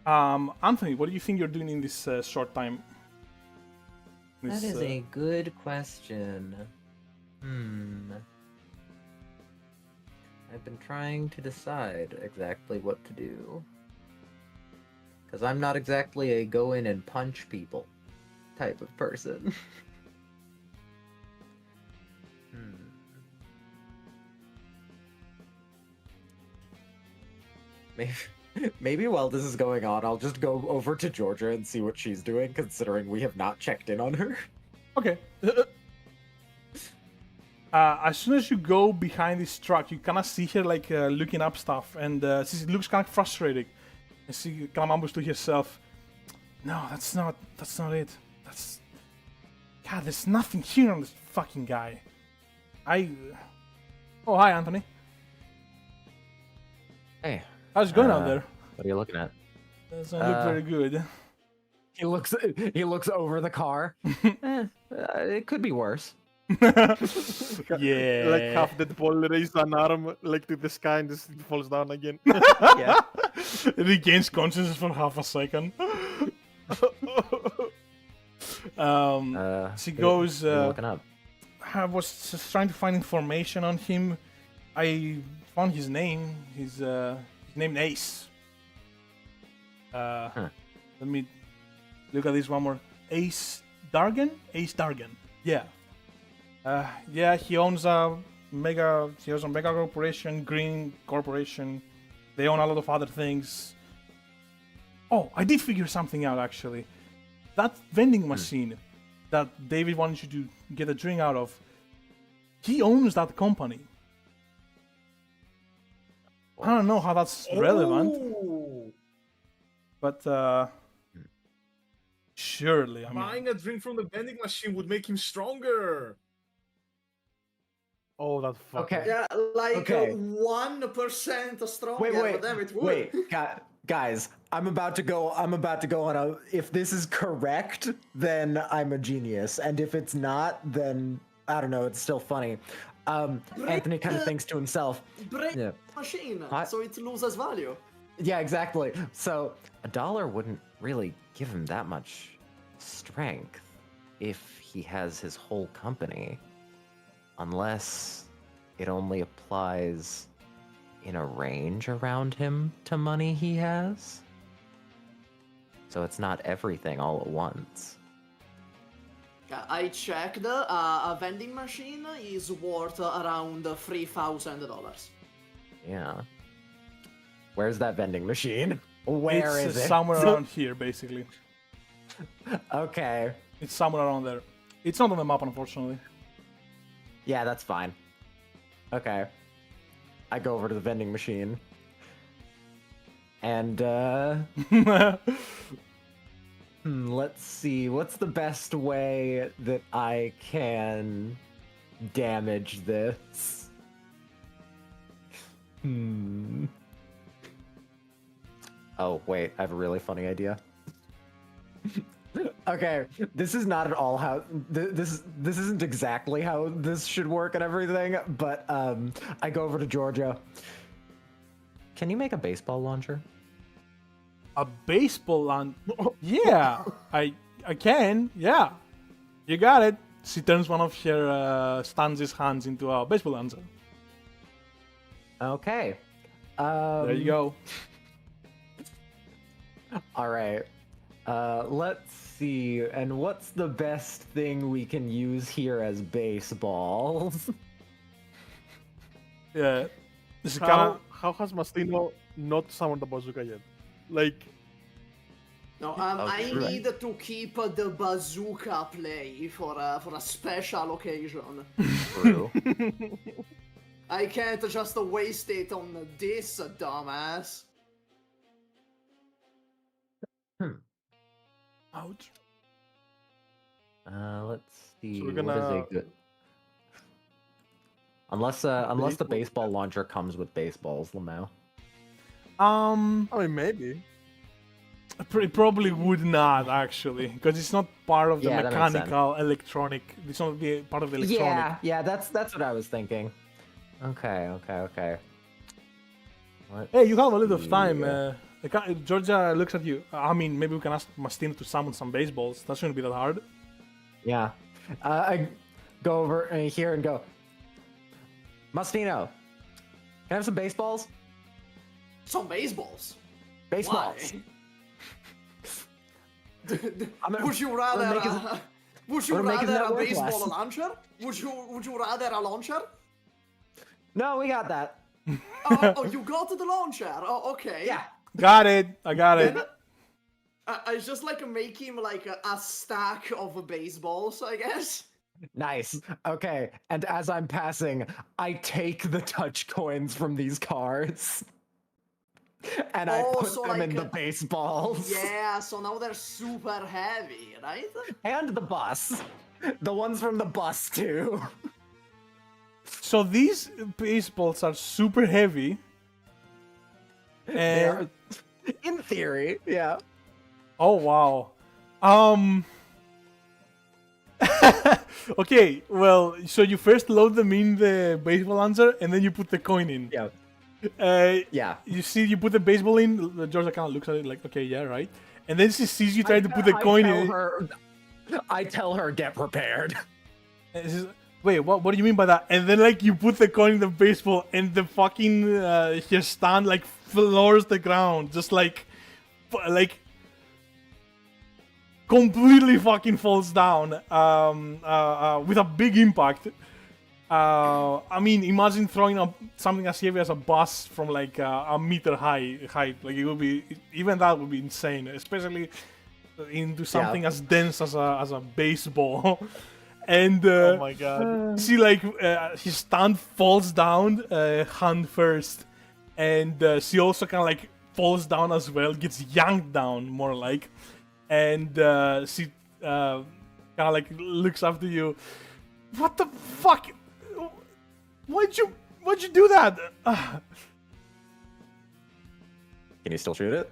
Anthony, what do you think you're doing in this short time? That is a good question. I've been trying to decide exactly what to do. Because I'm not exactly a go in and punch people type of person. Maybe while this is going on, I'll just go over to Georgia and see what she's doing, considering we have not checked in on her. Okay. As soon as you go behind this truck, you kind of see her like looking up stuff, and she looks kind of frustrated. And she kind of mumbles to herself, "No, that's not it. God, there's nothing here on this fucking guy. Oh, hi, Anthony. Hey. How's it going out there? What are you looking at? Doesn't look very good." He looks over the car. It could be worse. Yeah. Like half Deadpool raised an arm like to the sky and just falls down again. Yeah. It regains consciousness for half a second. She goes, what are you looking up? I was just trying to find information on him. I found his name. His name Ace. Let me look at this one more. Ace Dargan? Ace Dargan. Yeah. Yeah, he owns a mega corporation, Green Corporation. They own a lot of other things. Oh, I did figure something out actually. That vending machine that David wanted you to get a drink out of, he owns that company. I don't know how that's relevant, but surely, I mean, Buying a drink from the vending machine would make him stronger. Oh, that fucker. Okay. Yeah, like Okay. 1% stronger. Wait, but damn, it would. wait, guys! I'm about to go on a. If this is correct, then I'm a genius, and if it's not, then I don't know. It's still funny. Anthony kind of thinks to himself. Break Yeah. the machine, What? so it loses value. Yeah, exactly. So $1 wouldn't really give him that much strength if he has his whole company, unless it only applies in a range around him to money he has. So it's not everything all at once. Yeah, I checked. A vending machine is worth around $3,000. Yeah. Where's that vending machine? Where it's is it? somewhere around here, basically. Okay. It's somewhere around there. It's not on the map, unfortunately. Yeah, that's fine. Okay. I go over to the vending machine. And, let's see. What's the best way that I can damage this? Oh, wait. I have a really funny idea. Okay, this is not at all how this isn't exactly how this should work and everything, but I go over to Georgia. Can you make a baseball launcher? A baseball launcher? Yeah, I can. Yeah, you got it. She turns one of her Stanzi's hands into a baseball launcher. Okay. There you go. All right. Let's see. And what's the best thing we can use here as baseballs? Yeah. This is kind How has Mastino not summoned the bazooka yet? Like, No, Oh, I true. need to keep the bazooka play for a special occasion. True. I can't just waste it on this, dumbass. Ouch. Let's see. So we're What is gonna- a good? Unless the Baseball. baseball launcher comes with baseballs, Lamau. I mean, maybe. It probably would not actually, because it's not part of the Yeah, that makes sense. mechanical electronic. It's not the part of the electronic. Yeah, that's what I was thinking. Okay. Let's Hey, you have a little of see. time. Georgia looks at you. I mean, maybe we can ask Mastino to summon some baseballs. That shouldn't be that hard. Yeah. I go over here and go, Mastino, can I have some baseballs? Some baseballs. Baseballs. Why? I'm Would you gonna rather? make his- Would you I'm gonna make his rather a network baseball less. launcher? Would you rather a launcher? No, we got that. Oh, you got the launcher. Oh, okay. Yeah. Got it. I got it. Then I just like make him like a stack of baseballs, I guess. Nice. Okay. And as I'm passing, I take the touch coins from these cards. And I Oh, put so them in like, the baseballs. Yeah, so now they're super heavy, right? And the bus. The ones from the bus too. So these baseballs are super heavy. They And are- in theory, yeah. oh wow. Okay, well, so you first load them in the baseball launcher and then you put the coin in. Yeah. Yeah. You see, you put the baseball in. Georgia kind of looks at it like, okay, yeah, right. And then she sees you trying to put the coin in. I tell her, get prepared. And she's, wait, what do you mean by that? And then like you put the coin in the baseball and the fucking her stand like floors the ground, just like completely fucking falls down with a big impact. I mean, imagine throwing up something as heavy as a bus from like a meter height. Like it would be, even that would be insane, especially into something as dense as a baseball. And Oh my god. see, like his stand falls down, hand first, and she also kind of like falls down as well, gets yanked down more like, and she kind of like looks after you. What the fuck? Why'd you do that? Can you still shoot it?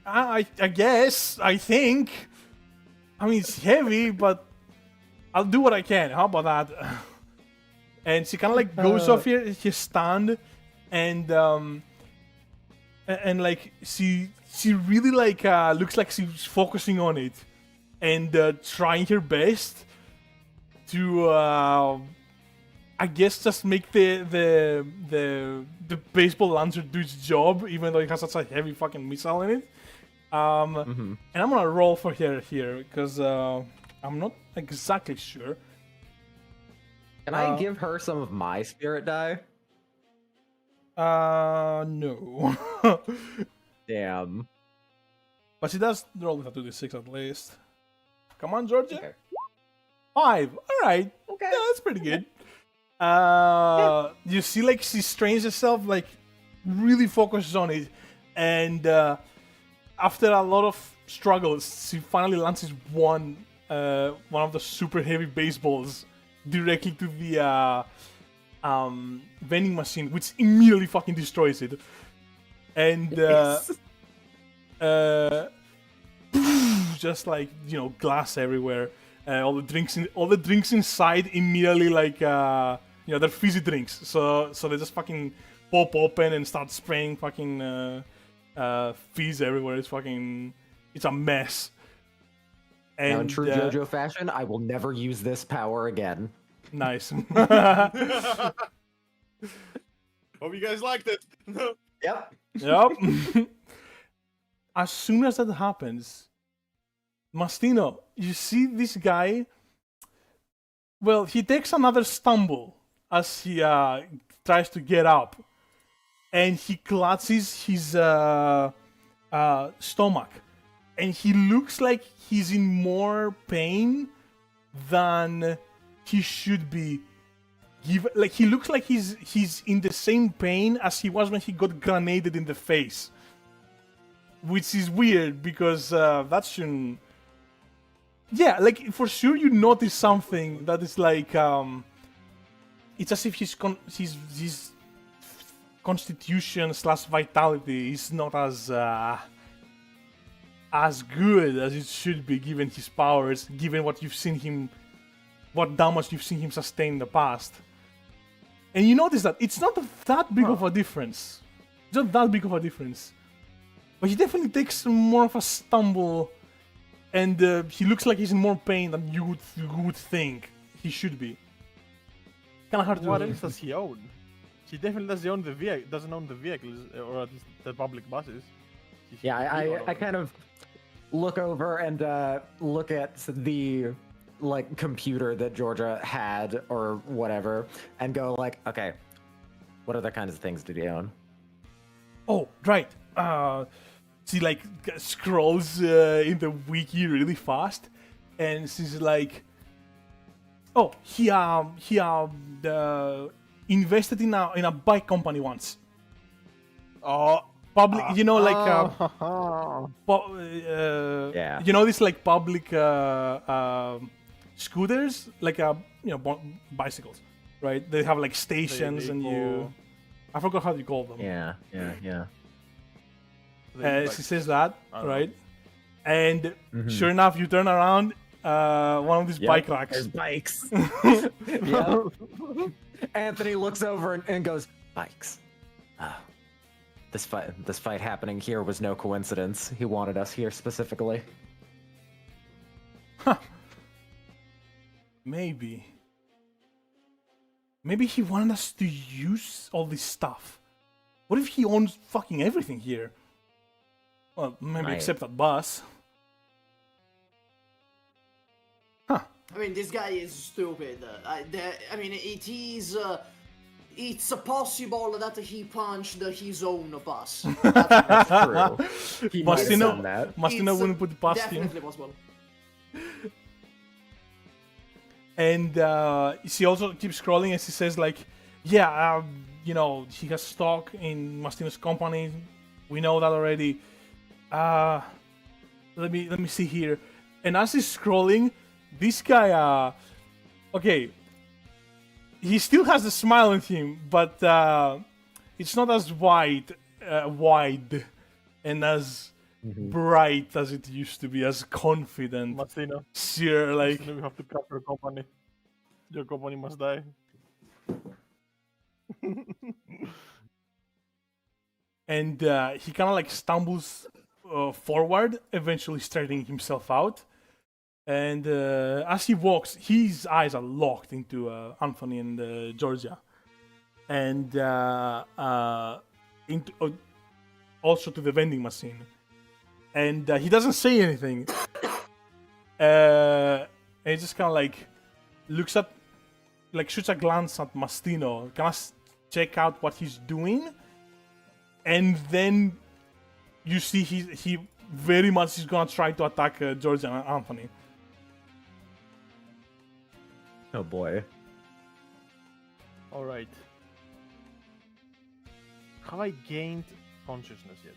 I guess, I think. I mean, it's heavy, but I'll do what I can. How about that? And she kind of like goes off his stand, and like she really like looks like she's focusing on it, and trying her best to I guess just make the baseball launcher do its job, even though it has such a heavy fucking missile in it. And I'm gonna roll for her here because I'm not exactly sure. Can I give her some of my spirit die? No. Damn. But she does roll with a 2d6 at least. Come on, Georgia. Okay. 5. All right. Okay. Yeah, that's pretty good. You see, like she strains herself, like really focuses on it, and after a lot of struggles, she finally lances one of the super heavy baseballs directly to the vending machine, which immediately fucking destroys it, and just like, you know, glass everywhere. All the drinks inside immediately, like you know, they're fizzy drinks, so they just fucking pop open and start spraying fucking fizz everywhere. It's a mess. And Now, in true JoJo fashion, I will never use this power again. Nice. Hope you guys liked it. Yep. Yep. As soon as that happens, Mastino, you see this guy. Well, he takes another stumble as he tries to get up, and he clutches his stomach, and he looks like he's in more pain than he should be. he looks like he's in the same pain as he was when he got grenaded in the face, which is weird because that shouldn't. Yeah, like for sure you notice something that is like it's as if his constitution / vitality is not as good as it should be given his powers, given what damage you've seen him sustain in the past. And you notice that it's not that big of a difference. It's not that big of a difference. But he definitely takes more of a stumble, and he looks like he's in more pain than you would think he should be. Kinda hard to... What else does he own? He definitely doesn't own the vehicles, or at least the public buses. Yeah, I kind of look over and look at the like computer that Georgia had or whatever, and go like, okay, what other kinds of things did he own? Oh, right. She like scrolls in the wiki really fast, and she's like, "Oh, he invested in a bike company once. Oh, Public, you know, like Yeah. you know, this like public scooters, like bicycles, right? They have like stations, and you, I forgot how you call them. Yeah. She says that, right? know. And sure enough, you turn around, one of these bike racks. There's bikes. Anthony looks over and goes, bikes. Oh, this fight happening here was no coincidence. He wanted us here specifically. Huh. Maybe he wanted us to use all this stuff. What if he owns fucking everything here? Well, maybe Right. except that bus. Huh. I mean, this guy is stupid. I mean, it's possible that he punched his own bus. That's true. He might have done that. Mastino wouldn't put it past him. Definitely possible. And she also keeps scrolling, and she says like, yeah, you know, he has stock in Mastino's company. We know that already. Let me see here. And as he's scrolling, this guy, okay, he still has a smile on him, but it's not as wide and as bright as it used to be, as confident. Mastino, Sure, like, Mastino, we have to cut your company. Your company must die. and he kind of like stumbles forward, eventually straightening himself out. And as he walks, his eyes are locked into Anthony and Georgia, and into also to the vending machine. And he doesn't say anything. And he just kind of like looks at, like shoots a glance at Mastino, kind of check out what he's doing, and then you see he very much is gonna try to attack Georgia and Anthony. Oh boy. Alright. Have I gained consciousness yet?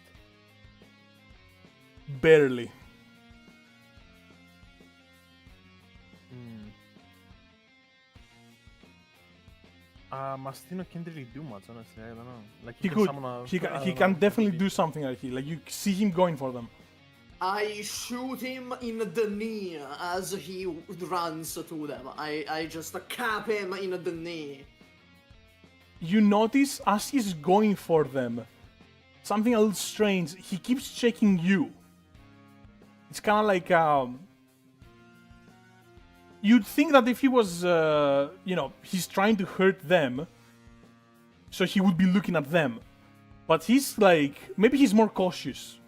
Barely. Mastino can't really do much, honestly. I don't know. Like He can could. summon a- He I can. don't He know, can definitely maybe. do something like he. Like you see him going for them. I shoot him in the knee as he runs to them. I just cap him in the knee. You notice as he's going for them, something a little strange. He keeps checking you. It's kind of like you'd think that if he was, he's trying to hurt them, so he would be looking at them. But he's like, maybe he's more cautious.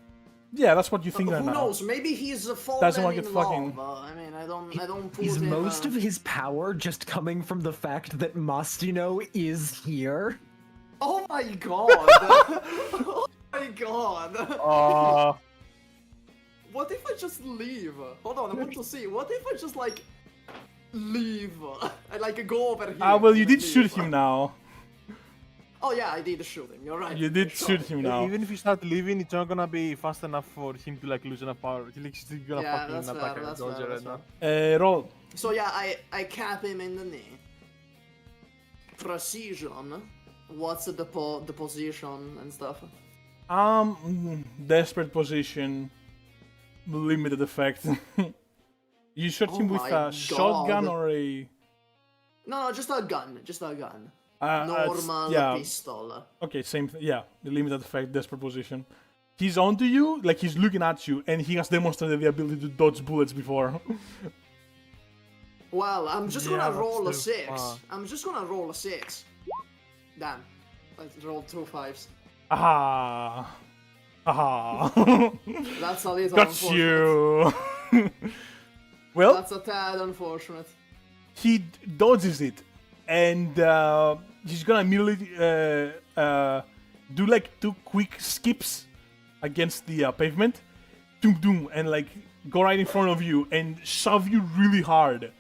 Yeah, that's what you think right Who now. knows? Maybe he's fallen Doesn't want to in get fucking- love. I mean, I don't put Is him, most of his power just coming from the fact that Mastino is here? Oh my god! Oh my god! What if I just leave? Hold on, I want to see. What if I just like leave. I like go over here. Ah, well, you and did leave. shoot him now. Oh yeah, I did shoot him. You're right. You did Sure. shoot him now. Even if you start leaving, it's not gonna be fast enough for him to like lose enough power. He's still gonna Yeah, fucking that's attack fair, that's Georgia fair, right that's now. Roll. So yeah, I cap him in the knee. Precision. What's the position and stuff? Desperate position. Limited effect. You shot Oh him with my a shotgun God. or a... No, just a gun. Just a gun. it's- Normal yeah. pistol. Okay, same thing. Yeah, the limited effect, desperate position. He's onto you, like he's looking at you, and he has demonstrated the ability to dodge bullets before. Well, I'm just Yeah, gonna but roll a still, 6. I'm just gonna roll a 6. Damn. Let's roll 2 5s. Ah. Ah. That's a little Got unfortunate. you. Well, That's a tad unfortunate. he dodges it, and he's gonna immediately do like 2 quick skips against the pavement, doom doom, and like go right in front of you and shove you really hard,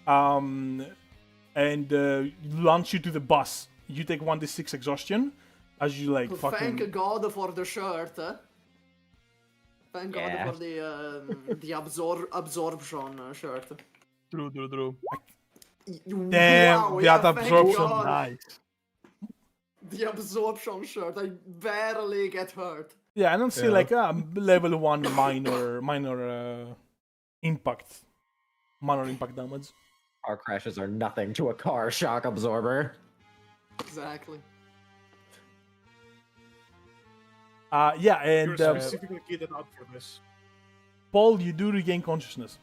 and launch you to the bus. You take 1d6 exhaustion as you like fucking. Thank God for the shirt. Thank Yeah. God for the absorption shirt. True. Damn, that thank absorption. God. Nice. The absorption shirt. I barely get hurt. Yeah, I don't see Yeah. like a level 1 minor impact, minor impact damage. Car crashes are nothing to a car shock absorber. Exactly. Yeah, You're and specifically kitted out for this. Paul, you do regain consciousness,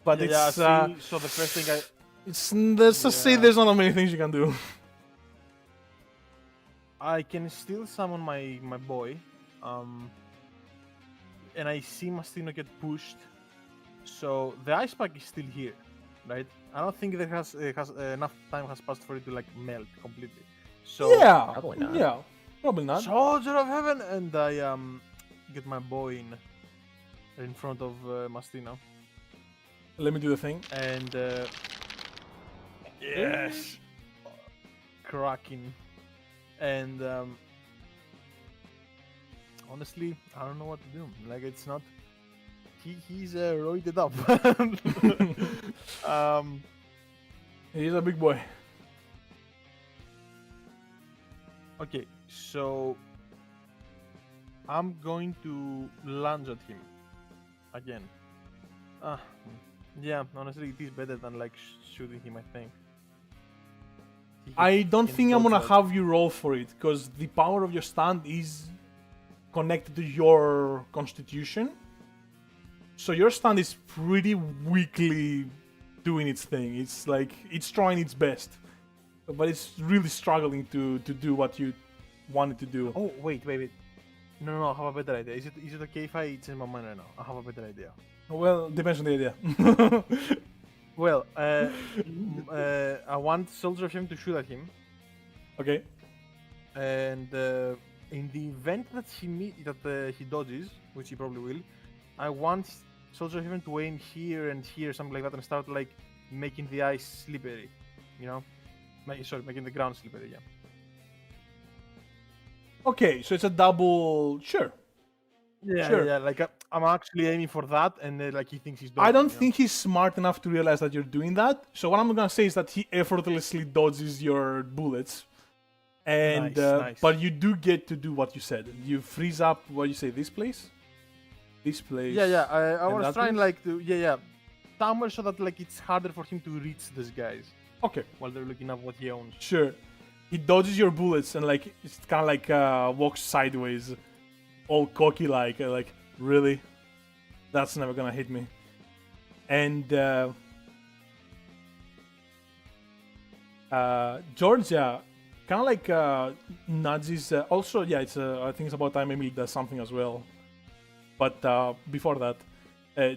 but Yeah, it's see, so the first thing let's just say Yeah. there's not many things you can do. I can still summon my boy, and I see Mastino get pushed. So the ice pack is still here, right? I don't think there has enough time has passed for it to like melt completely. So Yeah, Probably not. yeah, probably not. Soldier of Heaven, and I get my boy in front of Mastino, Let me do the thing. and yes, cracking, and honestly, I don't know what to do. Like it's not. He's roided up. He's a big boy. Okay, so I'm going to lunge at him again. Yeah, honestly, it is better than like shooting him. I think. I don't can think I'm dodge gonna that. have you roll for it because the power of your stand is connected to your constitution. So your stand is pretty weakly doing its thing. It's like it's trying its best, but it's really struggling to do what you want it to do. Oh wait. No, I have a better idea. Is it okay if I change my mind right now? I have a better idea. Well, depends on the idea. Well, I want Soldier of Him to shoot at him, Okay. and in the event that he dodges, which he probably will, I want Soldier of Heaven to aim here and here, something like that, and start like making the ice slippery, you know? Making the ground slippery, yeah. Okay, so it's a double. Sure. Yeah, Sure. yeah. Like I'm actually aiming for that, and like he thinks he's. I dodging, don't you know? think he's smart enough to realize that you're doing that. So what I'm gonna say is that he effortlessly dodges your bullets, and Nice. but you do get to do what you said. You freeze up. What you say? This place. This place. Yeah. I and was that trying place? like to somewhere so that like it's harder for him to reach these guys Okay. while they're looking at what he owns. Sure. He dodges your bullets and like it's kind of like walks sideways, all cocky like really, that's never gonna hit me. And Georgia kind of like nudges. Also, yeah, it's I think it's about time Emily does something as well. But before that,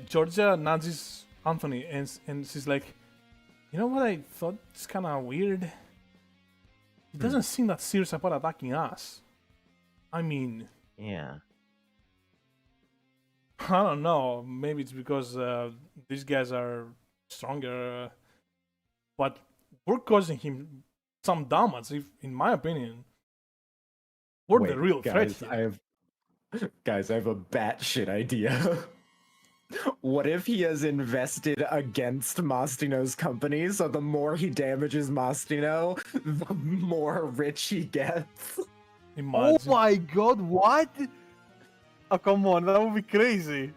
Georgia nudges Anthony and she's like, you know what I thought is kind of weird. It doesn't seem that serious about attacking us. I mean, Yeah. I don't know. Maybe it's because these guys are stronger, but we're causing him some damage. In my opinion, we're the Wait, real threat guys, here. Guys, I have a batshit idea. What if he has invested against Mastino's company, so the more he damages Mastino, the more rich he gets? Oh Imagine. my god, what? Oh, come on, that would be crazy.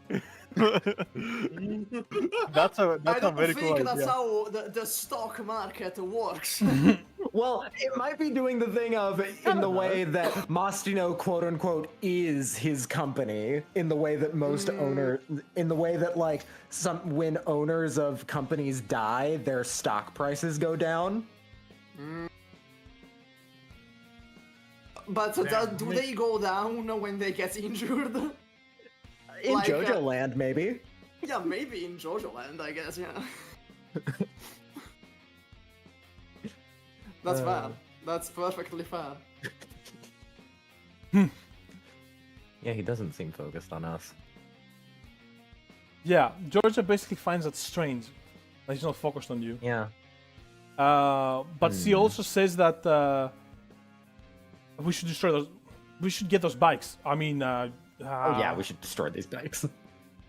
That's I a don't very think cool that's idea. how the stock market works. Well, it might be doing the thing of in the way that Mastino, quote unquote, is his company. In the way that most in the way that like when owners of companies die, their stock prices go down. But do they go down when they get injured? In Like, JoJo Land, maybe. Yeah, maybe in JoJo Land, I guess, yeah. That's fair. That's perfectly fair. Yeah, he doesn't seem focused on us. Yeah, Georgia basically finds that strange that he's not focused on you. Yeah. But she also says that we should destroy those. We should get those bikes. I mean, Oh yeah, we should destroy these bikes.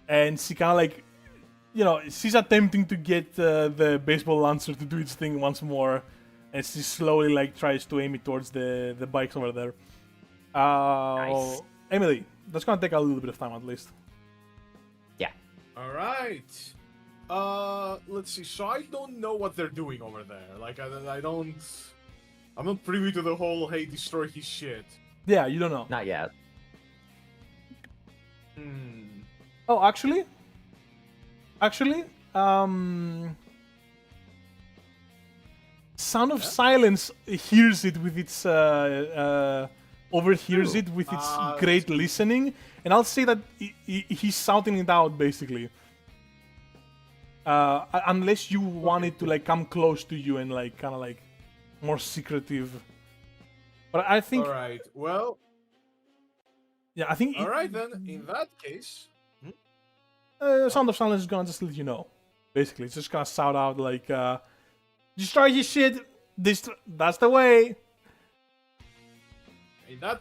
and she kind of like, she's attempting to get the baseball lancer to do its thing once more, and she slowly like tries to aim it towards the bikes over there. Nice. Emily, that's gonna take a little bit of time at least. Yeah. All right. Let's see. So I don't know what they're doing over there. Like I don't. I'm not privy to the whole hey destroy his shit. Yeah, you don't know. Not yet. Oh, actually, Sound of Silence hears it with its overhears it with its great listening, and I'll say that he's shouting it out basically. Unless you want it to like come close to you and like kind of like more secretive. But I think. All right. Well. Yeah, I think. All right then. In that case. Sound of Silence is gonna just let you know. Basically, it's just gonna shout out like, "Destroy his shit. That's the way." In that.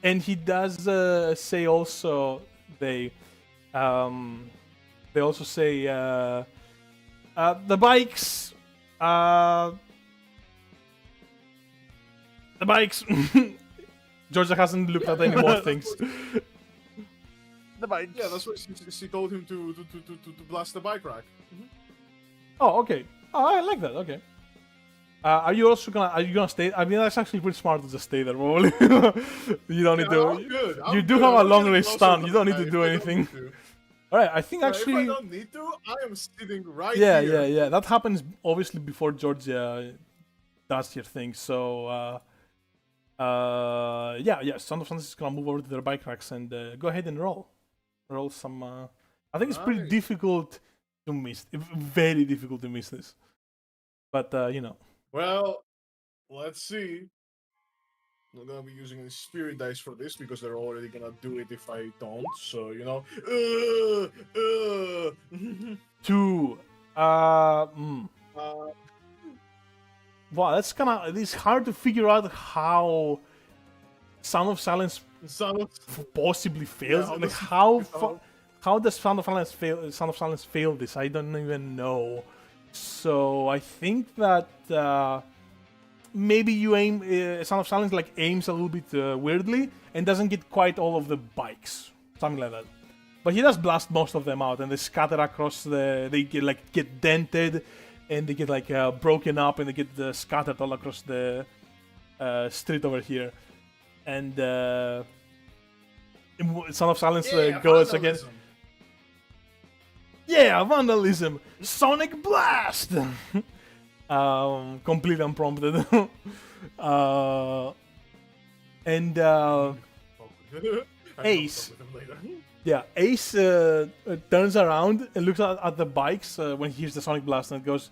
And he does say also they also say the bikes. The bikes. Georgia hasn't looked at any more things. The bike. Yeah, that's what she told him to blast the bike rack. Oh, okay. Oh, I like that. Okay. Are you gonna stay? I mean, that's actually pretty smart to just stay there. Probably. You don't need to. I'm good. You I'm do good. have a I'm long getting range closer stun. to You don't the need to guy do if I don't anything. need to. All right. I think Yeah, actually. if I don't need to, I am sitting right Yeah, here. yeah. That happens obviously before Georgia does her thing. So, yeah. Sound of Silence is gonna move over to their bike racks and go ahead and roll some. I think it's pretty Nice. difficult to miss. Very difficult to miss this. But Well, let's see. I'm gonna be using a spirit dice for this because they're already gonna do it if I don't. So two. Wow, that's it's hard to figure out how Sound of Silence possibly fails. Yeah, Like how how does Sound of Silence fail? Sound of Silence fail this? I don't even know. So I think that maybe you aim Sound of Silence like aims a little bit weirdly and doesn't get quite all of the bikes, something like that. But he does blast most of them out, and they scatter across they get dented, and they get like broken up, and they get scattered all across the street over here. And Sound of Silence goes again. vandalism. Yeah, vandalism! Sonic Blast! Completely unprompted. And Ace. Yeah, Ace turns around and looks at the bikes when he hears the Sonic Blast and goes.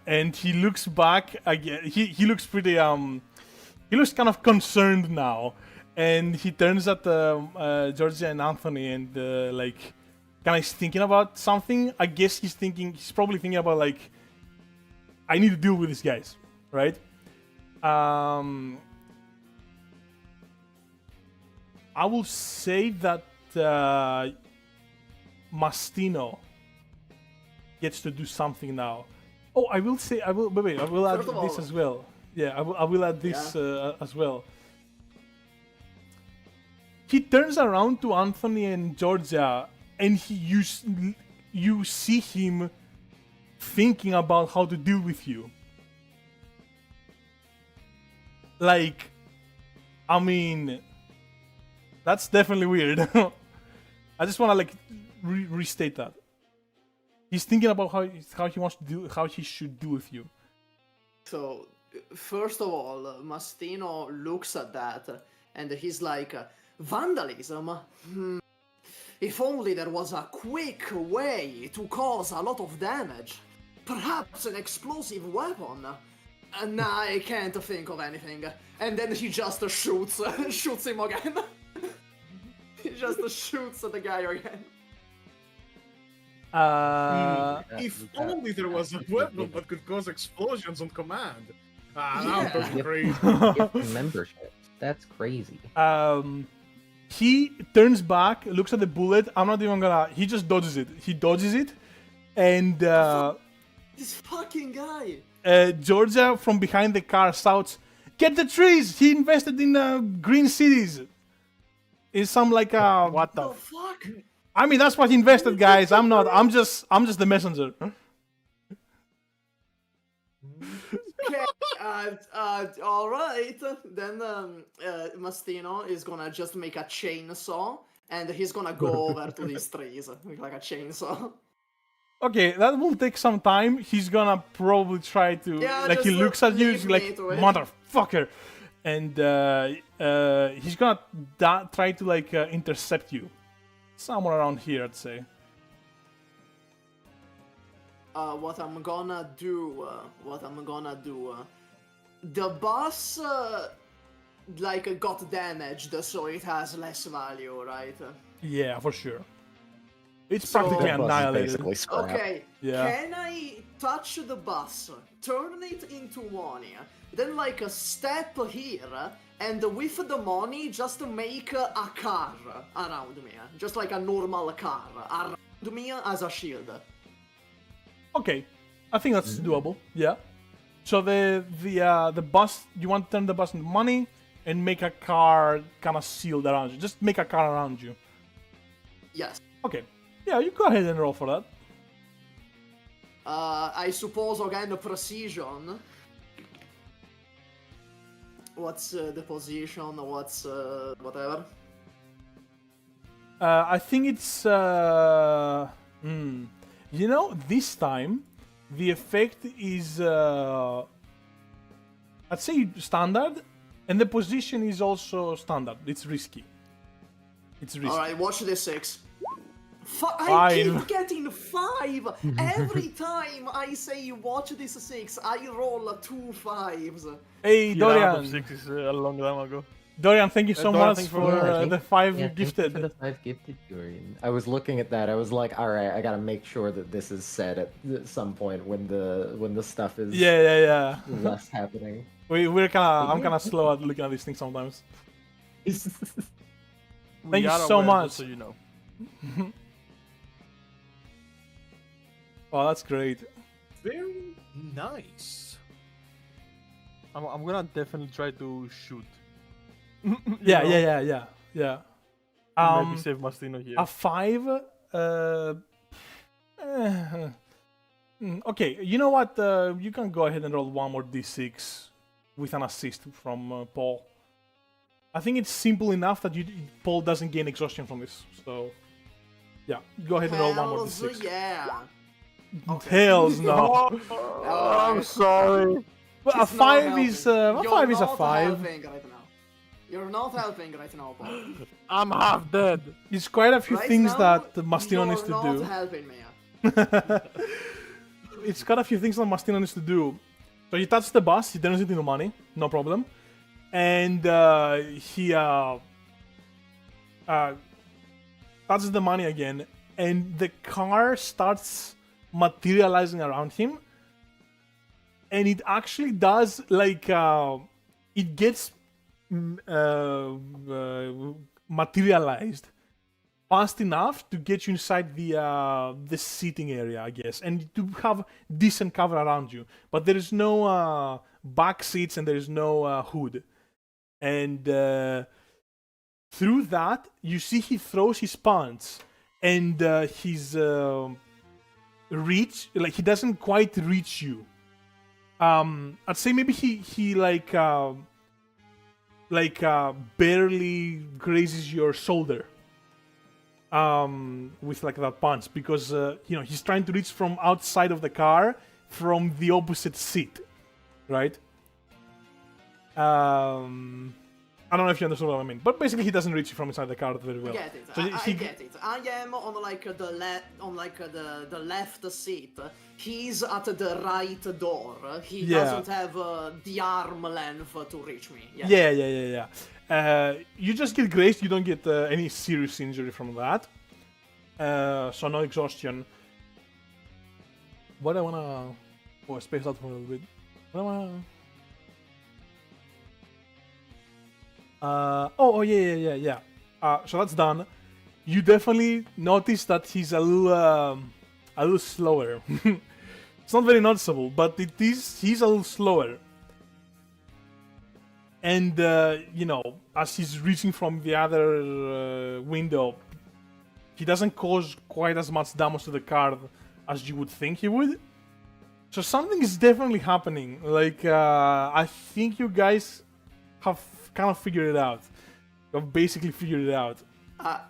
And he looks back again. He looks pretty he looks kind of concerned now, and he turns at Georgia and Anthony, and like, kind of thinking about something. I guess he's probably thinking about like, I need to deal with these guys, right? I will say that Mastino gets to do something now. Oh, I will add First of this all- as well. Yeah, I will add this as well. He turns around to Anthony and Georgia, and you see him thinking about how to deal with you. Like, I mean, that's definitely weird. I just want to like restate that. He's thinking about how he should deal with you. So, first of all, Mastino looks at that and he's like, vandalism? If only there was a quick way to cause a lot of damage. Perhaps an explosive weapon. And I can't think of anything. And then he just shoots him again. He just shoots at the guy again. If only there was a weapon that could cause explosions on command. That would be great. Gift membership. That's crazy. He turns back, looks at the bullet. I'm not even gonna. He just dodges it. He dodges it, and This fucking guy. Georgia from behind the car shouts, "Get the trees! He invested in green cities." It's some like What the The fuck? I mean, that's what he invested, guys. I'm not. I'm just the messenger. Okay, all right. Then Mastino is gonna just make a chainsaw, and he's gonna go over to these trees like a chainsaw. Okay, that will take some time. He's gonna probably try to, Yeah, like, he just looks at you, leave he's like, me to it. motherfucker, and he's gonna try to like intercept you, somewhere around here, I'd say. What I'm gonna do, the bus, like, got damaged, so it has less value, right? Yeah, for sure. It's So- practically That bus is annihilated. basically scrap. Okay, Yeah. can I touch the bus, turn it into money, then like step here, and with the money just make a car around me, just like a normal car around me as a shield? Okay, I think that's doable. Yeah. So the bus, you want to turn the bus into money and make a car kind of sealed around you. Just make a car around you. Yes. Okay. Yeah, you go ahead and roll for that. I suppose again precision. What's the position? What's whatever? I think it's you know, this time the effect is I'd say standard, and the position is also standard. It's risky. It's risky. All right, watch this 6. I Five. keep getting 5 every time I say watch this 6. I roll 2 5s. Hey, He ran out of Dorian. 6 a long time ago. Dorian, thank you so Dorian, much thanks for for the 5 Yeah, gifted. thank you for the 5 gifted, Dorian. I was looking at that. I was like, all right, I gotta make sure that this is said at some point when the stuff is Yeah. less happening. I'm kind of slow at looking at these things sometimes. We you are so aware, much. just so you know. Oh, that's great. Very nice. I'm gonna definitely try to shoot. Yeah. Maybe save Mastino here. A 5. Okay, you know what? You can go ahead and roll one more d6 with an assist from Paul. I think it's simple enough that Paul doesn't gain exhaustion from this. So, yeah, go ahead and roll one more Hells d6. yeah. Hells no. I'm sorry. Well, a It's not 5 is helping. a 5 is a You're not 5. helping right now. You're not helping right now, Paul. I'm half dead. It's quite a few Right things now, that Mastino needs to You're do. not helping me. It's got a few things that Mastino needs to do. So he touches the bus, he turns it into money, no problem. and he touches the money again, and the car starts materializing around him, and it actually does like it gets materialized fast enough to get you inside the seating area, I guess, and to have decent cover around you. But there is no back seats and there is no hood. And through that, you see he throws his pants, and his reach, like he doesn't quite reach you. I'd say maybe he barely grazes your shoulder. With like that punch, because he's trying to reach from outside of the car from the opposite seat, right? I don't know if you understand what I mean, but basically he doesn't reach you from inside the car very well. I get it. So I get it. I am on the left seat. He's at the right door. He doesn't have the arm length to reach me. Yeah. You just get grazed. You don't get any serious injury from that. So no exhaustion. What I wanna space out for a little bit. What I wanna. Yeah. So that's done. You definitely notice that he's a little slower. It's not very noticeable, but he's a little slower. And as he's reaching from the other window, he doesn't cause quite as much damage to the car as you would think he would. So something is definitely happening. Like I think you guys have kind of figured it out. You've basically figured it out. I'm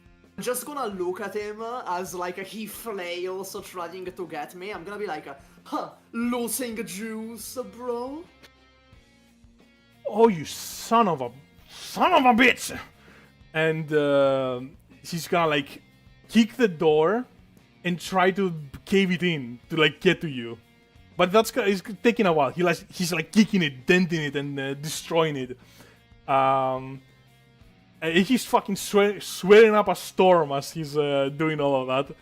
just gonna look at him as like he flails trying to get me. I'm gonna be like, losing juice, bro. Oh, you son of a bitch! And he's gonna like kick the door and try to cave it in to like get to you. But it's taking a while. He's like kicking it, denting it, and destroying it. He's fucking swearing up a storm as he's doing all of that.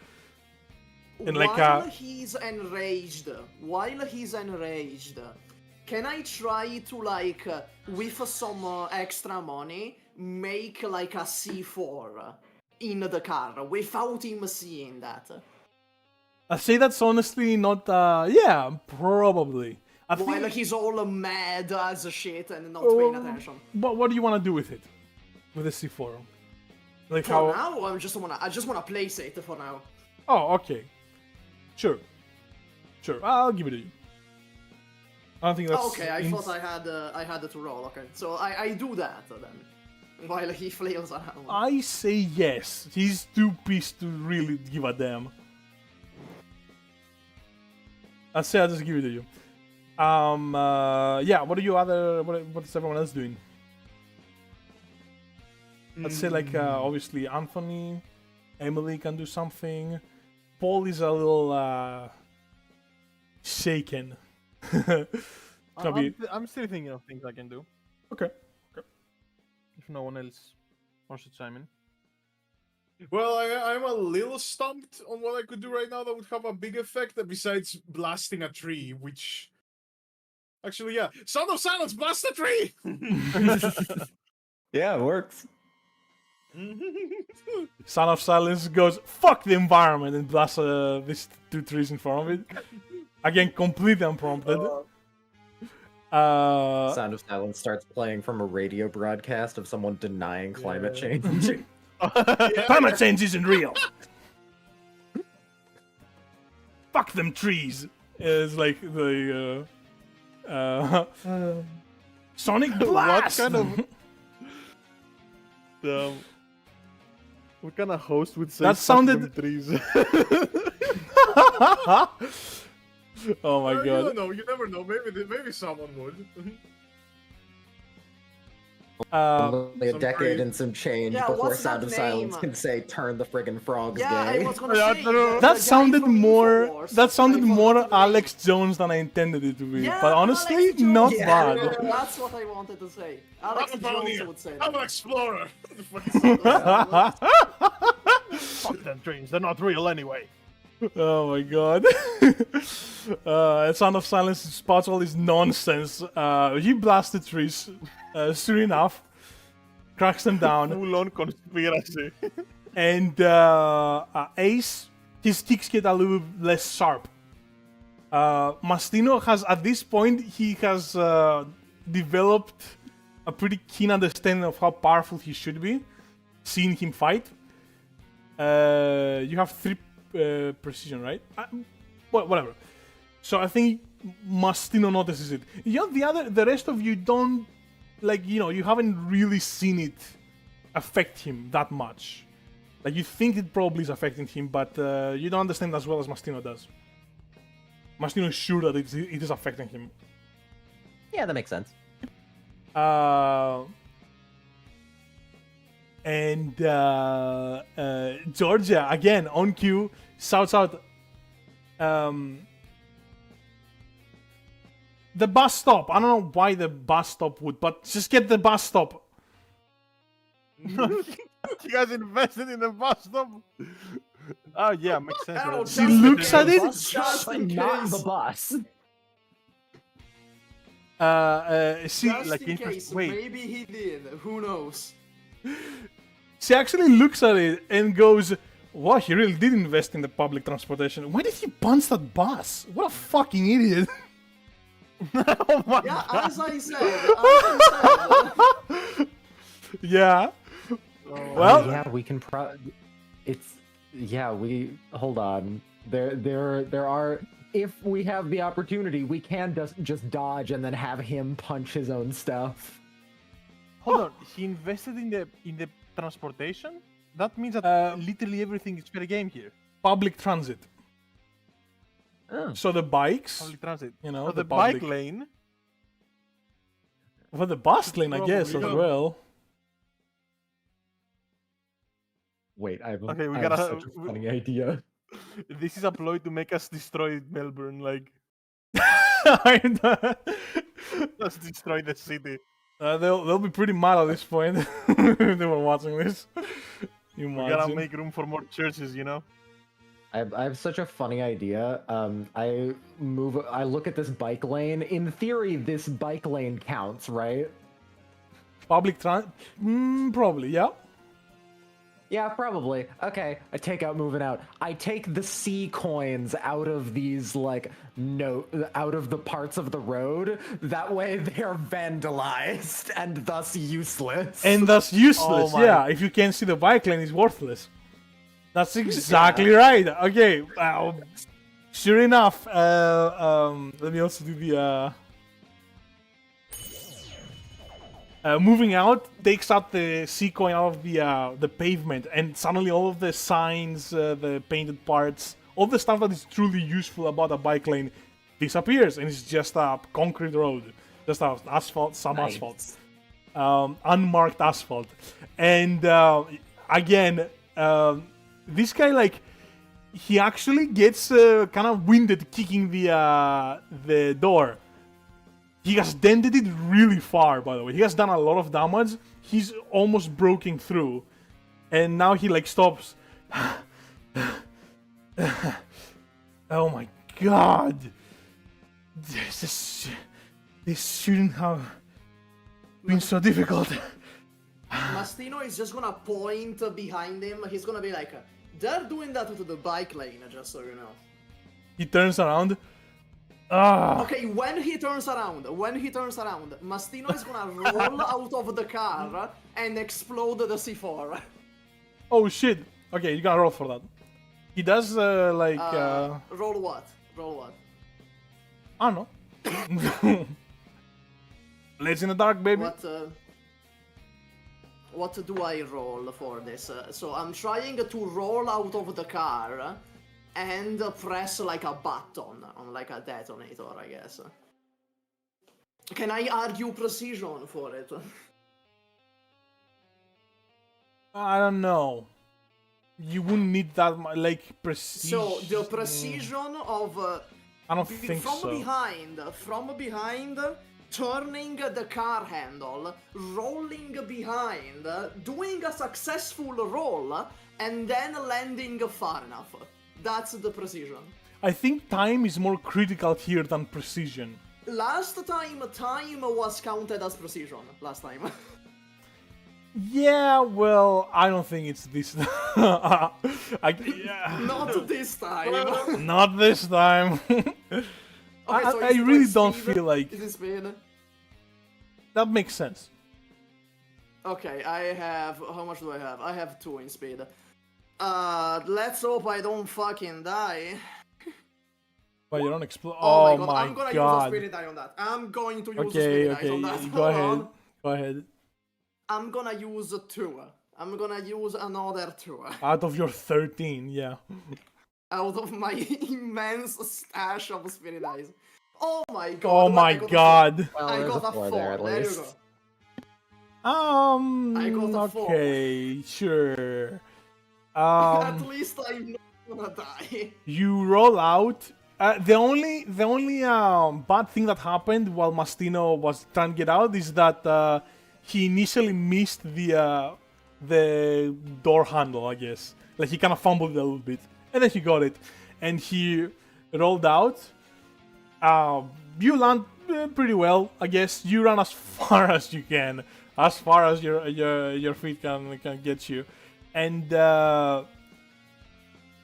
And while he's enraged, can I try to like, with some extra money, make like a C4 in the car without him seeing that? I say that's honestly not. Yeah, probably. While he's all mad as shit and not paying attention. But what do you want to do with it? With the C4? Like for now, I just wanna place it for now. Oh, okay. Sure. I'll give it to you. I don't think that's. Okay, I thought I had to roll. Okay, so I do that then. While he flails around. I say yes. He's too pissed to really give a damn. I say I'll just give it to you. Yeah, what is everyone else doing? I'd say like obviously Anthony, Emily can do something. Paul is a little shaken. I'm still thinking of things I can do. Okay. If no one else wants to chime in. Well, I'm a little stumped on what I could do right now that would have a big effect besides blasting a tree, which... Actually, yeah. Sound of Silence, blast a tree! Yeah, it works. Son of Silence goes, fuck the environment, and blasts these two trees in front of it. Again, completely unprompted. Sound of Silence starts playing from a radio broadcast of someone denying climate change. Climate change isn't real. Fuck them trees. It's like the Sonic Blast. What kind of host would say that sounded trees? Oh my god! You don't know. You never know. Maybe someone would. Only a Some decade crazy- and some change Yeah, before what's Sound that of Silence name? can say "Turn the friggin' frogs Yeah, I gay." was gonna Yeah, say true. That guy sounded from more. Infowars. That sounded I forgot more the name. Alex Jones than I intended it to be. Yeah, But honestly, Alex Jones. not Yeah. bad. That's what I wanted to say. Alex I'm a Jones pioneer. would say I'm that. an explorer. The fuck is that? Fuck them dreams. They're not real anyway. Oh my god. Sound of Silence spots all this nonsense. He blasted trees, soon enough, cracks them down, Full-on conspiracy. and Ace, his kicks get a little less sharp. Mastino has, at this point, he has developed a pretty keen understanding of how powerful he should be, seeing him fight. You have 3 precision, right? Whatever. So I think Mastino notices it. The rest of you don't, you haven't really seen it affect him that much. Like, you think it probably is affecting him, but you don't understand as well as Mastino does. Mastino is sure that it is affecting him. Yeah, that makes sense. And Georgia, again, on cue, shouts out, the bus stop. I don't know why the bus stop would, but just get the bus stop. You guys invested in the bus stop? Oh yeah, makes sense. Arrow, right? She just in looks at case. it. Just in Not case. the bus. She Just like, in interest- case. wait. Maybe he did. Who knows? She actually looks at it and goes, wow, he really did invest in the public transportation. Why did he punch that bus? What a fucking idiot. Oh my Yeah, god. as I said. Yeah. Well, Yeah, we can hold on. There are, if we have the opportunity, we can just dodge and then have him punch his own stuff. Hold on. He invested in the transportation? That means that literally everything is fair game here. public transit. Oh. So the bikes, Public transit. you know, So the public- bike lane. well, the bus lane, I guess, as Probably. well. Wait, I have Okay, we I have gotta- such a funny idea. This is a ploy to make us destroy Melbourne, like just destroy the city. They'll be pretty mad at this point if they were watching this. You We gotta imagine? make room for more churches, you know? I have such a funny idea. I look at this bike lane. In theory, this bike lane counts, right? Public transit? Probably, yeah. Yeah, probably. Okay, I take out moving out. I take the C coins out of these, out of the parts of the road. That way they are vandalized and thus useless. And that's useless, Oh my- yeah. If you can't see the bike lane, it's worthless. That's exactly right. Okay, sure enough. Let me also do the... moving out takes out the C coin out of the pavement, and suddenly all of the signs, the painted parts, all the stuff that is truly useful about a bike lane disappears, and it's just a concrete road, just asphalt, some Nice. asphalt, unmarked asphalt, and again, this guy he actually gets kind of winded kicking the door. He has dented it really far, by the way. He has done a lot of damage. He's almost broken through. And now he stops. Oh my god. This shouldn't have been so difficult. Mastino is just gonna point behind him. He's gonna be like, they're doing that to the bike lane, just so you know. He turns around. Ah. Okay, when he turns around, Mastino is gonna roll out of the car and explode the C4. Oh shit. Okay, you gotta roll for that. He does Roll what? Roll what? I don't know. Lights in the dark, baby. What do I roll for this? So I'm trying to roll out of the car and press a button on a detonator, I guess. Can I argue precision for it? I don't know. You wouldn't need that much, like, precision. So the precision of I don't think from so. behind, turning the car handle, rolling behind, doing a successful roll, and then landing far enough. That's the precision. I think time is more critical here than precision. Last time was counted as precision. Last time. Yeah, well, I don't think it's this. Yeah. Not this time. Not this time. I really don't feel like Is it speed? that makes sense. Okay, I have. How much do I have? I have 2 in speed. Let's hope I don't fucking die. But you don't explode. Oh, Oh my my god, I'm gonna god. use a spirit die on that. I'm going to use a Okay, spirit okay, die on that. go Hold ahead. on. Go ahead. I'm gonna use 2. I'm gonna use another 2. Out of your 13, yeah. Out of my immense stash of spirit dice. Oh my god. Oh well, my I got a god. Well, I there's got a a 4 4. there at There you least. go. I got a 4. okay, sure. At least I'm not gonna die. You roll out. The only bad thing that happened while Mastino was trying to get out is that he initially missed the door handle, I guess. Like he kind of fumbled it a little bit, and then he got it, and he rolled out. You land pretty well, I guess. You run as far as you can, as far as your feet can get you, and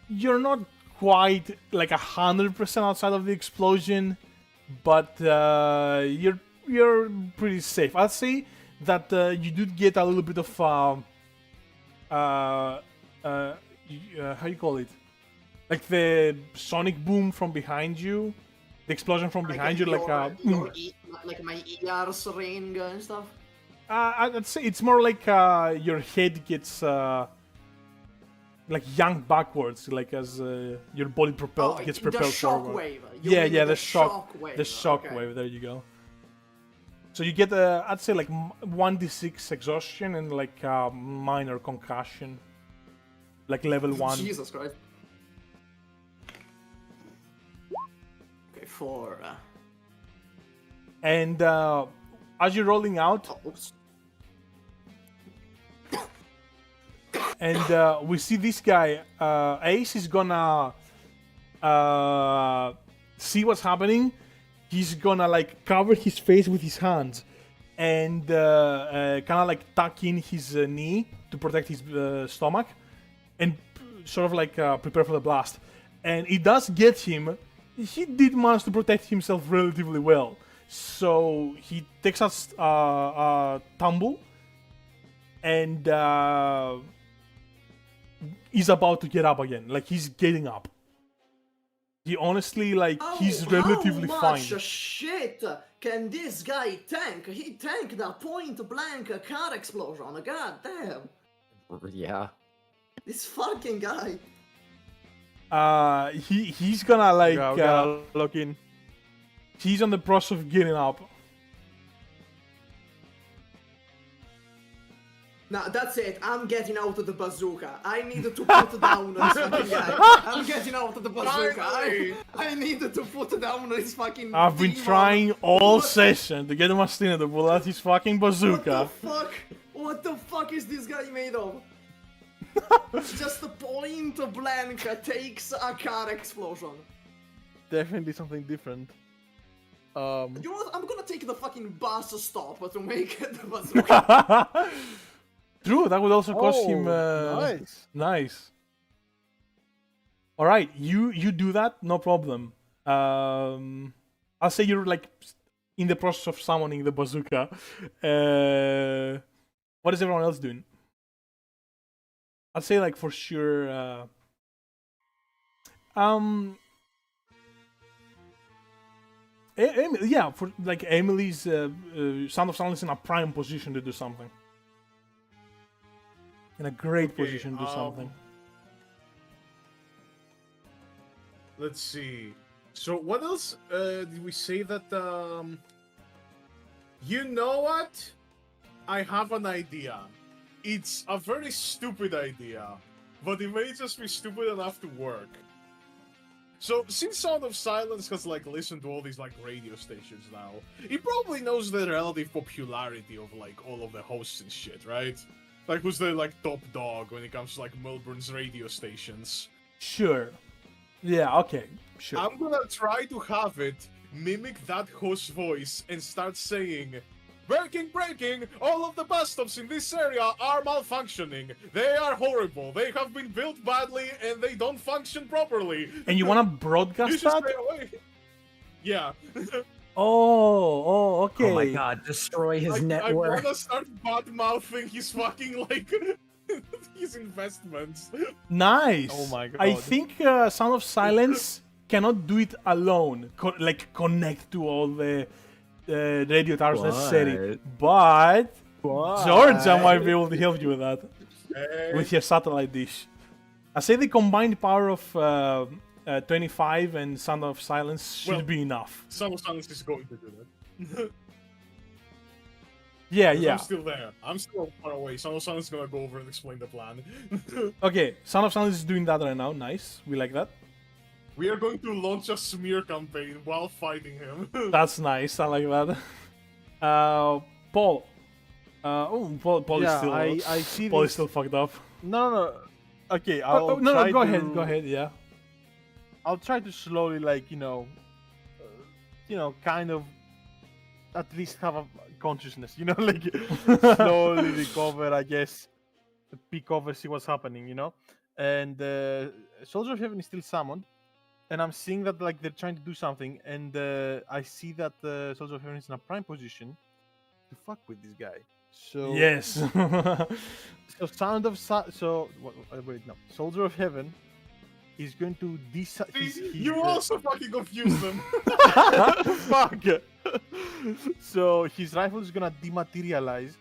you're not quite like 100% outside of the explosion, but you're pretty safe. I'd say that you did get a little bit of how you call it, like the sonic boom from behind you, the explosion from behind you, like like my ears ring and stuff. I'd say it's more like your head gets like yanked backwards, like as your body gets propelled the shock forward. wave. Yeah, the shock wave. the shock Okay. wave. There you go. So you get I'd say like 1d6 exhaustion and like minor concussion, like level 1. Jesus Christ. Okay, 4. And as you're rolling out, Oops. and we see this guy, Ace is gonna see what's happening. He's gonna like cover his face with his hands and kind of like tuck in his knee to protect his stomach and sort of like prepare for the blast. And it does get him. He did manage to protect himself relatively well. So he takes a tumble and is about to get up again. Like he's getting up. He honestly, like, he's relatively how fine. much shit can this guy tank? He tanked a point-blank car explosion. God damn. Yeah. This fucking guy. He's gonna like Gotta lock in. he's on the process of getting up. Now that's it. I'm getting out of the bazooka. I need to put down this fucking guy. I'm getting out of the bazooka. I need to put down this fucking. I've been demon. trying all What- session to get Mastino to pull out his fucking bazooka. What the fuck? What the fuck is this guy made of? Just a point blank takes a car explosion. Definitely something different. You know what? I'm gonna take the fucking bus stop to make the bazooka. True, that would also cost him. Nice. Nice. All right, you do that, no problem. I'll say you're like in the process of summoning the bazooka. What is everyone else doing? I'd say like for sure. Yeah, for like Emily's Sound of Silence in a prime position to do something. In a great position to do something. Let's see. So what else did we say that you know what? I have an idea. it's a very stupid idea, but it may just be stupid enough to work. So, since Sound of Silence has, like, listened to all these, like, radio stations now, he probably knows the relative popularity of, like, all of the hosts and shit, right? Like, who's the, like, top dog when it comes to, like, Melbourne's radio stations. Sure. Yeah, okay, sure. I'm gonna try to have it mimic that host's voice and start saying, breaking, all of the bus stops in this area are malfunctioning. They are horrible. They have been built badly and they don't function properly. And you wanna You broadcast should that? stay away. Yeah. Oh, okay. Oh my god, destroy his I network. wanna start bad-mouthing his fucking, like, his investments. Nice. Oh my I God. think Sound of Silence cannot do it alone. Like connect to all the radio towers necessary. But Georgia might be able to help you with that with your satellite dish. I say the combined power of 25 and Sound of Silence should be enough. Sound of Silence is going to do that. Yeah, 'Cause yeah. I'm still there. I'm still far away. Sound of Silence is gonna go over and explain the plan. Okay, Sound of Silence is doing that right now. Nice. We like that. We are going to launch a smear campaign while fighting him. That's nice. I like that. Paul. Paul is Yeah, still. I see Paul is this. still fucked up. No. Okay, I'll No, try go to, ahead. Go ahead. Yeah. I'll try to slowly, like, kind of at least have a consciousness, like slowly recover, I guess, peek over, see what's happening, And Soldier of Heaven is still summoned, and I'm seeing that, like, they're trying to do something, and I see that Soldier of Heaven is in a prime position to fuck with this guy. So Yes. So wait, no, Soldier of Heaven is going to You also fucking confused them. Fuck. So his rifle is gonna dematerialize.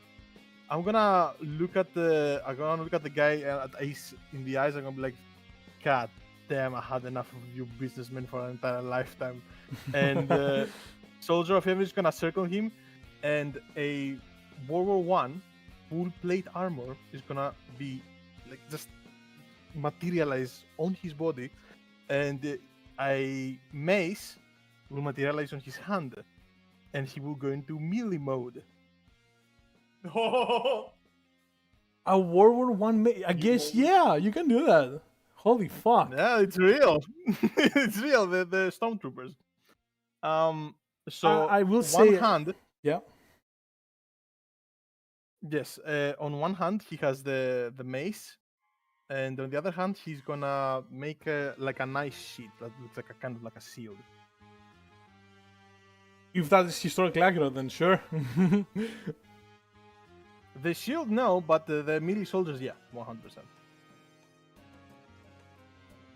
I'm gonna look at the guy at Ace in the eyes. I'm gonna be like, God damn, I had enough of you businessmen for an entire lifetime. And Soldier of Heaven is gonna circle him, and a World War I full plate armor is gonna be like just materialize on his body, and a mace will materialize on his hand, and he will go into melee mode. A World War One. I guess yeah, you can do that. Holy fuck. Yeah, it's real. It's real. The stormtroopers. So I will one say hand. yeah. Yes. On one hand, he has the mace, and on the other hand, he's gonna make like a nice sheet that looks like a kind of like a shield. If that is historically accurate, then sure. The shield, no, but the melee soldiers, yeah, 100%.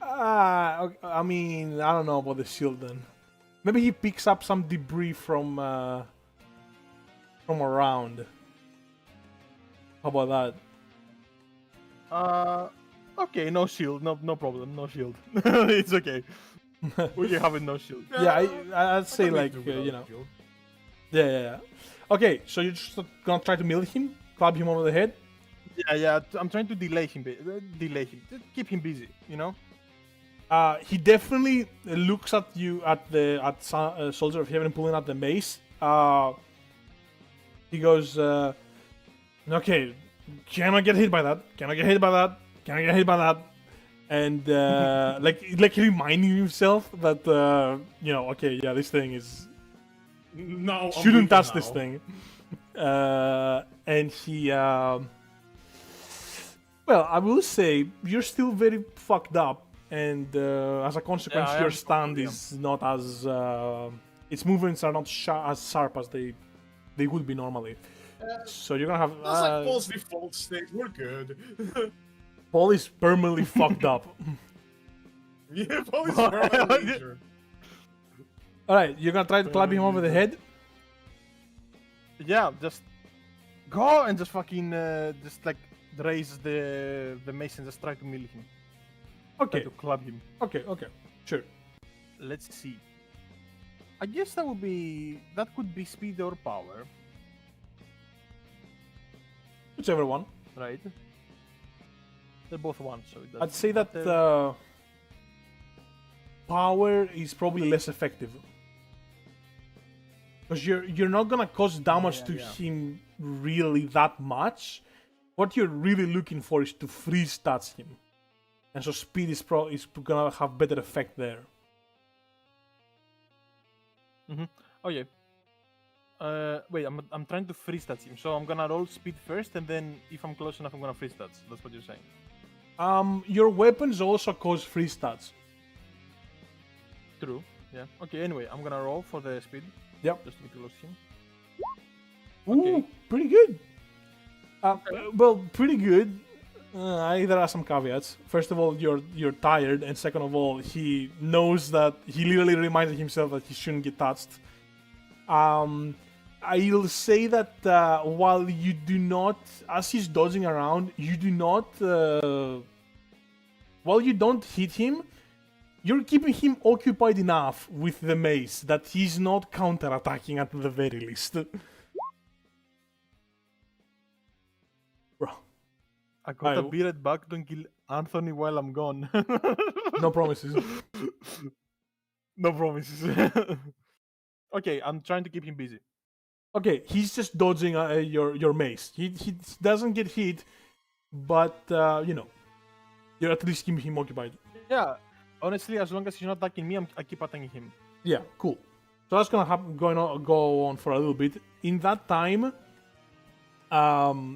I mean, I don't know about the shield then. Maybe he picks up some debris from around. How about that? Okay, no shield, no problem, no shield. It's okay. We can have it no shield. Yeah, I'd say like Yeah. Yeah. Okay, so you're just gonna try to melee him, club him over the head. Yeah. I'm trying to delay him, just keep him busy, He definitely looks at you at Soldier of Heaven pulling out the mace. He goes, okay, can I get hit by that? Can I get hit by that? Can I get hit by that? And like reminding himself that okay, yeah, this thing is No, shouldn't touch this thing. And he, well, I will say you're still very fucked up, and as a consequence, Yeah, I your am stand fucked, is not as its movements are not as sharp as they would be normally. So you're gonna have That's like Paul's default state. We're good. Paul is permanently fucked up. Yeah, Paul is permanently injured. All right, you're gonna try to club him over the head. Yeah, just go and just fucking just like raise the mace and just try to melee him. Try Okay, to club him. okay, sure. Let's see. I guess that could be speed or power. Whichever one. right? They're both 1, so it I'd doesn't say that matter. power is probably less effective. Because you're not gonna cause damage to him really that much. What you're really looking for is to freeze touch him. And so speed is gonna have better effect there. Okay. Wait, I'm trying to freeze touch him, so I'm gonna roll speed first, and then if I'm close enough, I'm gonna freeze touch. That's what you're saying. Your weapons also cause freeze touch. True. Yeah. Okay. Anyway, I'm gonna roll for the speed. Yep. Just to be close to him. Ooh, Okay. pretty good. Well, pretty good. There are some caveats. First of all, you're tired, and second of all, he knows that he literally reminded himself that he shouldn't get touched. I'll say that while you do not, as he's dodging around, you do not. While you don't hit him, you're keeping him occupied enough with the mace that he's not counter-attacking at the very least. Bro. I got a bearded back. Don't kill Anthony while I'm gone. No promises. No promises. Okay, I'm trying to keep him busy. Okay, he's just dodging your mace. He doesn't get hit, but you're at least keeping him occupied. Yeah, honestly, as long as he's not attacking me, I keep attacking him. Yeah, cool. So that's gonna go on for a little bit. In that time,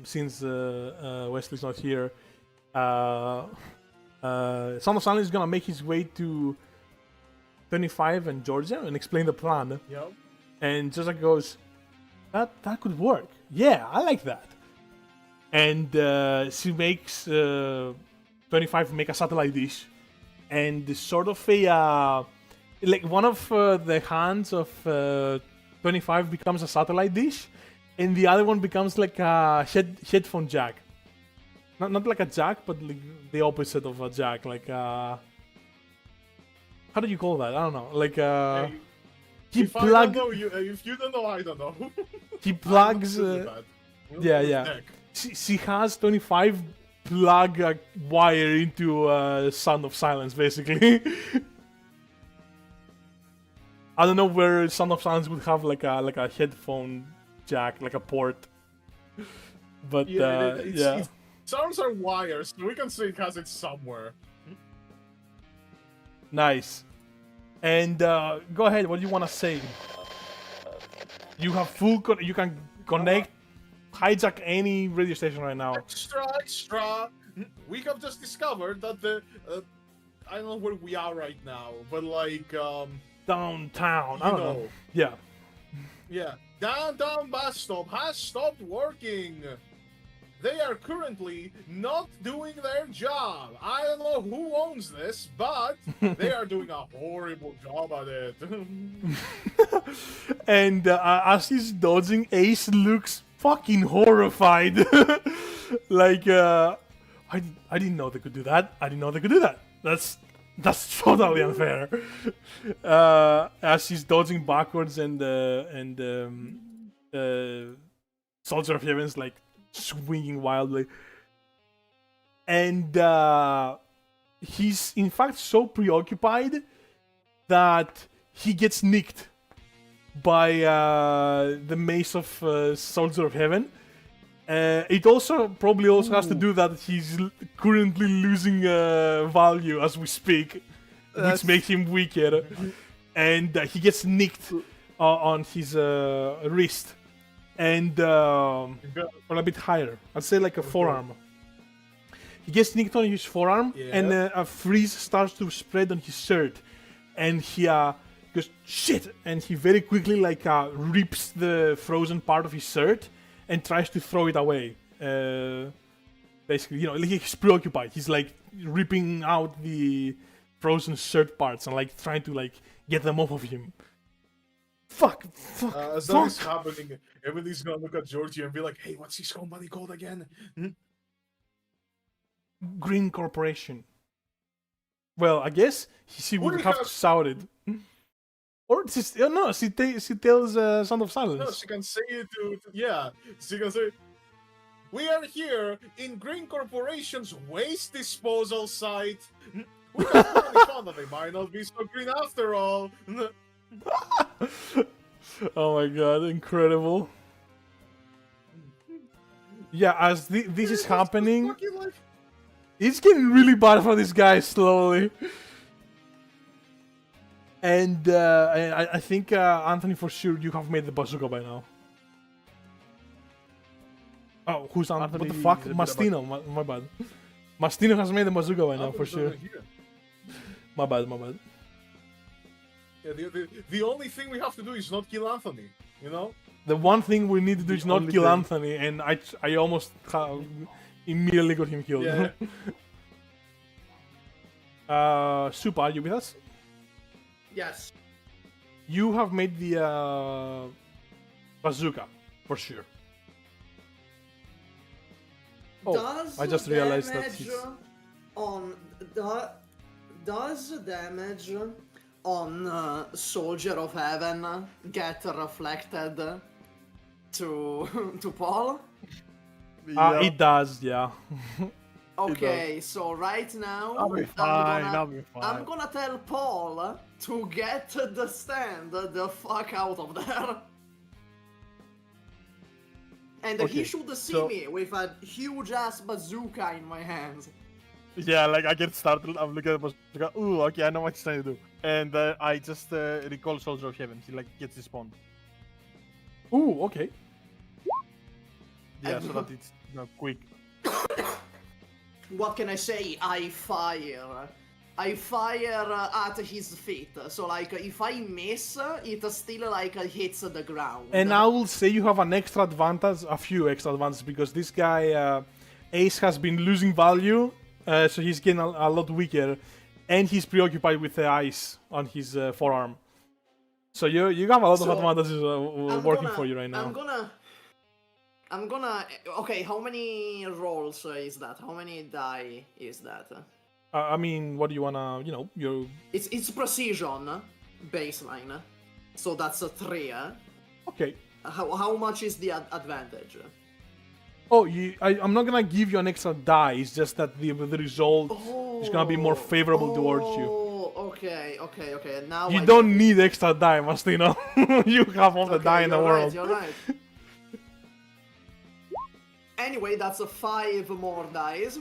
since Wesley's not here, Son of Silence is gonna make his way to 25 and Georgia and explain the plan. Yep. And Georgia goes, that could work. Yeah, I like that. And she makes 25 make a satellite dish, and sort of like one of the hands of 25 becomes a satellite dish, and the other one becomes like a headphone jack. Not like a jack, but like the opposite of a jack. Like how do you call that? I don't know. Like If you don't know, I don't know. He plugs. Yeah. Neck. She has 25 plug a wire into Sound of Silence, basically. I don't know where Sound of Silence would have like a headphone jack, like a port. But yeah. Sounds are wires. We can say it has it somewhere. Nice. And go ahead. What do you want to say? You have full. You can connect, hijack any radio station right now. Extra. We have just discovered that the I don't know where we are right now, but like Downtown. I don't know. Yeah. Yeah. Downtown bus stop has stopped working. They are currently not doing their job. I don't know who owns this, but they are doing a horrible job at it. And as he's dodging, Ace looks fucking horrified. Like, I didn't know they could do that. I didn't know they could do that. That's totally unfair. As he's dodging backwards and Soldier of Heaven's like swinging wildly, and he's in fact so preoccupied that he gets nicked by the mace of Soldier of Heaven. It probably also has to do that he's currently losing value as we speak, which makes him weaker, and he gets nicked on his wrist. And or a bit higher. I'd say like a forearm. He gets nicked on his forearm, and a freeze starts to spread on his shirt. And he goes, shit! And he very quickly like rips the frozen part of his shirt and tries to throw it away. Basically, like he's preoccupied. He's like ripping out the frozen shirt parts and like trying to like get them off of him. Fuck. As that is happening, everybody's gonna look at Georgie and be like, hey, what's his company called again? Green Corporation. Well, I guess she would have to shout it. Or she tells Sound of Silence. No, she can say it to yeah. She can say, We are here in Green Corporation's waste disposal site. We have finally found that they might not be so green after all. Oh my god, incredible. Yeah, as this is happening, Fucking like, it's getting really bad for this guy slowly. And I think, Anthony, for sure, you have made the bazooka by now. Oh, who's Anthony? What the Anthony fuck? is a bit Mastino, my bad. Mastino has made the bazooka by now, for Anthony's sure. over here. My bad, my bad. Yeah, the only thing we have to do is not kill Anthony, you know? The one thing we need to do is not only kill thing. Anthony, and I almost immediately got him killed. Yeah. SUPAH, are you with us? Yes. You have made the bazooka, for sure. Oh, Does I just realized that damage he's... on does damage on Soldier of Heaven get reflected to Paul? Yeah. It does, yeah. Okay, so right now I'll be fine. I'll be fine. I'm gonna tell Paul to get the stand the fuck out of there. And Okay, he should see so- me with a huge ass bazooka in my hands. Yeah, like I get startled. I'm looking at the bazooka. Ooh, okay, I know what he's trying to do. And I just recall Soldier of Heaven. He like gets respawned. Ooh, okay. Yeah, so that it's quick. What can I say? I fire at his feet. So like if I miss, it still like hits the ground. And I will say you have an extra advantage, a few extra advantages, because this guy, Ace, has been losing value, so he's getting a lot weaker, and he's preoccupied with the ice on his forearm. So you have a lot of So, advantages I'm working gonna- for you right now. I'm gonna. Okay, how many rolls is that? How many die is that? I mean, what do you wanna, you're... It's precision baseline, so that's a 3. Okay. How much is the advantage? Oh, I'm not gonna give you an extra die, it's just that the result is gonna be more favorable towards you. Oh, okay. Now You I don't get it. need extra die, Mastino. You have all the Okay, die in the you're world. Right, you're right. Anyway, that's a 5 more dice.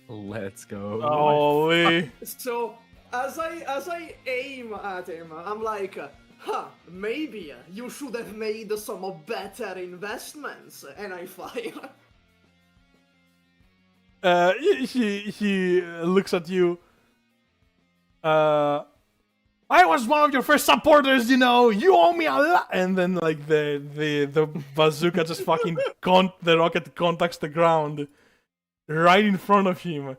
Let's go. Holy. So as I aim at him, I'm like, maybe you should have made some better investments, and I fire. He looks at you. I was one of your first supporters, you owe me a lot. And then like the bazooka just fucking the rocket contacts the ground right in front of him,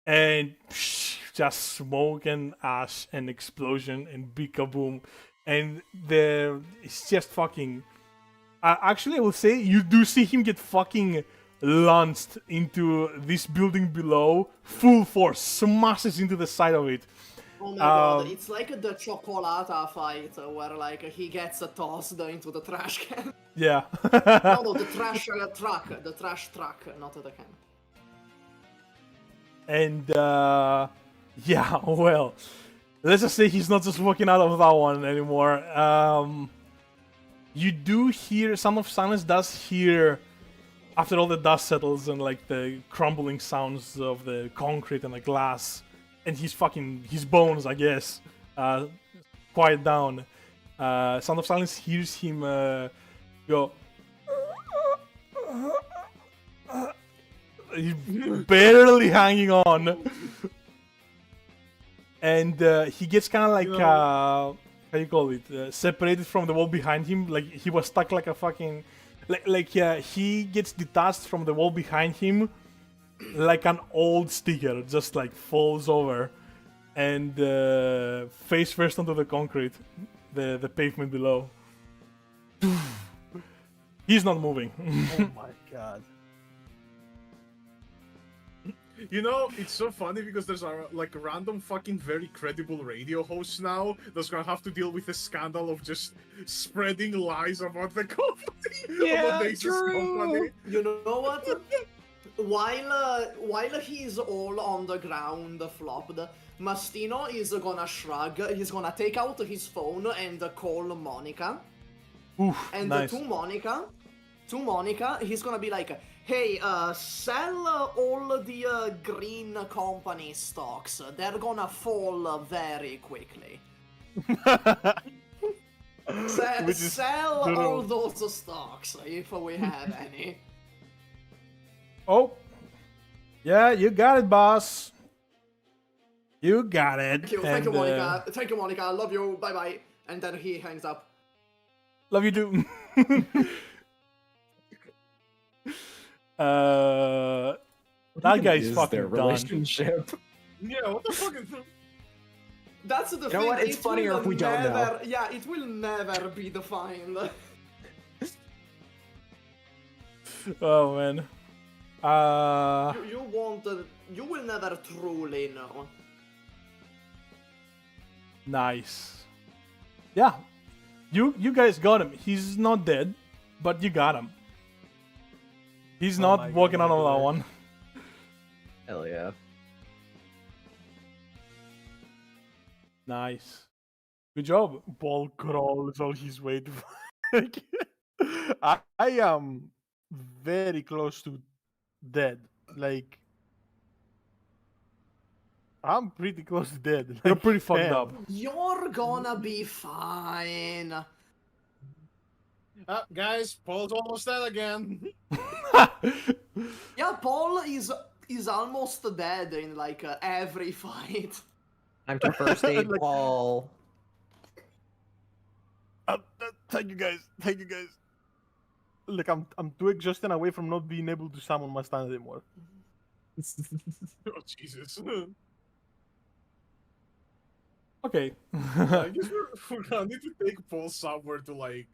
and just smoke and ash and explosion and big kaboom, and it's just fucking. Actually, I will say you do see him get fucking launched into this building below, full force, smashes into the side of it. Oh my god, it's like the Chocolata fight where like he gets tossed into the trash can. Yeah. No, the trash truck, not the can. And yeah, well, let's just say he's not just walking out of that one anymore. You do hear, Sound of Silence does hear, after all the dust settles and like the crumbling sounds of the concrete and the glass, and his bones, I guess, quiet down. Sound of Silence hears him go. He's barely hanging on, and he gets kind of like how you call it, separated from the wall behind him. Like he was stuck like a fucking, he gets detached from the wall behind him, like an old sticker, just like falls over, and face first onto the concrete, the pavement below. He's not moving. Oh my god. You know, it's so funny because there's a like random fucking very credible radio host now that's gonna have to deal with the scandal of just spreading lies about the company. About the Asus company. You know what? While he's all on the ground flopped, Mastino is gonna shrug. He's gonna take out his phone and call Monica. Oof, And nice. to Monica, he's gonna be like, "Hey, sell all the green company stocks. They're gonna fall very quickly. Which is Sell true. all those stocks if we have any." Oh, yeah, you got it, boss. You got it. Thank you, And, Monica. Thank you, Monica. I love you. Bye bye. And then he hangs up. Love you too. That guy's Is fucking their done. relationship. Yeah, what the fuck is That's the You know thing. what? It's it funnier will if we don't know. never, Yeah, it will never be defined. Oh man. You will never truly know. Nice. Yeah. You guys got him. He's not dead, but you got him. He's Oh not my walking God, out of my that God. one. Hell yeah. Nice. Good job. Ball crawls all his way to. I am very close to dead. Like, I'm pretty close to dead. You're Like, pretty fucked damn. up. You're gonna be fine. Guys, Paul's almost dead again. Yeah, Paul is almost dead in like every fight. I'm to first aid Like- Paul. Thank you guys. Thank you guys. Look, I'm too exhausted away from not being able to summon my stand anymore. Oh Jesus. Okay. I guess we're gonna need to take Paul somewhere to like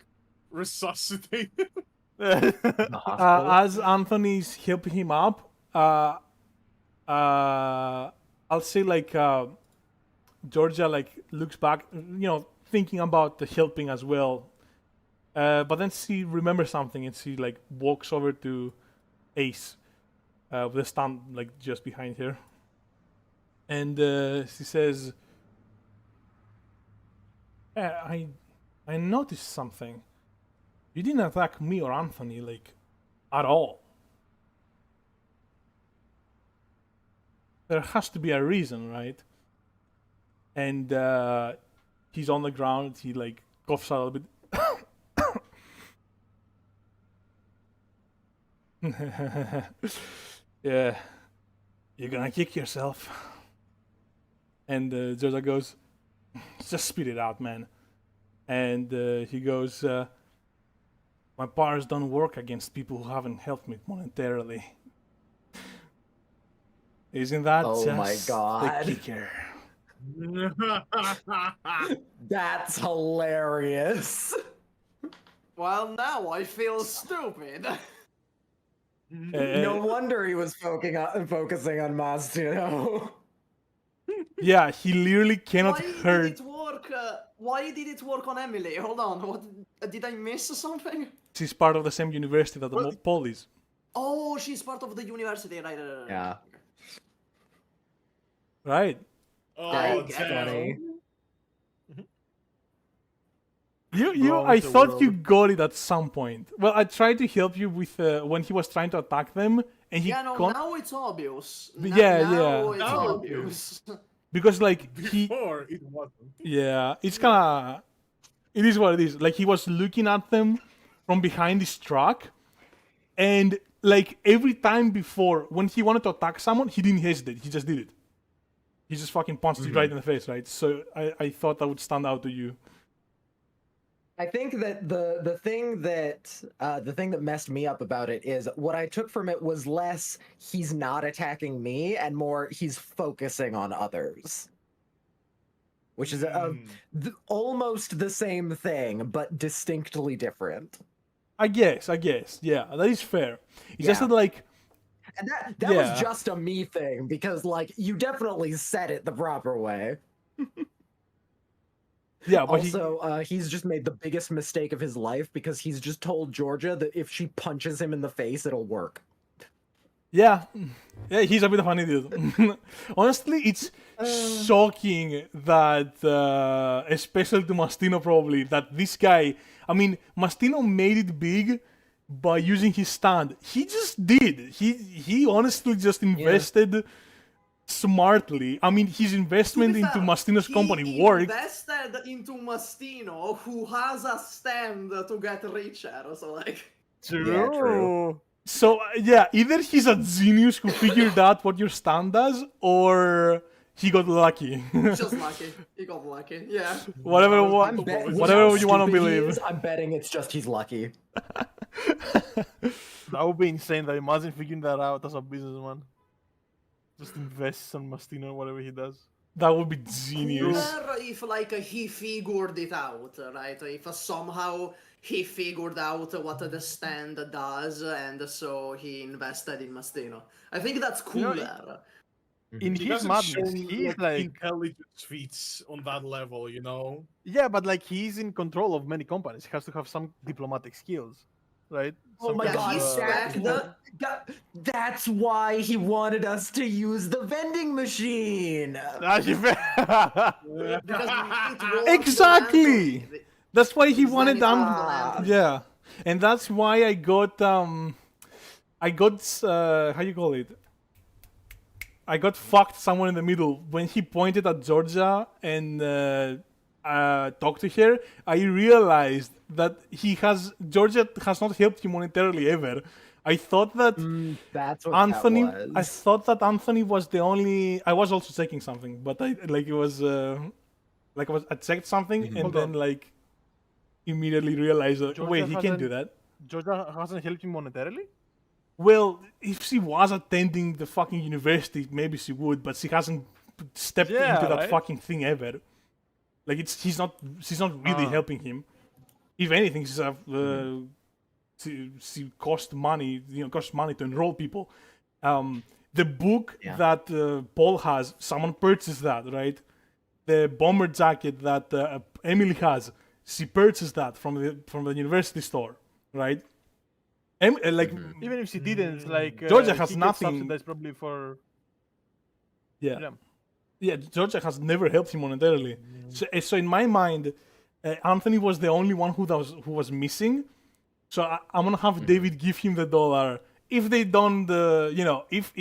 resuscitate him. The hospital. As Anthony's helping him up, I'll say like Georgia like looks back, thinking about the helping as well. But then she remembers something and she like walks over to Ace, with a stand like just behind her, and she says, I noticed something. You didn't attack me or Anthony, like, at all. There has to be a reason, right? And he's on the ground, he, like, coughs out a little bit. Yeah. You're gonna kick yourself. And Georgia goes, just spit it out, man. And he goes, my powers don't work against people who haven't helped me monetarily. Isn't that Oh just my God. the kicker? That's hilarious. Well, now I feel stupid. No wonder he was focusing on Mastino. Yeah, he literally cannot Why hurt. did it work? Why did it work on Emily? Hold on, what did I miss something? She's part of the same university that Well, Paul is. Oh, she's part of the university, right? Yeah. Right. Oh, That's damn. funny. Wrong I the thought you world. got it at some point. Well, I tried to help you with when he was trying to attack them, and he Yeah, no, con- now it's obvious. Yeah, now yeah. it's Now obvious. because like he, Before it wasn't. yeah, it's kind of, it is what it is. Like he was looking at them from behind his truck, and like every time before when he wanted to attack someone, he didn't hesitate. He just did it. He just fucking punched you right in the face, right? So I thought that would stand out to you. I think that the thing that messed me up about it is what I took from it was less he's not attacking me and more he's focusing on others, which is almost the same thing but distinctly different. I guess, yeah, that is fair. It's just Yeah. that like And that Yeah. was just a me thing because like you definitely said it the proper way. Yeah, but Also, he's just made the biggest mistake of his life because he's just told Georgia that if she punches him in the face, it'll work. yeah, he's a bit of an idiot. Honestly, it's shocking that, especially to Mastino probably, that this guy, I mean, Mastino made it big by using his stand. He just did. He honestly just invested smartly. I mean, his investment To be into fair, Mastino's company he worked. invested into Mastino, who has a stand to get richer. So like, Yeah, true. So yeah, either he's a genius who figured out what your stand does, or he got lucky. just lucky. He got lucky. Yeah. whatever I'm what, bet- whatever How you want to stupid he believe. is, I'm betting it's just he's lucky. That would be insane. Though. Imagine figuring that out as a businessman. Just invest on Mastino or whatever he does. That would be genius. Cooler if like he figured it out, right? If somehow he figured out what the stand does, and so he invested in Mastino. I think that's You know, cooler. In He his hasn't madness, shown he's like, like, intelligence feats on that level, you know. yeah, but like he's in control of many companies. He has to have some diplomatic skills, right? Oh Some my kind god, of, that's why he wanted us to use the vending machine. Because it won't Exactly! land. That's why he It's wanted then it them. won't land. Yeah, and that's why I got how you call it? I got fucked somewhere in the middle when he pointed at Georgia and talked to her. I realized that Georgia has not helped him monetarily ever. I thought that That's what Anthony. that was. I thought that Anthony was the only. I was also checking something, but I checked something and then like immediately realized that Georgia wait, he can't do hasn't- that. Georgia hasn't helped him monetarily. Well, if she was attending the fucking university, maybe she would, but she hasn't stepped Yeah, into that right? fucking thing ever. Like she's not really helping him. If anything, she cost money, costs money to enroll people. The book that Paul has, someone purchased that, right? The bomber jacket that Emily has, she purchased that from the university store, right? Even if she didn't, like Georgia has he gets nothing- subsidized probably for. Yeah. Georgia has never helped him monetarily. So in my mind, Anthony was the only one who was missing. So I'm gonna have David give him the $1. If they don't, if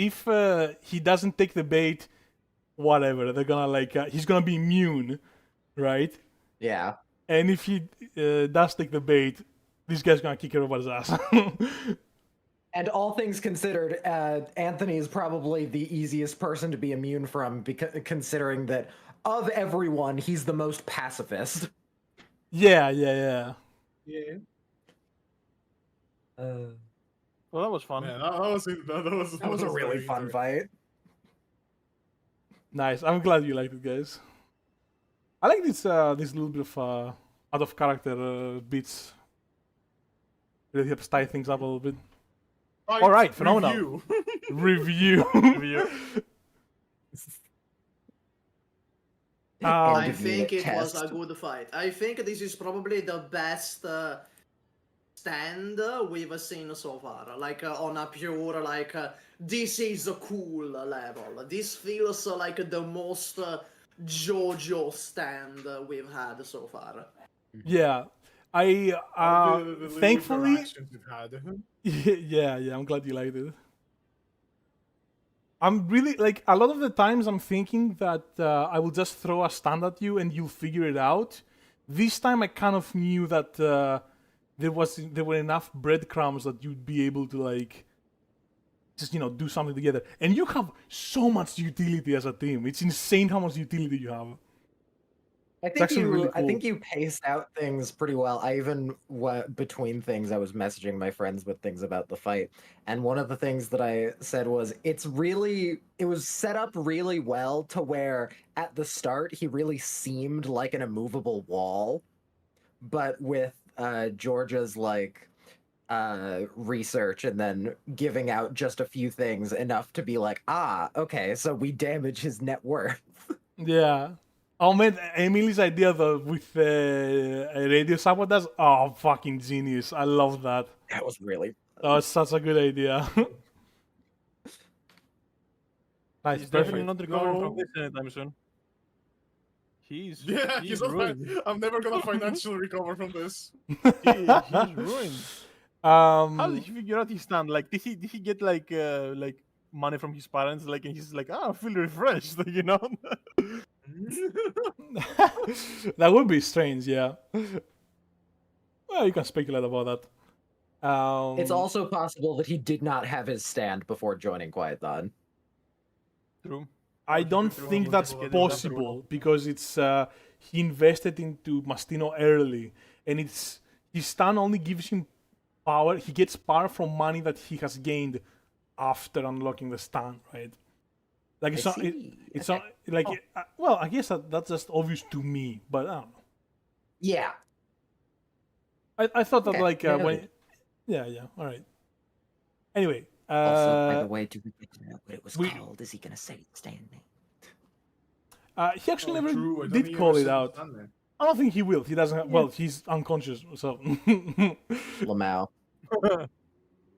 he doesn't take the bait, whatever, they're gonna he's gonna be immune, right? Yeah. And if he does take the bait, this guy's gonna kick everybody's ass. And all things considered, Anthony is probably the easiest person to be immune from, because considering that of everyone, he's the most pacifist. Yeah. Yeah. Well, that was fun. Man, that was a really very fun good. fight. Nice. I'm glad you liked it, guys. I like this little bit of out of character bits. Really helps tie things up a little bit. All right, phenomenal. Review. Review. I Give me think a it was a test. good fight. I think this is probably the best stand we've seen so far. Like on a pure this is a cool level. This feels like the most JoJo stand we've had so far. Yeah, I The thankfully. interactions we've had. Yeah. I'm glad you liked it. I'm really a lot of the times I'm thinking that I will just throw a stand at you and you'll figure it out. This time I kind of knew that there were enough breadcrumbs that you'd be able to just do something together. And you have so much utility as a team. It's insane how much utility you have. I think actually really I think cool. you paced out things pretty well. I even between things I was messaging my friends with things about the fight, and one of the things that I said was it was set up really well to where at the start he really seemed like an immovable wall, but with Georgia's research and then giving out just a few things enough to be like, okay, so we damage his net worth. Yeah. Oh man, Emily's idea though with radio sabotage. Oh, fucking genius! I love that. That was really That was such a good idea. Nice, He's definitely perfect. not recovering from No. this anytime soon. He's He's not ruined. I'm never gonna financially recover from this. He's ruined. How did Um, he figure out his stand? Like, did he get like money from his parents? Like, and he's like, I feel refreshed, you know. that would be strange, yeah. Well, you can speculate about that. It's also possible that he did not have his stand before joining Quiet Dawn. True. I Or he don't could think probably that's get it after possible because it's he invested into Mastino early, and it's his stand only gives him power. He gets power from money that he has gained after unlocking the stand, right? Like it's I not. see. It's Okay. not like. Well, I guess that's just obvious to me, but I don't know. Yeah. I thought that Okay, like noted. when. Yeah. All right. Anyway. Also, by the way, do we get to know what it was we- called? Is he gonna say its stand name? He actually never True, I don't did think he call ever it said out. his stand name. I don't think he will. He doesn't. Well, he's unconscious, so. Lamau.